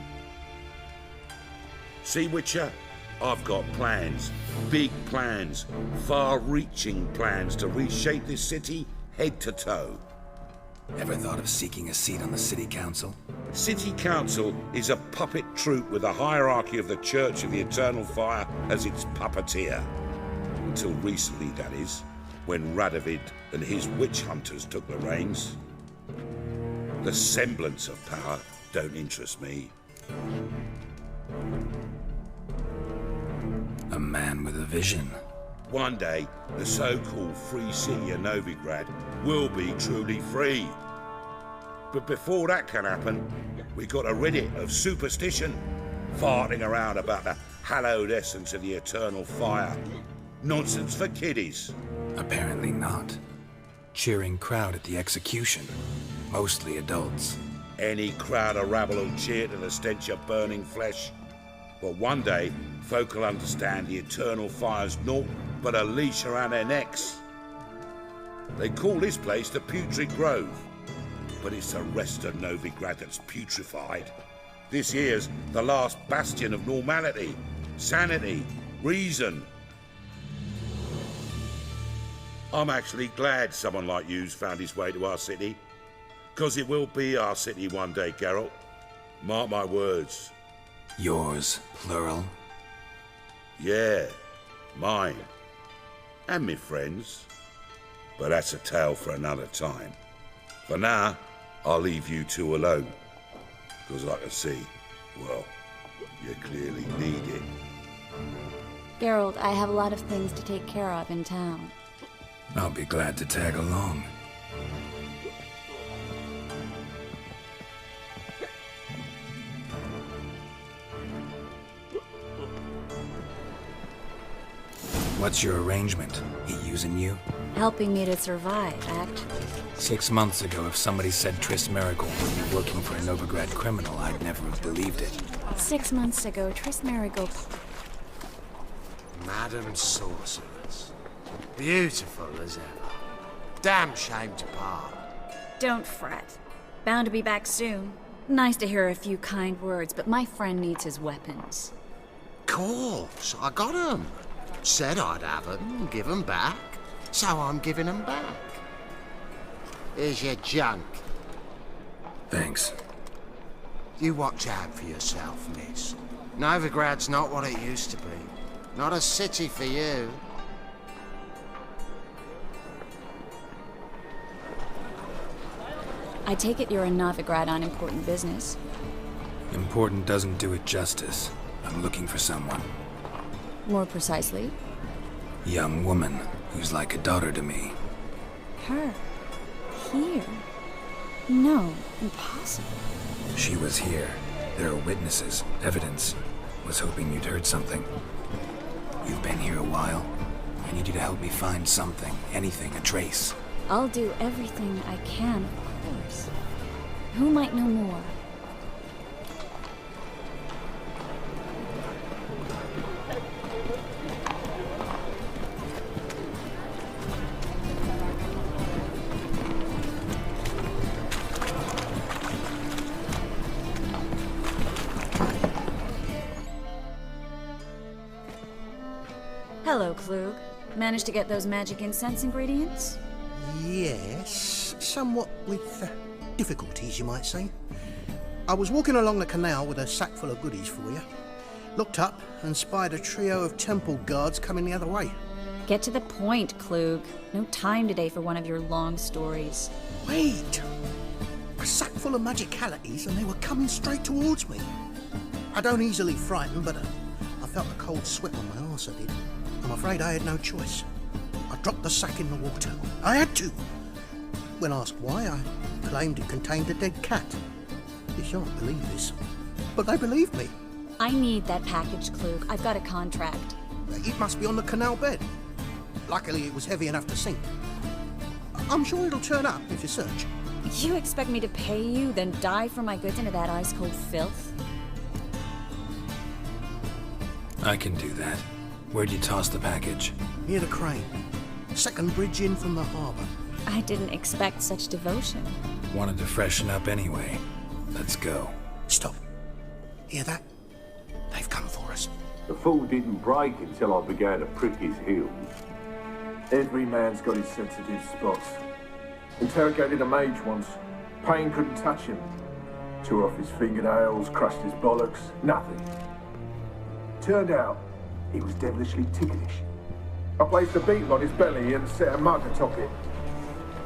See, Witcher? I've got plans. Big plans. Far-reaching plans to reshape this city head to toe. Ever thought of seeking a seat on the city council? City council is a puppet troupe with the hierarchy of the Church of the Eternal Fire as its puppeteer. Until recently, that is, when Radovid and his witch hunters took the reins. The semblance of power don't interest me. A man with a vision. One day, the so-called free city of Novigrad will be truly free. But before that can happen, we got to rid it of superstition, farting around about the hallowed essence of the eternal fire. Nonsense for kiddies. Apparently not. Cheering crowd at the execution. Mostly adults. Any crowd of rabble will cheer to the stench of burning flesh. But one day, folk will understand the eternal fire's naught but a leash around their necks. They call this place the Putrid Grove, but it's the rest of Novigrad that's putrefied. This here's the last bastion of normality, sanity, reason. I'm actually glad someone like you's found his way to our city, because it will be our city one day, Geralt. Mark my words. Yours, plural? Yeah, mine. And me friends. But that's a tale for another time. For now, I'll leave you two alone. Because I can see, well, you clearly need it. Geralt, I have a lot of things to take care of in town. I'll be glad to tag along. What's your arrangement? He using you? Helping me to survive, act. 6 months ago, if somebody said Triss Merigold would be working for a Novigrad criminal, I'd never have believed it. 6 months ago, Triss Merigold... Madam Sorceress. Beautiful as ever. Damn shame to part. Don't fret. Bound to be back soon. Nice to hear a few kind words, but my friend needs his weapons. Course, I got 'em. Said I'd have 'em and give 'em back. So I'm giving 'em back. Here's your junk. Thanks. You watch out for yourself, miss. Novigrad's not what it used to be. Not a city for you. I take it you're in Novigrad on important business. Important doesn't do it justice. I'm looking for someone. More precisely? Young woman who's like a daughter to me. Her? Here? No, impossible. She was here. There are witnesses, evidence. Was hoping you'd heard something. You've been here a while. I need you to help me find something, anything, a trace. I'll do everything I can, of course. Who might know more? Hello, Klug. Managed to get those magic incense ingredients? Yes, somewhat with difficulties, you might say. I was walking along the canal with a sack full of goodies for you. Looked up and spied a trio of temple guards coming the other way. Get to the point, Klug. No time today for one of your long stories. Wait! A sack full of magicalities and they were coming straight towards me. I don't easily frighten, but I felt a cold sweat on my arse, I did. I'm afraid I had no choice. I dropped the sack in the water. I had to. When asked why, I claimed it contained a dead cat. You shan't believe this, but they believed me. I need that package, Klug. I've got a contract. It must be on the canal bed. Luckily, it was heavy enough to sink. I'm sure it'll turn up if you search. You expect me to pay you, then dive for my goods into that ice-cold filth? I can do that. Where'd you toss the package? Near the crane. Second bridge in from the harbour. I didn't expect such devotion. Wanted to freshen up anyway. Let's go. Stop. Hear that? They've come for us. The fall didn't break until I began to prick his heels. Every man's got his sensitive spots. Interrogated a mage once. Pain couldn't touch him. Tore off his fingernails, crushed his bollocks, nothing. Turned out, he was devilishly ticklish. I placed a beetle on his belly and set a mug atop it.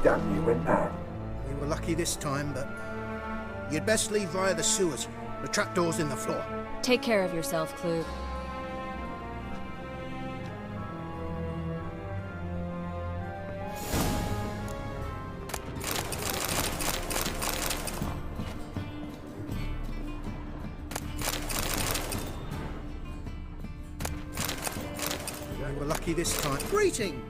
Damn near went mad. We were lucky this time, but you'd best leave via the sewers. The trapdoor's in the floor. Take care of yourself, Klug. We were lucky this time. Greetings!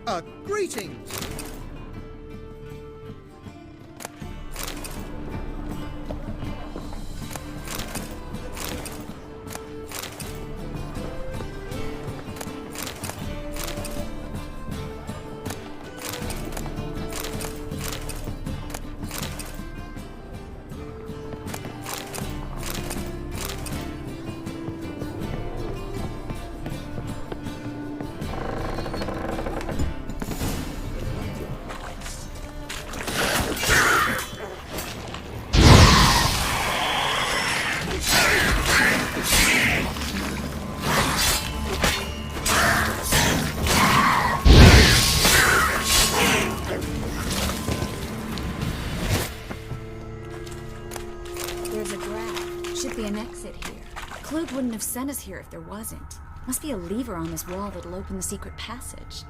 Klug wouldn't have sent us here if there wasn't. Must be a lever on this wall that'll open the secret passage.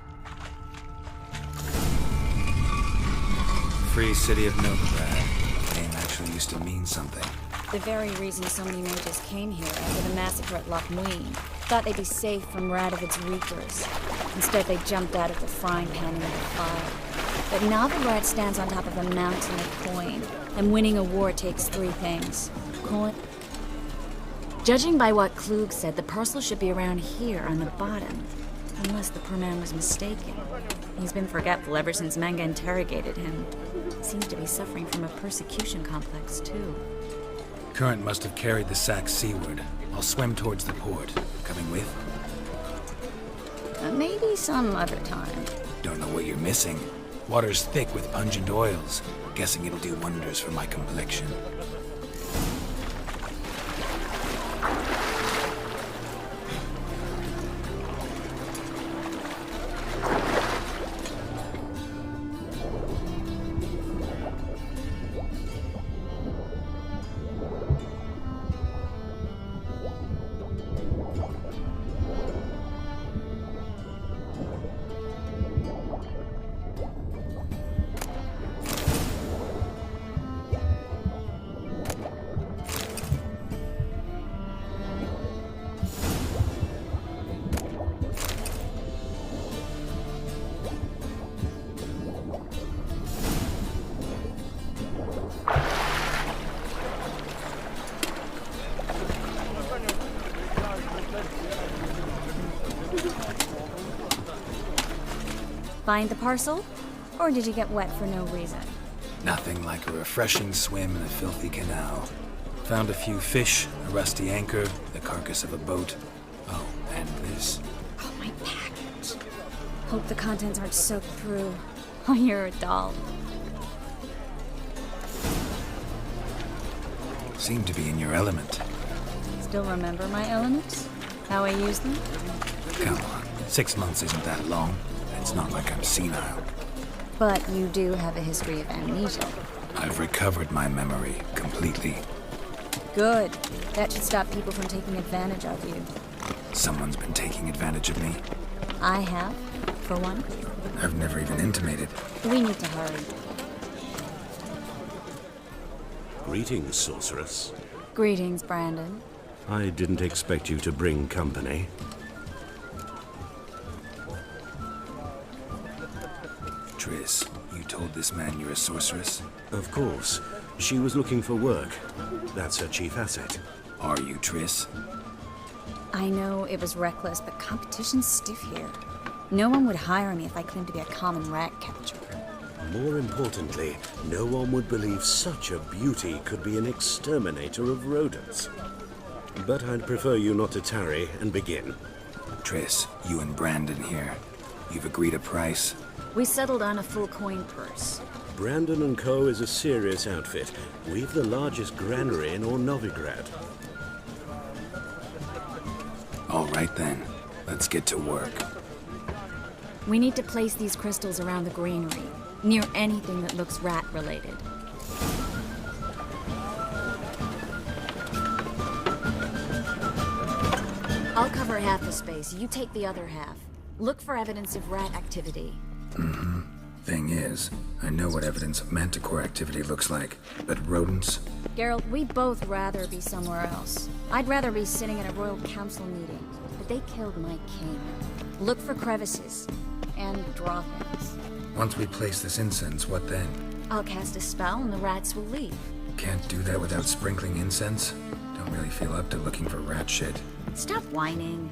Free City of Novigrad. The name actually used to mean something. The very reason so many mages came here after the massacre at Loch Muin. Thought they'd be safe from Radovid's reapers. Instead, they jumped out of the frying pan into the fire. But now the rat stands on top of a mountain of coin, and winning a war takes three things. Coin... Judging by what Klug said, the parcel should be around here on the bottom. Unless the poor man was mistaken. He's been forgetful ever since Manga interrogated him. Seems to be suffering from a persecution complex, too. Current must have carried the sack seaward. I'll swim towards the port. Coming with? Maybe some other time. Don't know what you're missing. Water's thick with pungent oils. Guessing it'll do wonders for my complexion. Find the parcel? Or did you get wet for no reason? Nothing like a refreshing swim in a filthy canal. Found a few fish, a rusty anchor, the carcass of a boat. Oh, and this. Oh, my package. contents. Hope the contents aren't soaked through. Oh, you're a doll. Seem to be in your element. Still remember my elements? How I use them? Come on, 6 months isn't that long. It's not like I'm senile. But you do have a history of amnesia. I've recovered my memory completely. Good. That should stop people from taking advantage of you. Someone's been taking advantage of me. I have, for one. I've never even intimated. We need to hurry. Greetings, sorceress. Greetings, Brandon. I didn't expect you to bring company. Triss, you told this man you're a sorceress? Of course. She was looking for work. That's her chief asset. Are you, Triss? I know it was reckless, but competition's stiff here. No one would hire me if I claimed to be a common rat catcher. More importantly, no one would believe such a beauty could be an exterminator of rodents. But I'd prefer you not to tarry and begin. Triss, you and Brandon here. You've agreed a price? We settled on a full coin purse. Brandon & Co. is a serious outfit. We've the largest granary in all Novigrad. All right then, let's get to work. We need to place these crystals around the granary, near anything that looks rat-related. I'll cover half the space, you take the other half. Look for evidence of rat activity. Mm-hmm. Thing is, I know what evidence of manticore activity looks like, but rodents? Geralt, we'd both rather be somewhere else. I'd rather be sitting in a royal council meeting, but they killed my king. Look for crevices, and draw things. Once we place this incense, what then? I'll cast a spell and the rats will leave. Can't do that without sprinkling incense? Don't really feel up to looking for rat shit. Stop whining.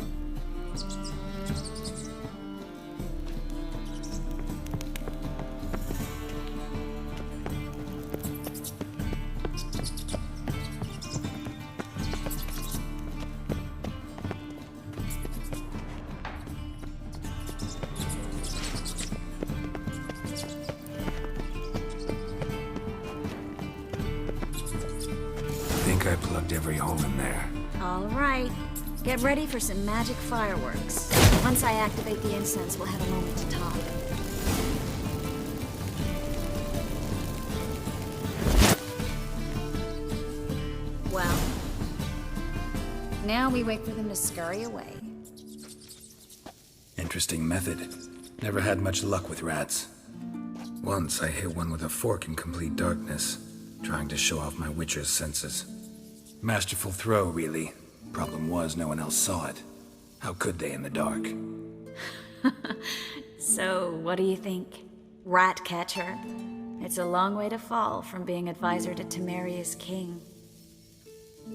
I plugged every hole in there. All right. Get ready for some magic fireworks. Once I activate the incense, we'll have a moment to talk. Well, now we wait for them to scurry away. Interesting method. Never had much luck with rats. Once I hit one with a fork in complete darkness, trying to show off my witcher's senses. Masterful throw, really. Problem was, no one else saw it. How could they in the dark? So, what do you think? Rat catcher? It's a long way to fall from being advisor to Temeria's king.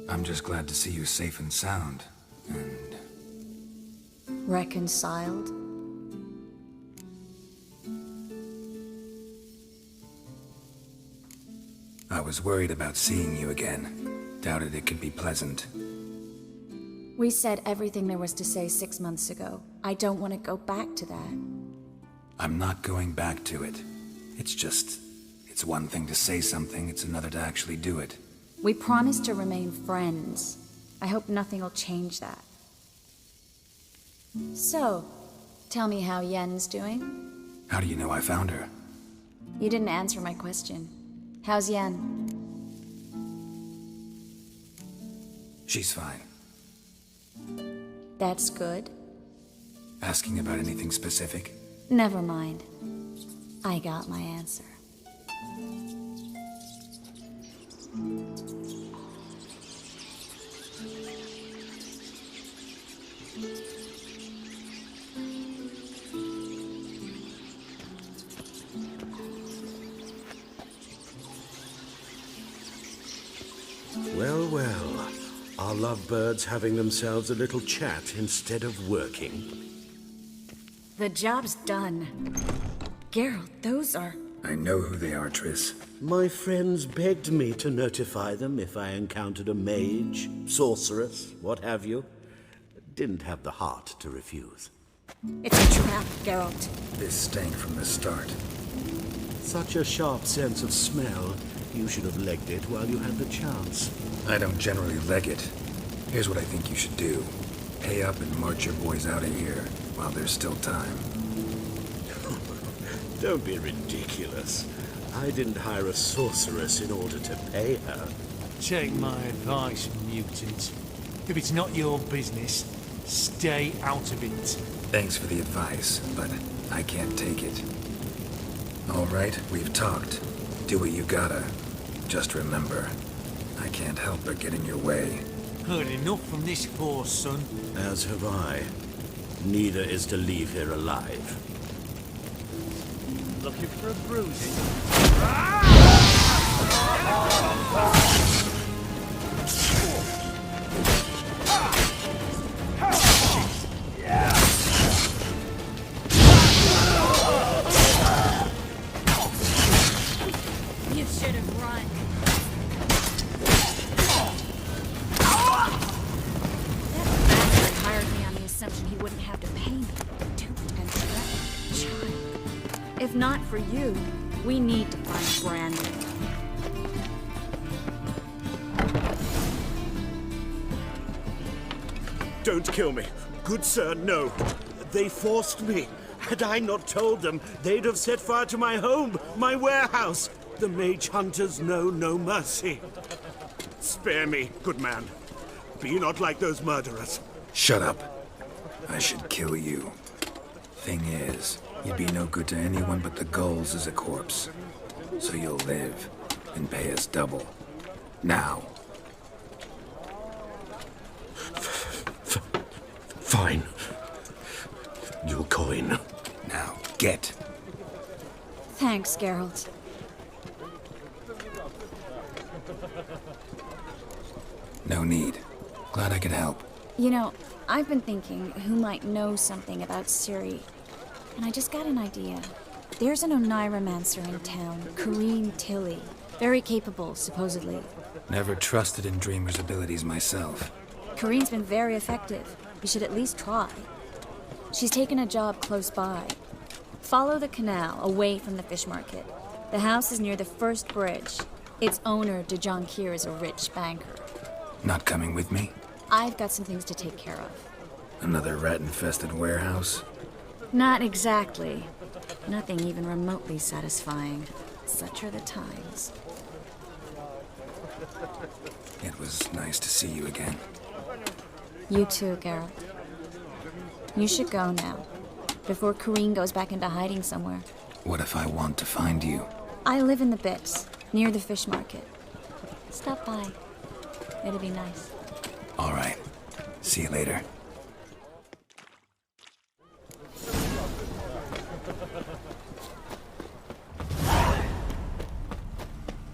I'm just glad to see you safe and sound, and... Reconciled? I was worried about seeing you again. Doubted it could be pleasant. We said everything there was to say 6 months ago. I don't want to go back to that. I'm not going back to it. It's one thing to say something, it's another to actually do it. We promised to remain friends. I hope nothing will change that. So, tell me how Yen's doing? How do you know I found her? You didn't answer my question. How's Yen? She's fine. That's good. Asking about anything specific? Never mind. I got my answer. Well, well. Are lovebirds having themselves a little chat instead of working? The job's done. Geralt, those are... I know who they are, Triss. My friends begged me to notify them if I encountered a mage, sorceress, what have you. Didn't have the heart to refuse. It's a trap, Geralt. This stank from the start. Such a sharp sense of smell. You should have legged it while you had the chance. I don't generally leg it. Here's what I think you should do. Pay up and march your boys out of here while there's still time. Don't be ridiculous. I didn't hire a sorceress in order to pay her. Take my advice, mutant. If it's not your business, stay out of it. Thanks for the advice, but I can't take it. All right, we've talked. Do what you gotta. Just remember, I can't help but get in your way. Heard enough from this horse, son. As have I. Neither is to leave here alive. Looking for a bruising? You should have run. That bastard hired me on the assumption he wouldn't have to pay me. Duped and threatened child. If not for you, we need to find Brandon. Don't kill me. Good sir, no. They forced me. Had I not told them, they'd have set fire to my home, my warehouse. The mage hunters know no mercy. Spare me, good man. Be not like those murderers. Shut up. I should kill you. Thing is, you'd be no good to anyone but the gulls as a corpse. So you'll live and pay us double. Now. Fine. Your coin. Now, get. Thanks, Geralt. No need. Glad I could help. You know, I've been thinking who might know something about Ciri. And I just got an idea. There's an Oneiromancer in town, Corrine Tilly. Very capable, supposedly. Never trusted in Dreamer's abilities myself. Corrine's been very effective. You should at least try. She's taken a job close by. Follow the canal, away from the fish market. The house is near the first bridge. Its owner, De Jonkir, is a rich banker. Not coming with me? I've got some things to take care of. Another rat-infested warehouse? Not exactly. Nothing even remotely satisfying. Such are the times. It was nice to see you again. You too, Geralt. You should go now, before Corrine goes back into hiding somewhere. What if I want to find you? I live in the Bits, near the fish market. Stop by. It'll be nice. All right. See you later.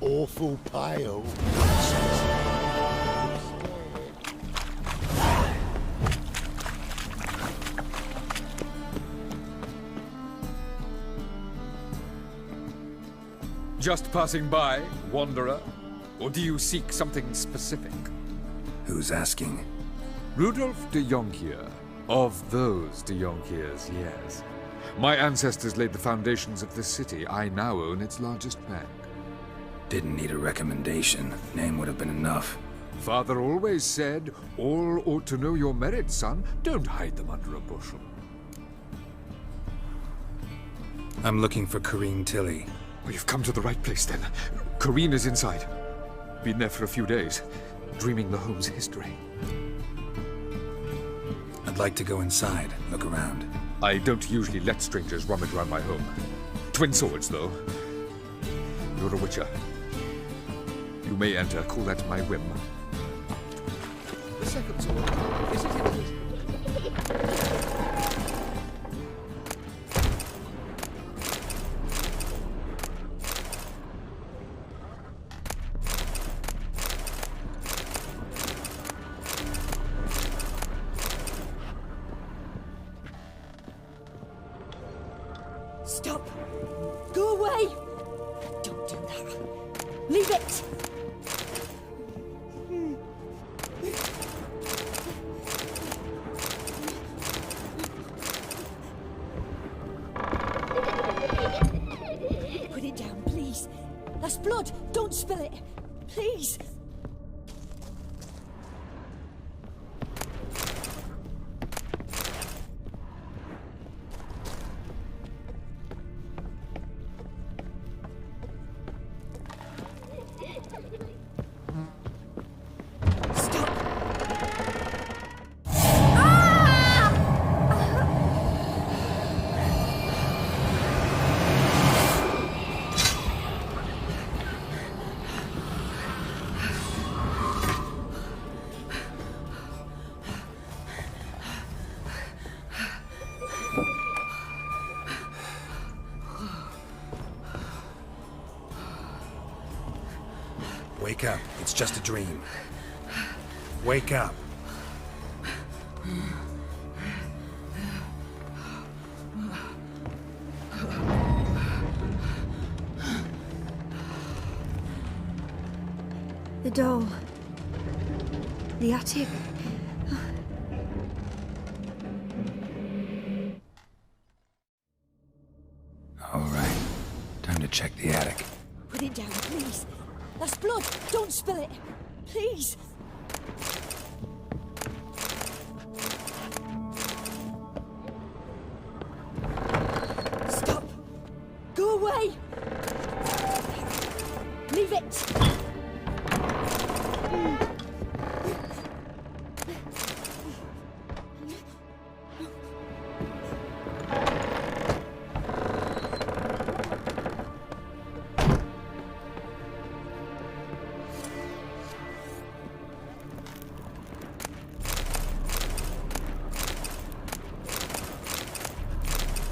Awful pale. Just passing by, wanderer? Or do you seek something specific? Who's asking? Rudolf de Jonkir. Of those de Jonkirs, yes. My ancestors laid the foundations of this city. I now own its largest bank. Didn't need a recommendation. Name would have been enough. Father always said, all ought to know your merits, son. Don't hide them under a bushel. I'm looking for Corrine Tilly. Well, you've come to the right place, then. Corrine is inside. Been there for a few days, dreaming the home's history. I'd like to go inside, look around. I don't usually let strangers rummage around my home. Twin swords, though. You're a witcher. You may enter, call that my whim. The second sword, is it in? Stop! Go away! Don't do that. Leave it! Wake up. It's just a dream. Wake up. The doll. The attic. All right. Time to check the attic. Put it down, please. That's blood. Don't spill it. Please. Stop. Go away. Leave it.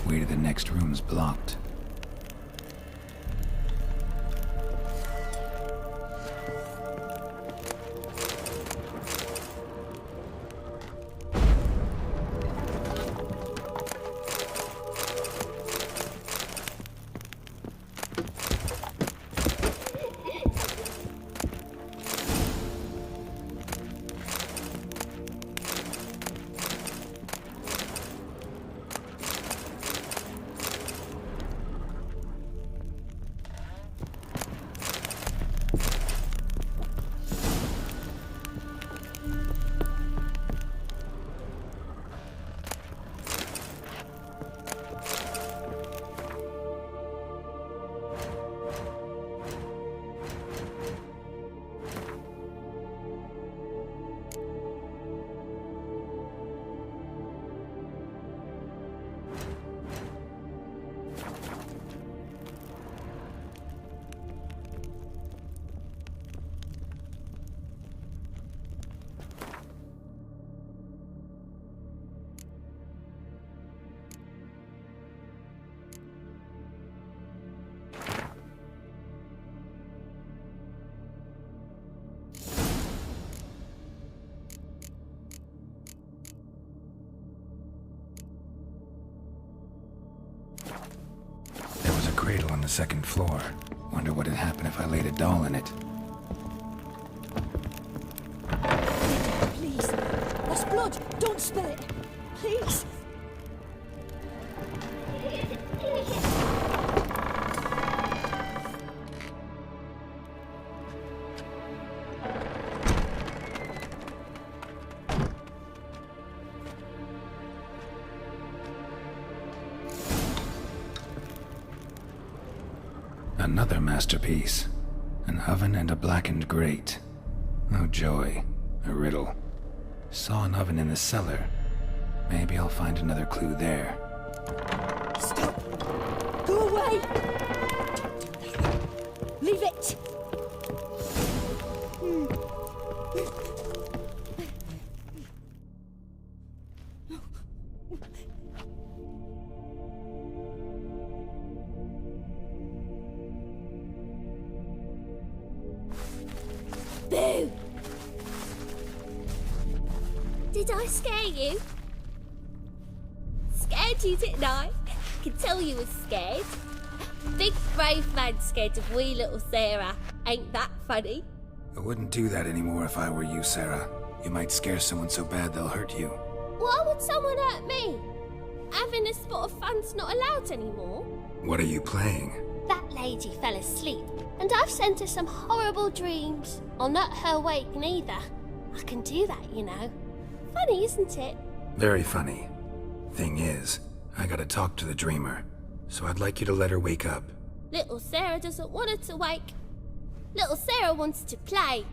Way to the next room's blocked. There was a cradle on the second floor. Wonder what had happened if I laid a doll in it. Please. That's blood. Don't spill it. Please. Another masterpiece. An oven and a blackened grate. Oh joy. A riddle. Saw an oven in the cellar. Maybe I'll find another clue there. Stop. Go away. Leave it. Boo! Did I scare you? Scared you, didn't I? I can tell you was scared. Big brave man scared of wee little Sarah. Ain't that funny? I wouldn't do that anymore if I were you, Sarah. You might scare someone so bad they'll hurt you. Why would someone hurt me? Having a spot of fun's not allowed anymore. What are you playing? That lady fell asleep, and I've sent her some horrible dreams. I'll not her wake neither. I can do that, you know. Funny, isn't it? Very funny. Thing is, I gotta talk to the dreamer, so I'd like you to let her wake up. Little Sarah doesn't want her to wake. Little Sarah wants to play.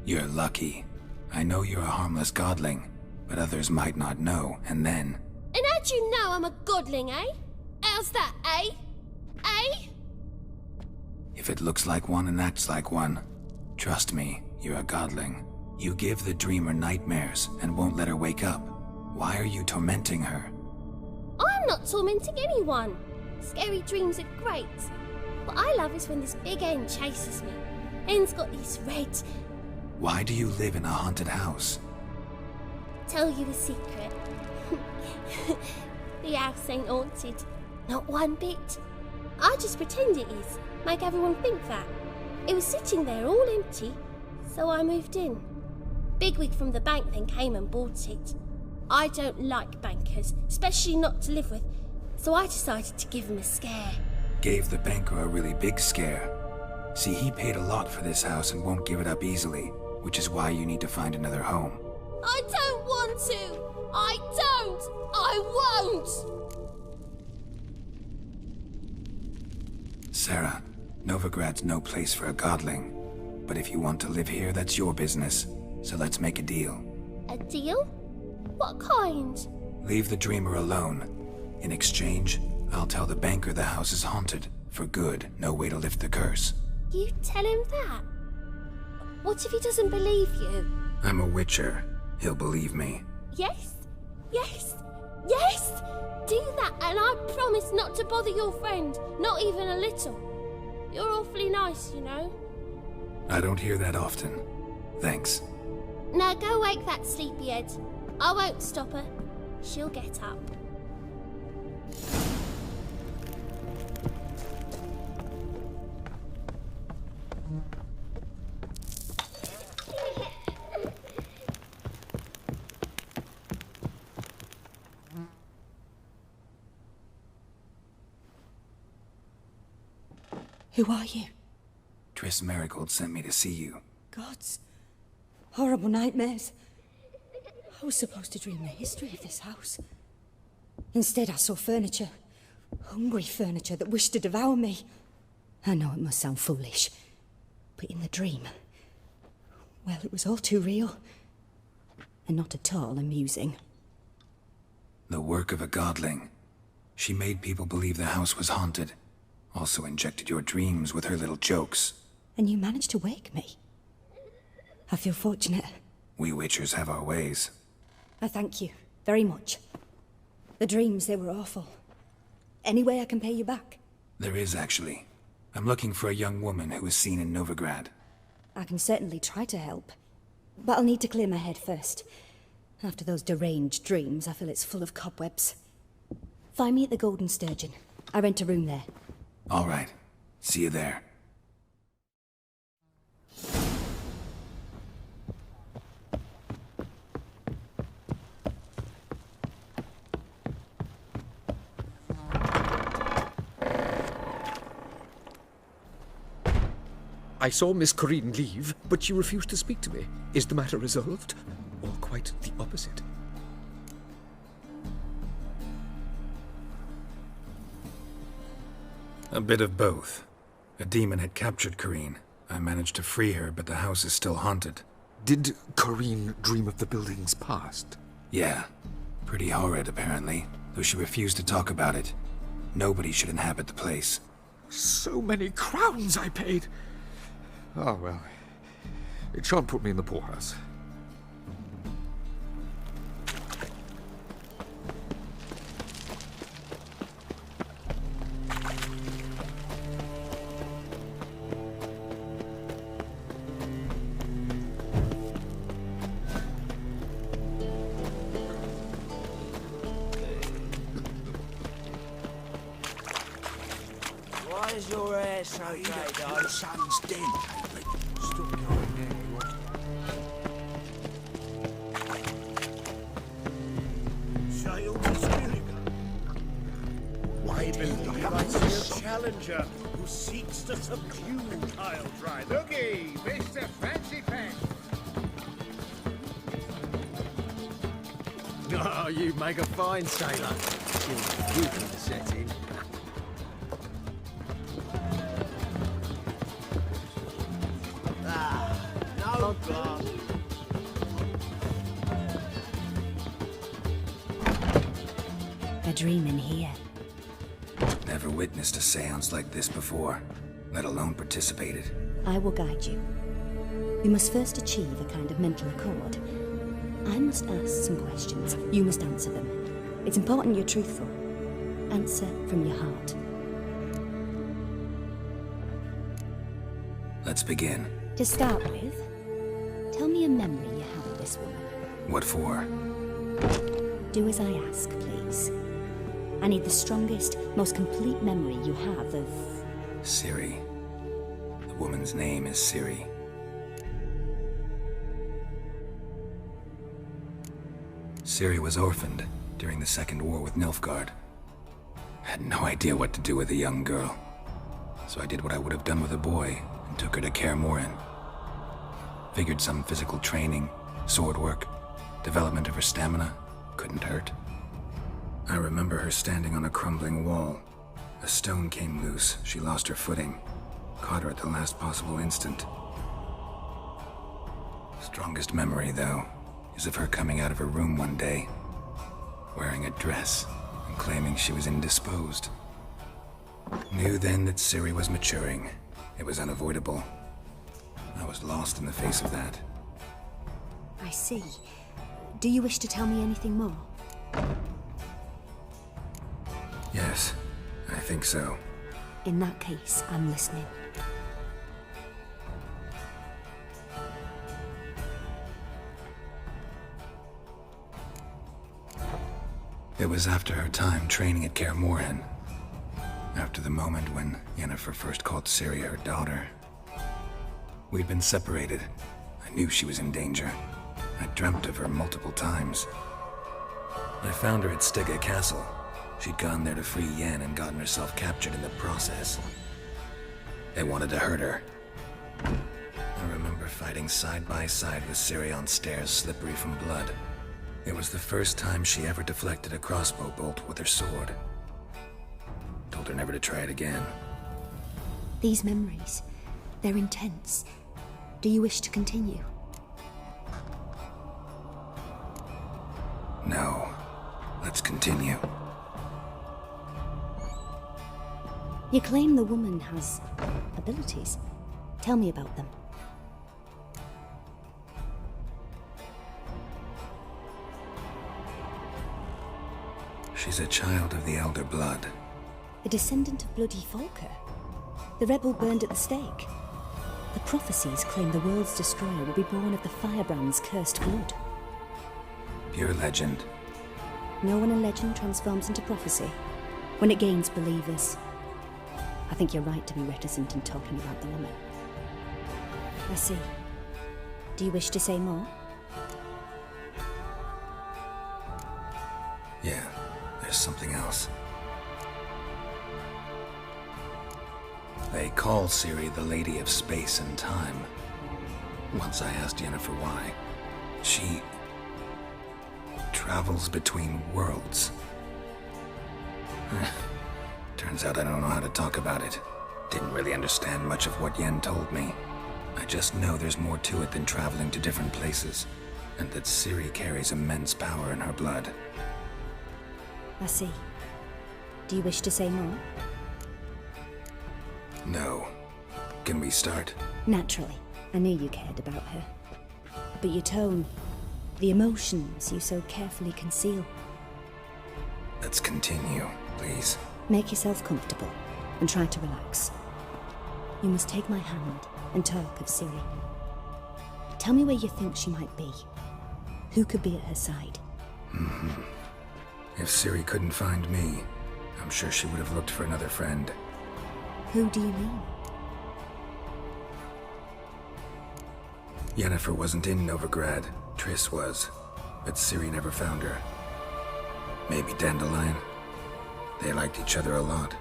You're lucky. I know you're a harmless godling, but others might not know, and then... And how'd you know I'm a godling, eh? How's that, eh? Eh? If it looks like one and acts like one, trust me, you're a godling. You give the dreamer nightmares and won't let her wake up. Why are you tormenting her? I'm not tormenting anyone. Scary dreams are great. What I love is when this big hen chases me. Hen's got these red... Why do you live in a haunted house? Tell you a secret. The house ain't haunted. Not one bit. I just pretend it is. Make everyone think that. It was sitting there all empty, so I moved in. Bigwig from the bank then came and bought it. I don't like bankers, especially not to live with, so I decided to give him a scare. Gave the banker a really big scare. See, he paid a lot for this house and won't give it up easily, which is why you need to find another home. I don't want to! I don't! I won't! Sarah, Novigrad's no place for a godling. But if you want to live here, that's your business. So let's make a deal. A deal? What kind? Leave the dreamer alone. In exchange, I'll tell the banker the house is haunted. For good, no way to lift the curse. You tell him that? What if he doesn't believe you? I'm a witcher. He'll believe me. Yes? Yes? Yes! Do that and I promise not to bother your friend. Not even a little. You're awfully nice, you know. I don't hear that often. Thanks. Now go wake that sleepyhead. I won't stop her. She'll get up. Who are you? Triss Marigold sent me to see you. Gods. Horrible nightmares. I was supposed to dream the history of this house. Instead, I saw furniture. Hungry furniture that wished to devour me. I know it must sound foolish, but in the dream, well, it was all too real. And not at all amusing. The work of a godling. She made people believe the house was haunted. Also injected your dreams with her little jokes. And you managed to wake me. I feel fortunate. We witchers have our ways. I thank you very much. The dreams, they were awful. Any way I can pay you back? There is, actually. I'm looking for a young woman who was seen in Novigrad. I can certainly try to help. But I'll need to clear my head first. After those deranged dreams, I feel it's full of cobwebs. Find me at the Golden Sturgeon. I rent a room there. All right. See you there. I saw Miss Corinne leave, but she refused to speak to me. Is the matter resolved? Or quite the opposite? A bit of both. A demon had captured Corinne. I managed to free her, but the house is still haunted. Did Corinne dream of the building's past? Yeah. Pretty horrid, apparently, though she refused to talk about it. Nobody should inhabit the place. So many crowns I paid! Oh, well. It shan't put me in the poorhouse. Why is your hair so grey, though? The sun's dead. Stop going there, you want. Why believe I see a challenger who seeks to subdue Kyle Dry? Looky, Mr. Fancy Pants. Oh, you make a fine sailor. You can set in. No God. A dream in here. Never witnessed a seance like this before, let alone participated. I will guide you. We must first achieve a kind of mental accord. I must ask some questions. You must answer them. It's important you're truthful. Answer from your heart. Let's begin. To start with, tell me a memory you have of this woman. What for? Do as I ask, please. I need the strongest, most complete memory you have of... Ciri. The woman's name is Ciri. Ciri was orphaned during the Second War with Nilfgaard. Had no idea what to do with a young girl. So I did what I would have done with a boy and took her to Kaer Morhen. Figured some physical training, sword work, development of her stamina couldn't hurt. I remember her standing on a crumbling wall. A stone came loose, she lost her footing. Caught her at the last possible instant. Strongest memory, though, is of her coming out of her room one day, wearing a dress and claiming she was indisposed. Knew then that Ciri was maturing. It was unavoidable. I was lost in the face of that. I see. Do you wish to tell me anything more? Yes, I think so. In that case, I'm listening. It was after her time training at Kaer Morhen. After the moment when Yennefer first called Ciri her daughter. We'd been separated. I knew she was in danger. I dreamt of her multiple times. I found her at Stygga Castle. She'd gone there to free Yen and gotten herself captured in the process. They wanted to hurt her. I remember fighting side by side with Ciri on stairs slippery from blood. It was the first time she ever deflected a crossbow bolt with her sword. Told her never to try it again. These memories, they're intense. Do you wish to continue? No. Let's continue. You claim the woman has abilities. Tell me about them. She's a child of the Elder Blood. A descendant of bloody Volker. The rebel burned at the stake. The prophecies claim the world's destroyer will be born of the firebrand's cursed blood. Pure legend. Know when a legend transforms into prophecy? When it gains believers. I think you're right to be reticent in talking about the woman. I see. Do you wish to say more? Yeah, there's something else. They call Ciri the Lady of Space and Time. Once I asked Yennefer why. She travels between worlds. Turns out I don't know how to talk about it. Didn't really understand much of what Yen told me. I just know there's more to it than traveling to different places, and that Ciri carries immense power in her blood. I see. Do you wish to say more? No. Can we start? Naturally. I knew you cared about her. But your tone, the emotions you so carefully conceal. Let's continue, please. Make yourself comfortable and try to relax. You must take my hand and talk of Ciri. Tell me where you think she might be. Who could be at her side? If Ciri couldn't find me, I'm sure she would have looked for another friend. Who do you mean? Yennefer wasn't in Novigrad. Triss was. But Ciri never found her. Maybe Dandelion. They liked each other a lot.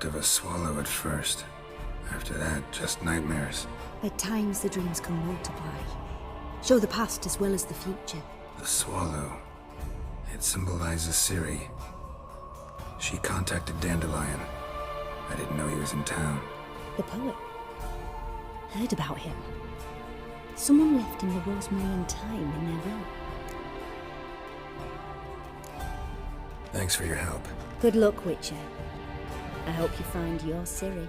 product of a swallow at first. After that, just nightmares. At times, the dreams can multiply. Show the past as well as the future. The swallow. It symbolizes Ciri. She contacted Dandelion. I didn't know he was in town. The poet. Heard about him. Someone left him the Rosmarian time in their will. Thanks for your help. Good luck, Witcher. I hope you find your Ciri.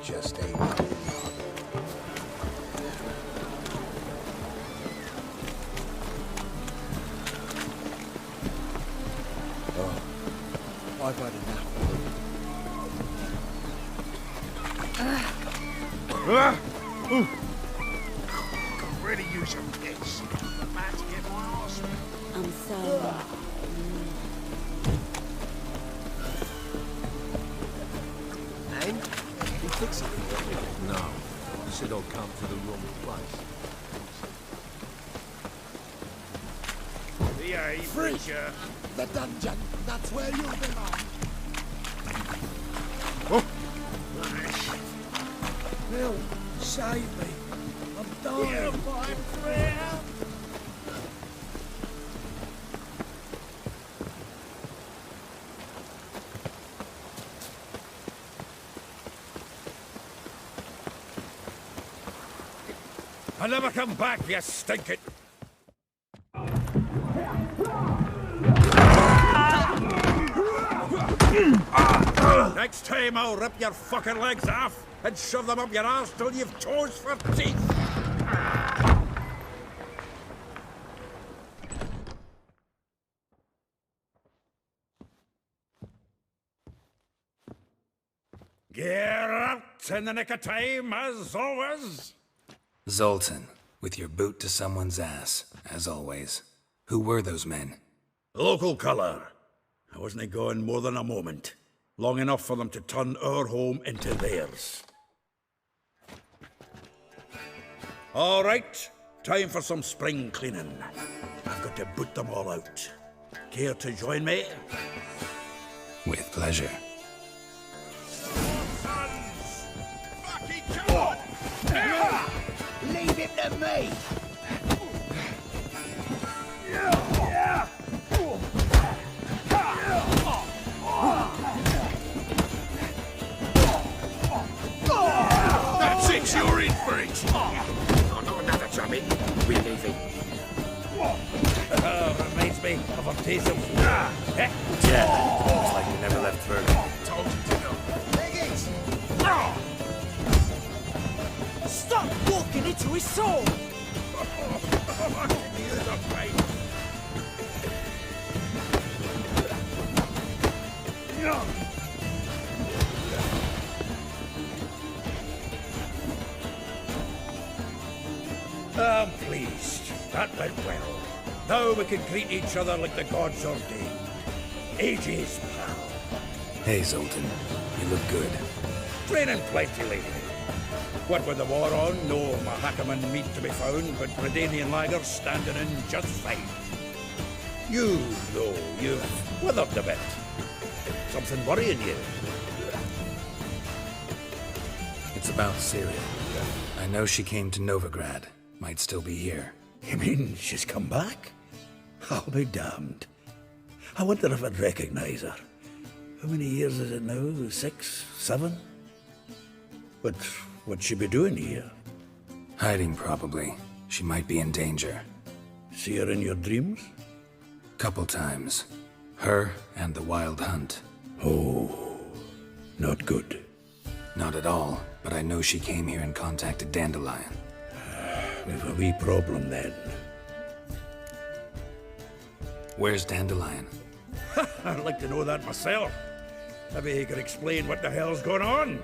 Just ain't no I've had enough. Could really use some piss. About to get my arse. I'm sorry. And? You fix it? No. You said I'll come to the wrong place. Behave, Free. Witcher. The dungeon, that's where you belong. Bill, save me. I'm dying. Hear my prayer. I'll never come back, you stinking... Next time I'll rip your fucking legs off and shove them up your arse till you've toes for teeth. Get out in the nick of time, as always. Zoltan, with your boot to someone's ass, as always. Who were those men? Local colour. I wasn't going more than a moment. Long enough for them to turn our home into theirs. All right, time for some spring cleaning. I've got to boot them all out. Care to join me? With pleasure. Leave him to me. That's it, you're in for it. Oh, not another chummy. We're leaving. Reminds me of a taste of... Yeah, it's like you never left Virgo. Told you to go. Stop walking into his soul. I'm pleased. That went well. Now we can greet each other like the gods ordained. Ages, pal. Hey, Zoltan. You look good. Training plenty lately. What with the war on, no Mahakaman meat to be found, but Redanian lagers standing in just fine. You, though, you've withered a bit. Something worrying you? It's about Ciri. I know she came to Novigrad. Might still be here. You mean she's come back? I'll be damned. I wonder if I'd recognize her. How many years is it now? 6, 7? But what'd she be doing here? Hiding, probably. She might be in danger. See her in your dreams? Couple times. Her and the Wild Hunt. Oh, not good. Not at all, but I know she came here and contacted Dandelion. We've a wee problem then. Where's Dandelion? I'd like to know that myself. Maybe he could explain what the hell's going on.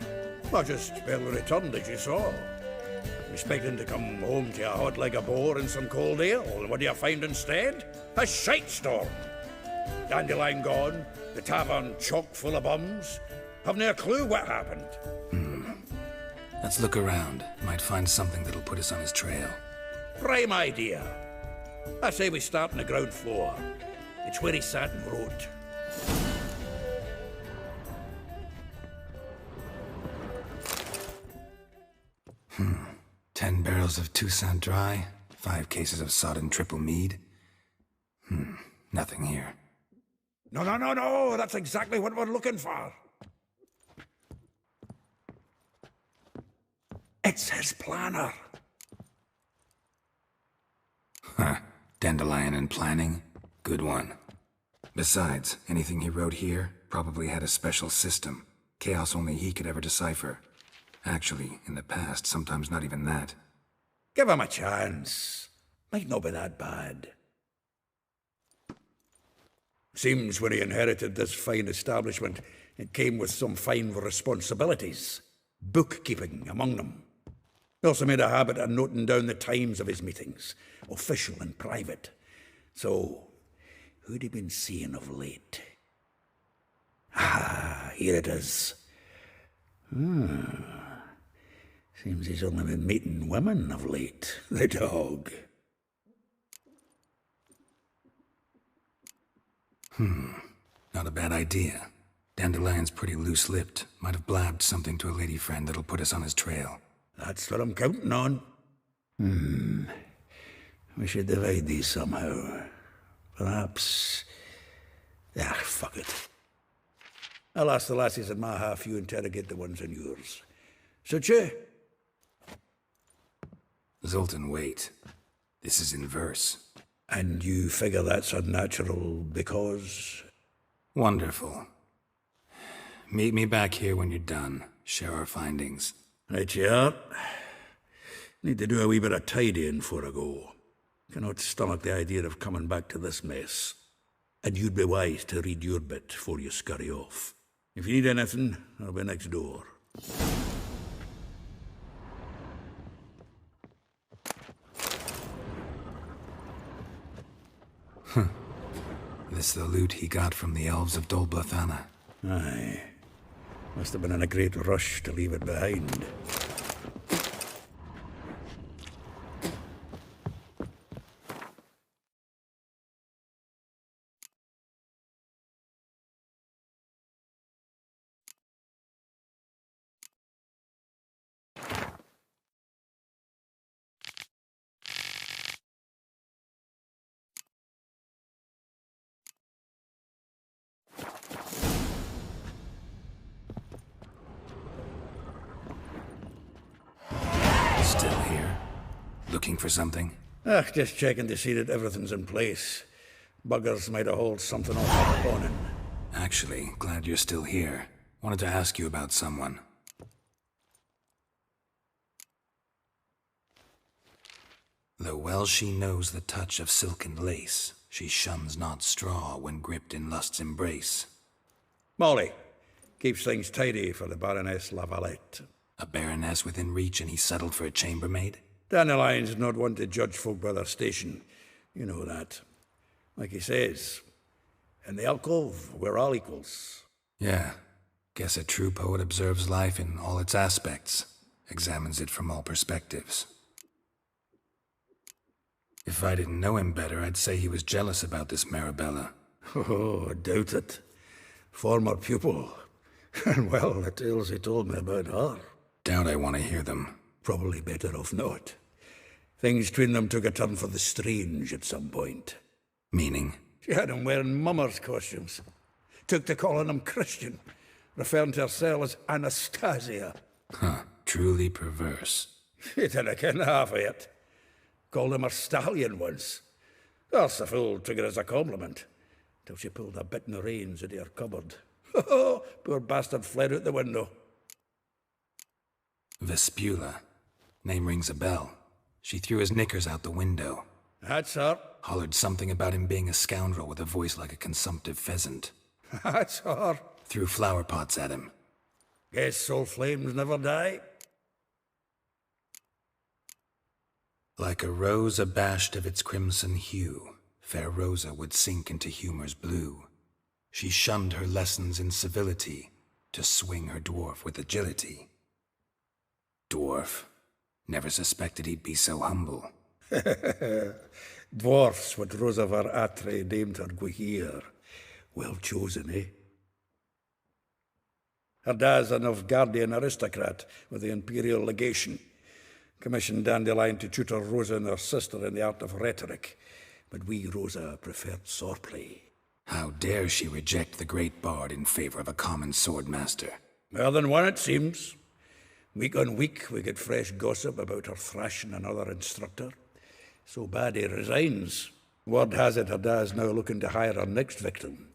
I just barely returned, as you saw. Expecting to come home to a hot like a boar and some cold ale, and what do you find instead? A shite storm. Dandelion gone, the tavern chock full of bums. Haven't a clue what happened. Let's look around. Might find something that'll put us on his trail. Prime idea. I say we start on the ground floor. It's where he sat and wrote. Hmm. 10 barrels of Toussaint Dry, 5 cases of sodden triple mead. Nothing here. No, that's exactly what we're looking for. It's his planner. Huh. Dandelion and planning? Good one. Besides, anything he wrote here probably had a special system. Chaos only he could ever decipher. Actually, in the past, sometimes not even that. Give him a chance. Might not be that bad. Seems when he inherited this fine establishment, it came with some fine responsibilities. Bookkeeping among them. He also made a habit of noting down the times of his meetings, official and private. So, who'd he been seeing of late? Ah, here it is. Seems he's only been meeting women of late, the dog. Not a bad idea. Dandelion's pretty loose-lipped. Might have blabbed something to a lady friend that'll put us on his trail. That's what I'm counting on. We should divide these somehow. Perhaps... fuck it. I'll ask the lassies in my half, you interrogate the ones in yours. Suit you? Zoltan, wait. This is in verse. And you figure that's unnatural because... Wonderful. Meet me back here when you're done. Share our findings. Right you are. Need to do a wee bit of tidying before I go. Cannot stomach the idea of coming back to this mess. And you'd be wise to read your bit before you scurry off. If you need anything, I'll be next door. This the loot he got from the elves of Dol Blathanna. Aye. Must have been in a great rush to leave it behind. Still here? Looking for something? Just checking to see that everything's in place. Buggers might have hauled something off the morning. Actually, glad you're still here. Wanted to ask you about someone. Though well she knows the touch of silken lace, she shuns not straw when gripped in lust's embrace. Molly. Keeps things tidy for the Baroness Lavalette. A baroness within reach and he settled for a chambermaid? Dandelion's not one to judge folk by their station. You know that. Like he says, in the alcove, we're all equals. Yeah. Guess a true poet observes life in all its aspects, examines it from all perspectives. If I didn't know him better, I'd say he was jealous about this Marabella. Oh, I doubt it. Former pupil. And well, the tales he told me about her. Doubt I want to hear them. Probably better off not. Things between them took a turn for the strange at some point. Meaning? She had him wearing mummers' costumes. Took to calling him Christian, referring to herself as Anastasia. Huh, truly perverse. He didn't ken half of it. Called him her stallion once. That's the fool took it as a compliment, till she pulled a bit in the reins into her cupboard. Poor bastard fled out the window. Vespula. Name rings a bell. She threw his knickers out the window. That's her. Hollered something about him being a scoundrel with a voice like a consumptive pheasant. That's her. Threw flower pots at him. Guess soul flames never die. Like a rose abashed of its crimson hue, fair Rosa would sink into humor's blue. She shunned her lessons in civility to swing her dwarf with agility. Dwarf. Never suspected he'd be so humble. Dwarfs what Rosavar Atre named her Guahir. Well chosen, eh? Her dad's a Novgardian aristocrat with the Imperial Legation. Commissioned Dandelion to tutor Rosa and her sister in the art of rhetoric. But we, Rosa, preferred swordplay. How dare she reject the great bard in favor of a common swordmaster? More than one, it seems. Week on week, we get fresh gossip about her thrashing another instructor. So bad he resigns. Word has it her dad's now looking to hire her next victim.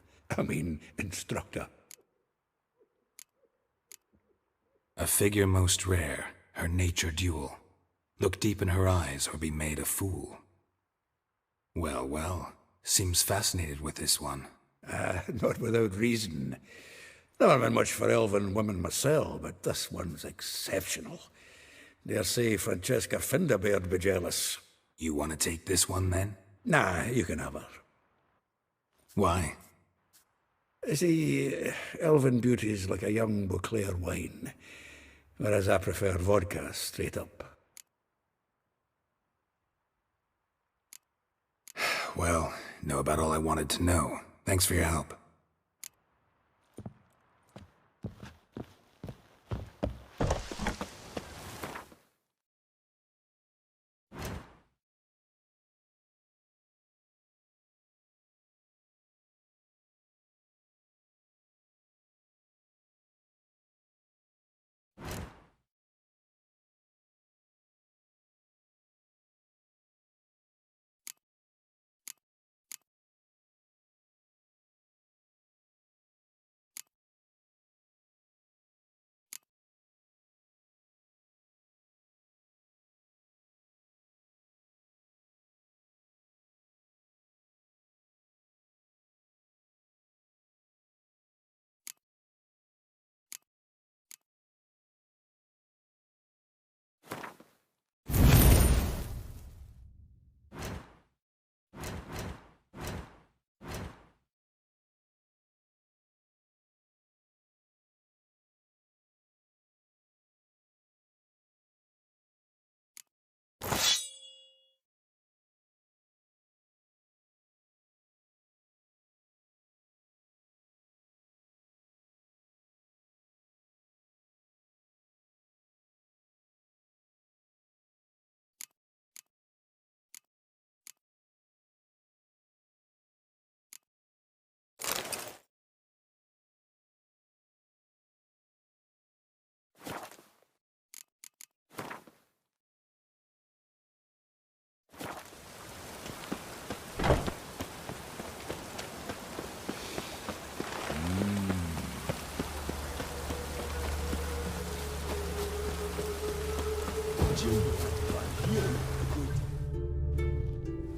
Instructor. A figure most rare, her nature dual. Look deep in her eyes or be made a fool. Well, well, seems fascinated with this one. Not without reason. Never been much for elven women myself, but this one's exceptional. Dare say Francesca Finderbeard be jealous. You want to take this one, then? Nah, you can have her. Why? See, elven beauty's like a young Beauclair wine, whereas I prefer vodka straight up. Well, know about all I wanted to know. Thanks for your help.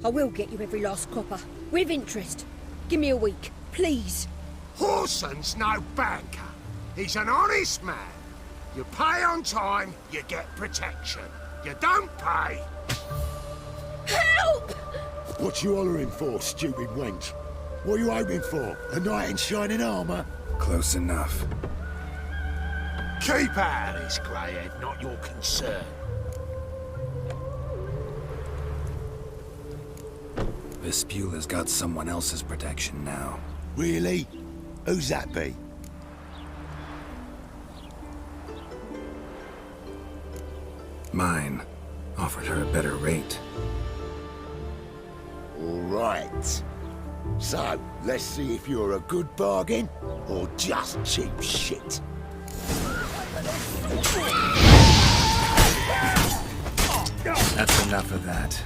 I will get you every last copper, with interest. Give me a week, please. Horson's no banker. He's an honest man. You pay on time, you get protection. You don't pay. Help! What you hollering for, stupid wench? What are you hoping for? A knight in shining armour? Close enough. Keep out of this, greyhead, not your concern. Vespula's got someone else's protection now. Really? Who's that be? Mine. Offered her a better rate. All right. So, let's see if you're a good bargain or just cheap shit. That's enough of that.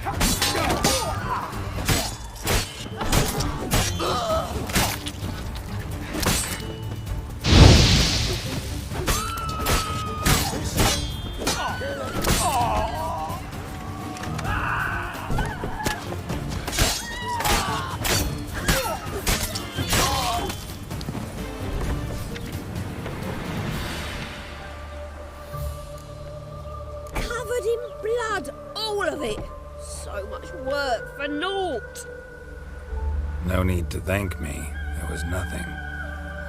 No need to thank me. There was nothing.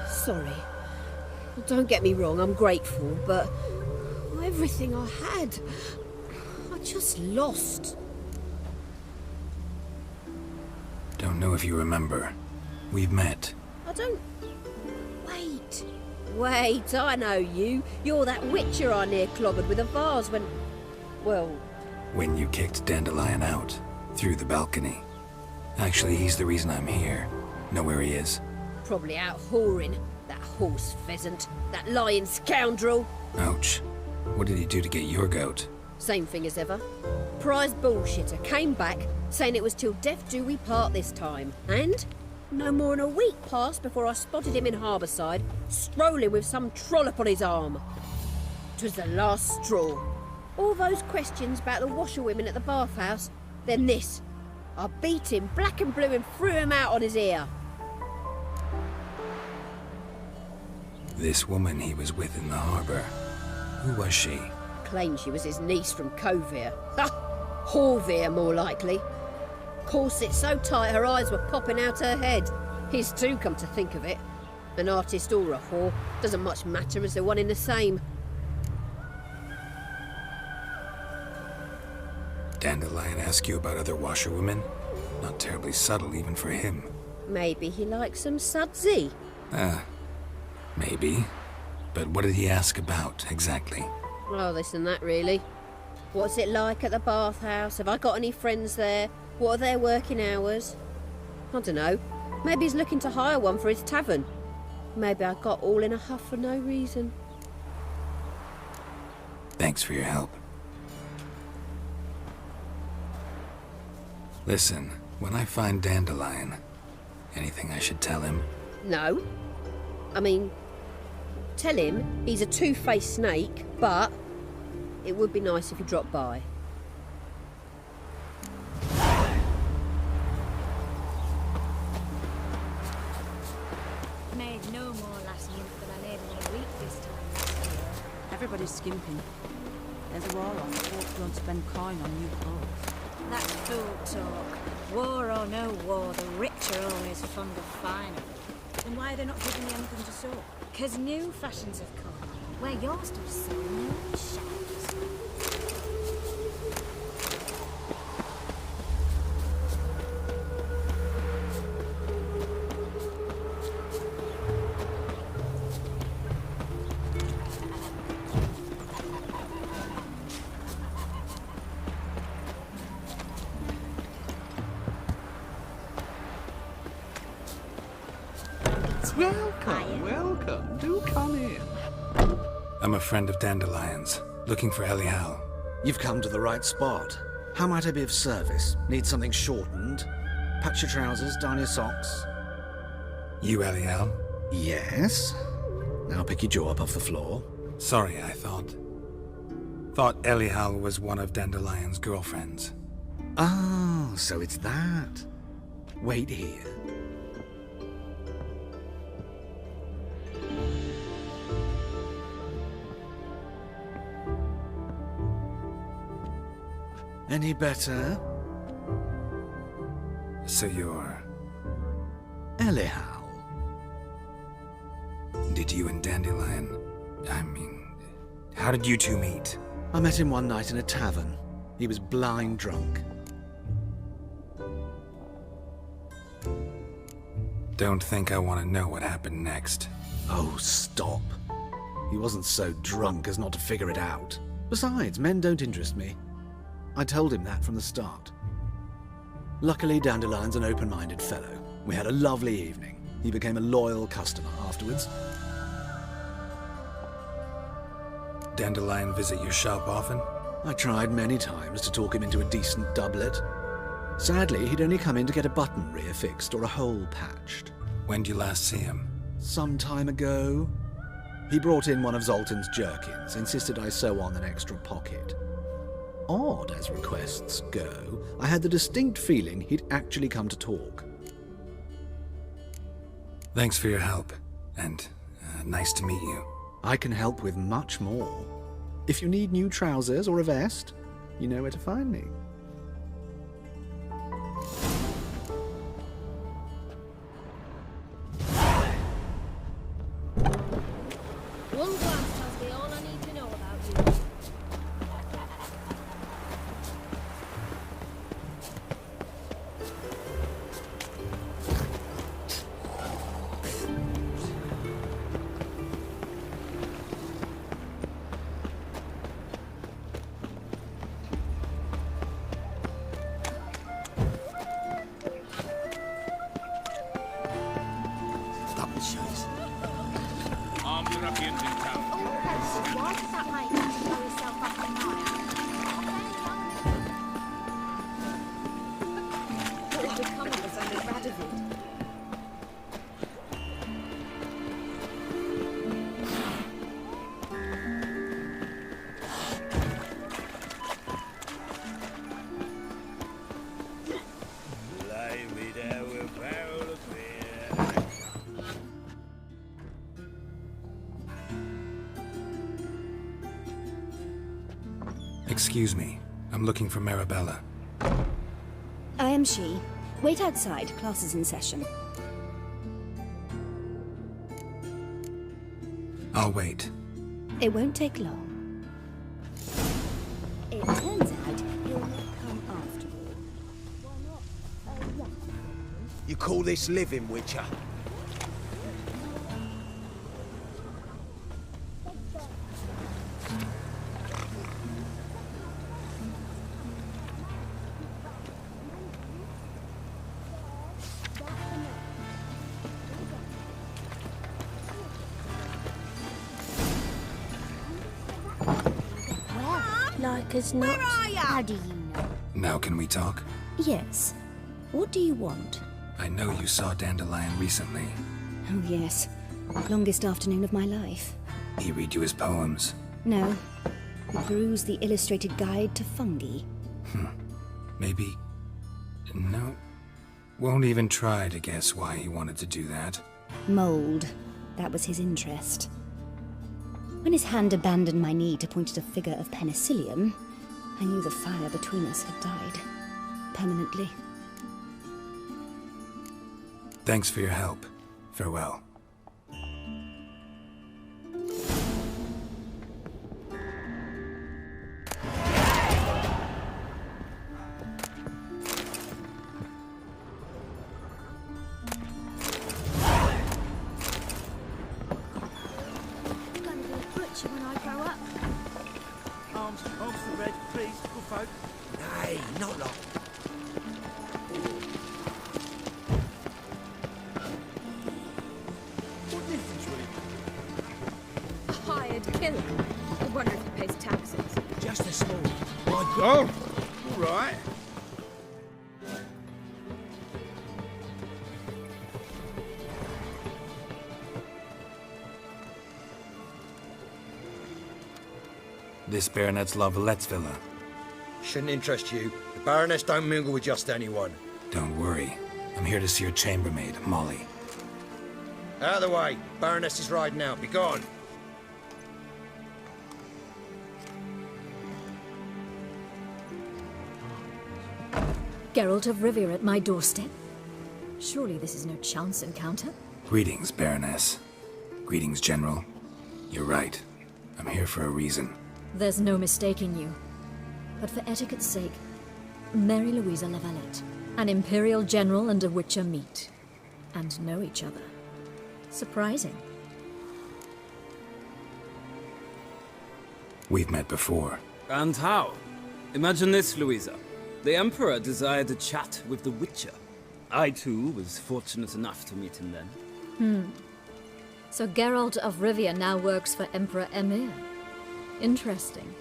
Sorry. Don't get me wrong, I'm grateful, but everything I had, I just lost. Don't know if you remember. We've met. I don't... Wait, I know you. You're that witcher I near clobbered with a vase when... Well... When you kicked Dandelion out, through the balcony. Actually, he's the reason I'm here. Know where he is? Probably out whoring. That horse pheasant. That lying scoundrel. Ouch. What did he do to get your goat? Same thing as ever. Prize bullshitter came back, saying it was till death do we part this time. And... no more than a week passed before I spotted him in Harbourside, strolling with some trollop on his arm. 'Twas the last straw. All those questions about the washerwomen at the bathhouse, then this. I beat him black and blue and threw him out on his ear. This woman he was with in the harbour. Who was she? Claimed she was his niece from Covere. Ha! Horvere, more likely. Corset so tight her eyes were popping out her head. His too, come to think of it. An artist or a whore doesn't much matter as they're one in the same. Dandelion ask you about other washerwomen? Not terribly subtle even for him. Maybe he likes some sudsy. Maybe. But what did he ask about, exactly? Oh, this and that, really. What's it like at the bathhouse? Have I got any friends there? What are their working hours? I don't know. Maybe he's looking to hire one for his tavern. Maybe I got all in a huff for no reason. Thanks for your help. Listen, when I find Dandelion, anything I should tell him? No. I mean, tell him he's a two-faced snake, but it would be nice if he dropped by. Made no more last month than I made in a week this time. Everybody's skimping. There's a war on. Folks don't spend coin on new clothes. That's fool talk. War or no war, the rich are always fond of finery. Then why are they not giving me anything to sew? 'Cause new fashions have come, where your stuff's so new and shines. Welcome, welcome. Do come in. I'm a friend of Dandelion's, looking for Elial. You've come to the right spot. How might I be of service? Need something shortened? Patch your trousers, darn your socks. You Elial? Yes. Now pick your jaw up off the floor. Sorry, I thought Elial was one of Dandelion's girlfriends. Oh, so it's that. Wait here. Any better? So you're... Elial. Did you and Dandelion... I mean... how did you two meet? I met him one night in a tavern. He was blind drunk. Don't think I want to know what happened next. Oh, stop. He wasn't so drunk as not to figure it out. Besides, men don't interest me. I told him that from the start. Luckily, Dandelion's an open-minded fellow. We had a lovely evening. He became a loyal customer afterwards. Dandelion visit your shop often? I tried many times to talk him into a decent doublet. Sadly, he'd only come in to get a button rear fixed or a hole patched. When did you last see him? Some time ago. He brought in one of Zoltan's jerkins, insisted I sew on an extra pocket. Odd as requests go, I had the distinct feeling he'd actually come to talk. Thanks for your help, and nice to meet you. I can help with much more. If you need new trousers or a vest, you know where to find me. One glance tells me all I need to know about you. Double chase. Armed ruffians in town. Why does that make you blow yourself up the What would become of us under Radovid? Lay me down with a barrel of beer. Excuse me. I'm looking for Marabella. I am she. Wait outside. Class is in session. I'll wait. It won't take long. It turns out he'll not come after all. You call this living, Witcher? Like as not. Where are ya? How do you know? Now can we talk? Yes. What do you want? I know you saw Dandelion recently. Oh, yes. Longest afternoon of my life. He read you his poems. No. We perused the illustrated guide to fungi. Maybe... No. Won't even try to guess why he wanted to do that. Mold. That was his interest. When his hand abandoned my knee to point at a figure of penicillium, I knew the fire between us had died. Permanently. Thanks for your help. Farewell. When I grow up. Arms to red, please, good folk. Nay, not long. What difference will it A hired killer. I wonder if he pays taxes. Just a small. Oh, all right. This Baronet's La Vallette's villa. Shouldn't interest you. The Baroness don't mingle with just anyone. Don't worry. I'm here to see your chambermaid, Molly. Out of the way. Baroness is riding out. Be gone. Geralt of Rivia at my doorstep? Surely this is no chance encounter? Greetings, Baroness. Greetings, General. You're right. I'm here for a reason. There's no mistaking you. But for etiquette's sake, Mary Louisa La Valette, an Imperial General and a Witcher meet. And know each other. Surprising. We've met before. And how? Imagine this, Louisa. The Emperor desired a chat with the Witcher. I, too, was fortunate enough to meet him then. So Geralt of Rivia now works for Emperor Emir. Interesting.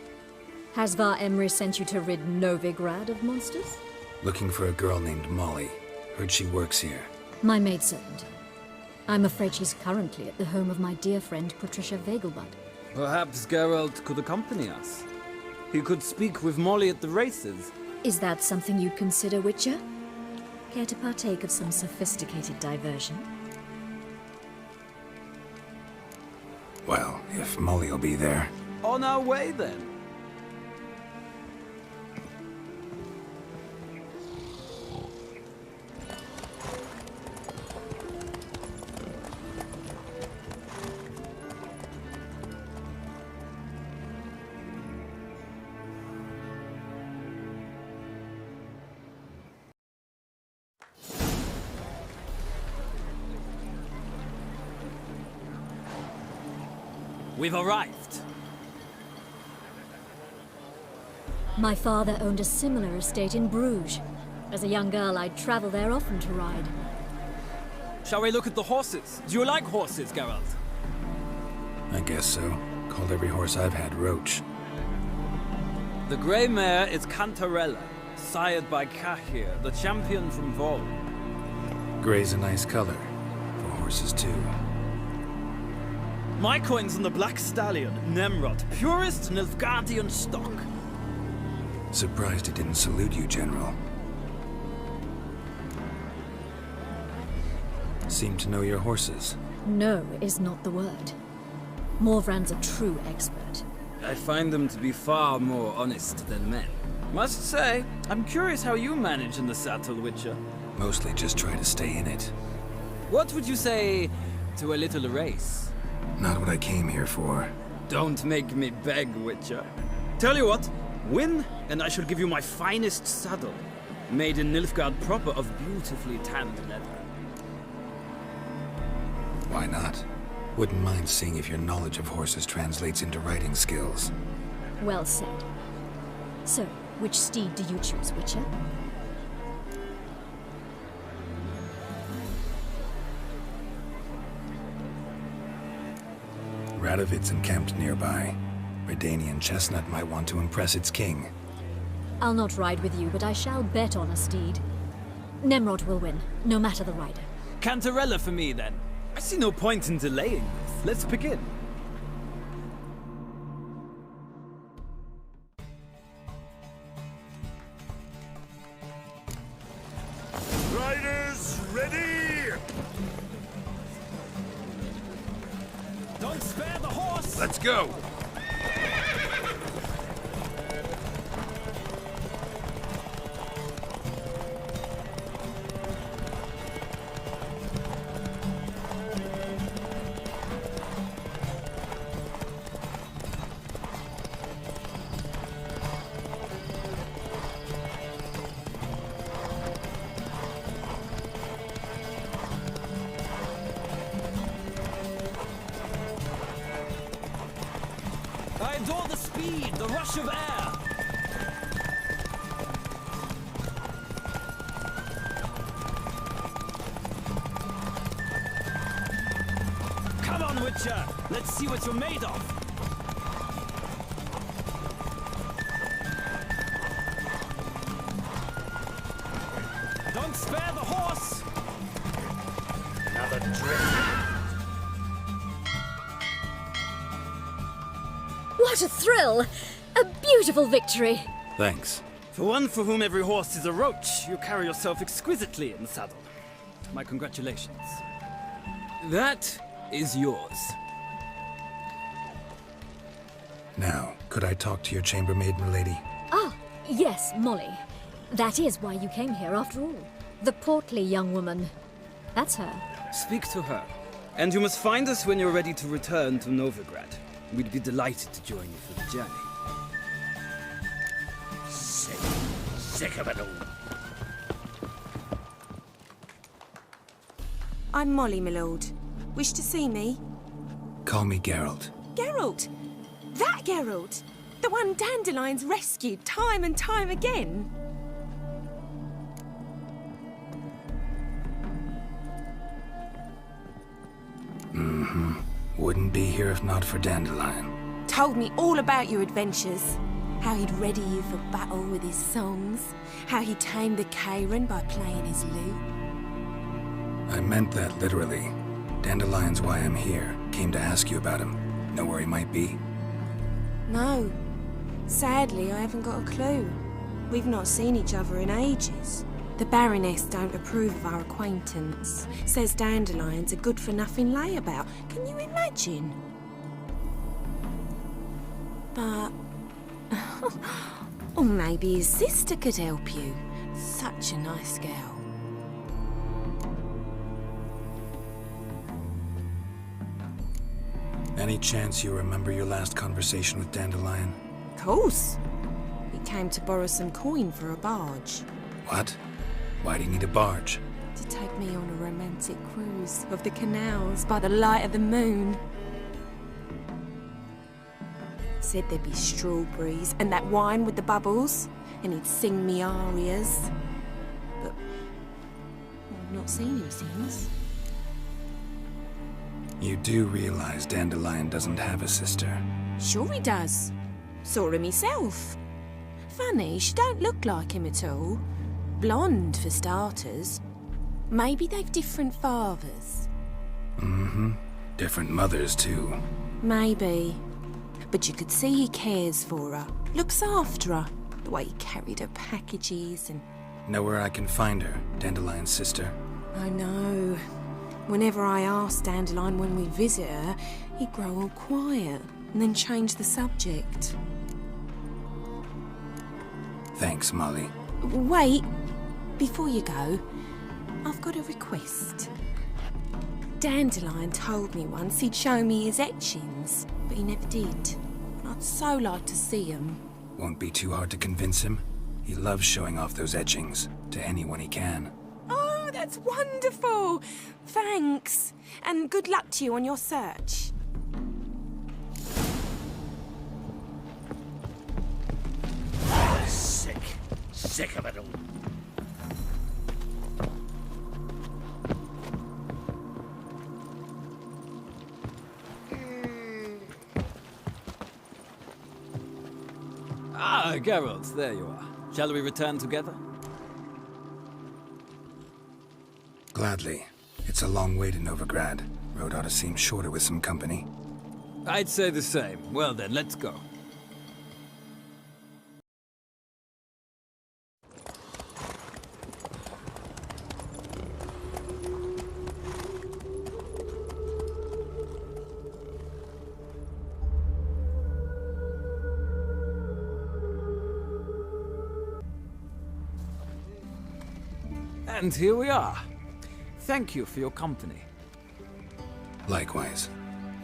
Has Var Emry sent you to rid Novigrad of monsters? Looking for a girl named Molly. Heard she works here. My maidservant. I'm afraid she's currently at the home of my dear friend Patricia Vegelbud. Perhaps Geralt could accompany us. He could speak with Molly at the races. Is that something you'd consider, Witcher? Care to partake of some sophisticated diversion? Well, if Molly will be there. On our way, then. we've arrived. My father owned a similar estate in Bruges. As a young girl, I'd travel there often to ride. Shall we look at the horses? Do you like horses, Geralt? I guess so. Called every horse I've had Roach. The grey mare is Cantarella, sired by Cahir, the champion from Vol. Grey's a nice color. For horses, too. My coin's on the Black Stallion, Nemrod, purest Nilfgaardian stock. Surprised it didn't salute you, General. Seem to know your horses. No is not the word. Morvran's a true expert. I find them to be far more honest than men. Must say, I'm curious how you manage in the saddle, Witcher. Mostly just try to stay in it. What would you say to a little race? Not what I came here for. Don't make me beg, Witcher. Tell you what, win, and I shall give you my finest saddle. Made in Nilfgaard proper of beautifully tanned leather. Why not? Wouldn't mind seeing if your knowledge of horses translates into riding skills. Well said. So, which steed do you choose, Witcher? Radovid's encamped nearby. Redanian chestnut might want to impress its king. I'll not ride with you, but I shall bet on a steed. Nemrod will win, no matter the rider. Cantarella for me, then. I see no point in delaying this. Let's begin. Riders, ready! Don't spare the horse! Let's go! I adore the speed, the rush of air. Come on, Witcher. Let's see what you're made of. Don't spare the horse. Another drift. What a thrill! A beautiful victory! Thanks. For one for whom every horse is a roach, you carry yourself exquisitely in the saddle. My congratulations. That is yours. Now, could I talk to your chambermaid, milady? Ah, yes, Molly. That is why you came here after all. The portly young woman. That's her. Speak to her. And you must find us when you're ready to return to Novigrad. We'd be delighted to join you for the journey. Sick of it all. I'm Molly, my lord. Wish to see me? Call me Geralt. Geralt! That Geralt! The one Dandelion's rescued time and time again! Mm-hmm. Wouldn't be here if not for Dandelion. Told me all about your adventures. How he'd ready you for battle with his songs. How he tamed the Kairan by playing his lute. I meant that literally. Dandelion's why I'm here. Came to ask you about him. Know where he might be? No. Sadly, I haven't got a clue. We've not seen each other in ages. The Baroness don't approve of our acquaintance. Says Dandelion's a good-for-nothing layabout. Can you imagine? But... or maybe his sister could help you. Such a nice girl. Any chance you remember your last conversation with Dandelion? Of course. He came to borrow some coin for a barge. What? Why do you need a barge? To take me on a romantic cruise of the canals by the light of the moon. said there'd be strawberries and that wine with the bubbles, and he'd sing me arias. But I've not seen him since. You do realize Dandelion doesn't have a sister? Sure he does. Saw her myself. Funny, she don't look like him at all. Blonde, for starters. Maybe they've different fathers. Mm-hmm. Different mothers, too. Maybe. But you could see he cares for her. Looks after her. The way he carried her packages and... Know where I can find her, Dandelion's sister? I know. Whenever I ask Dandelion when we visit her, he'd grow all quiet and then change the subject. Thanks, Molly. Wait. Before you go, I've got a request. Dandelion told me once he'd show me his etchings, but he never did. I'd so like to see them. Won't be too hard to convince him. He loves showing off those etchings to anyone he can. Oh, that's wonderful! Thanks. And good luck to you on your search. Sick. Sick of it all. Ah, Geralt, there you are. Shall we return together? Gladly. It's a long way to Novigrad. Road ought to seem shorter with some company. I'd say the same. Well then, let's go. And here we are. Thank you for your company. Likewise.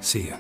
See ya.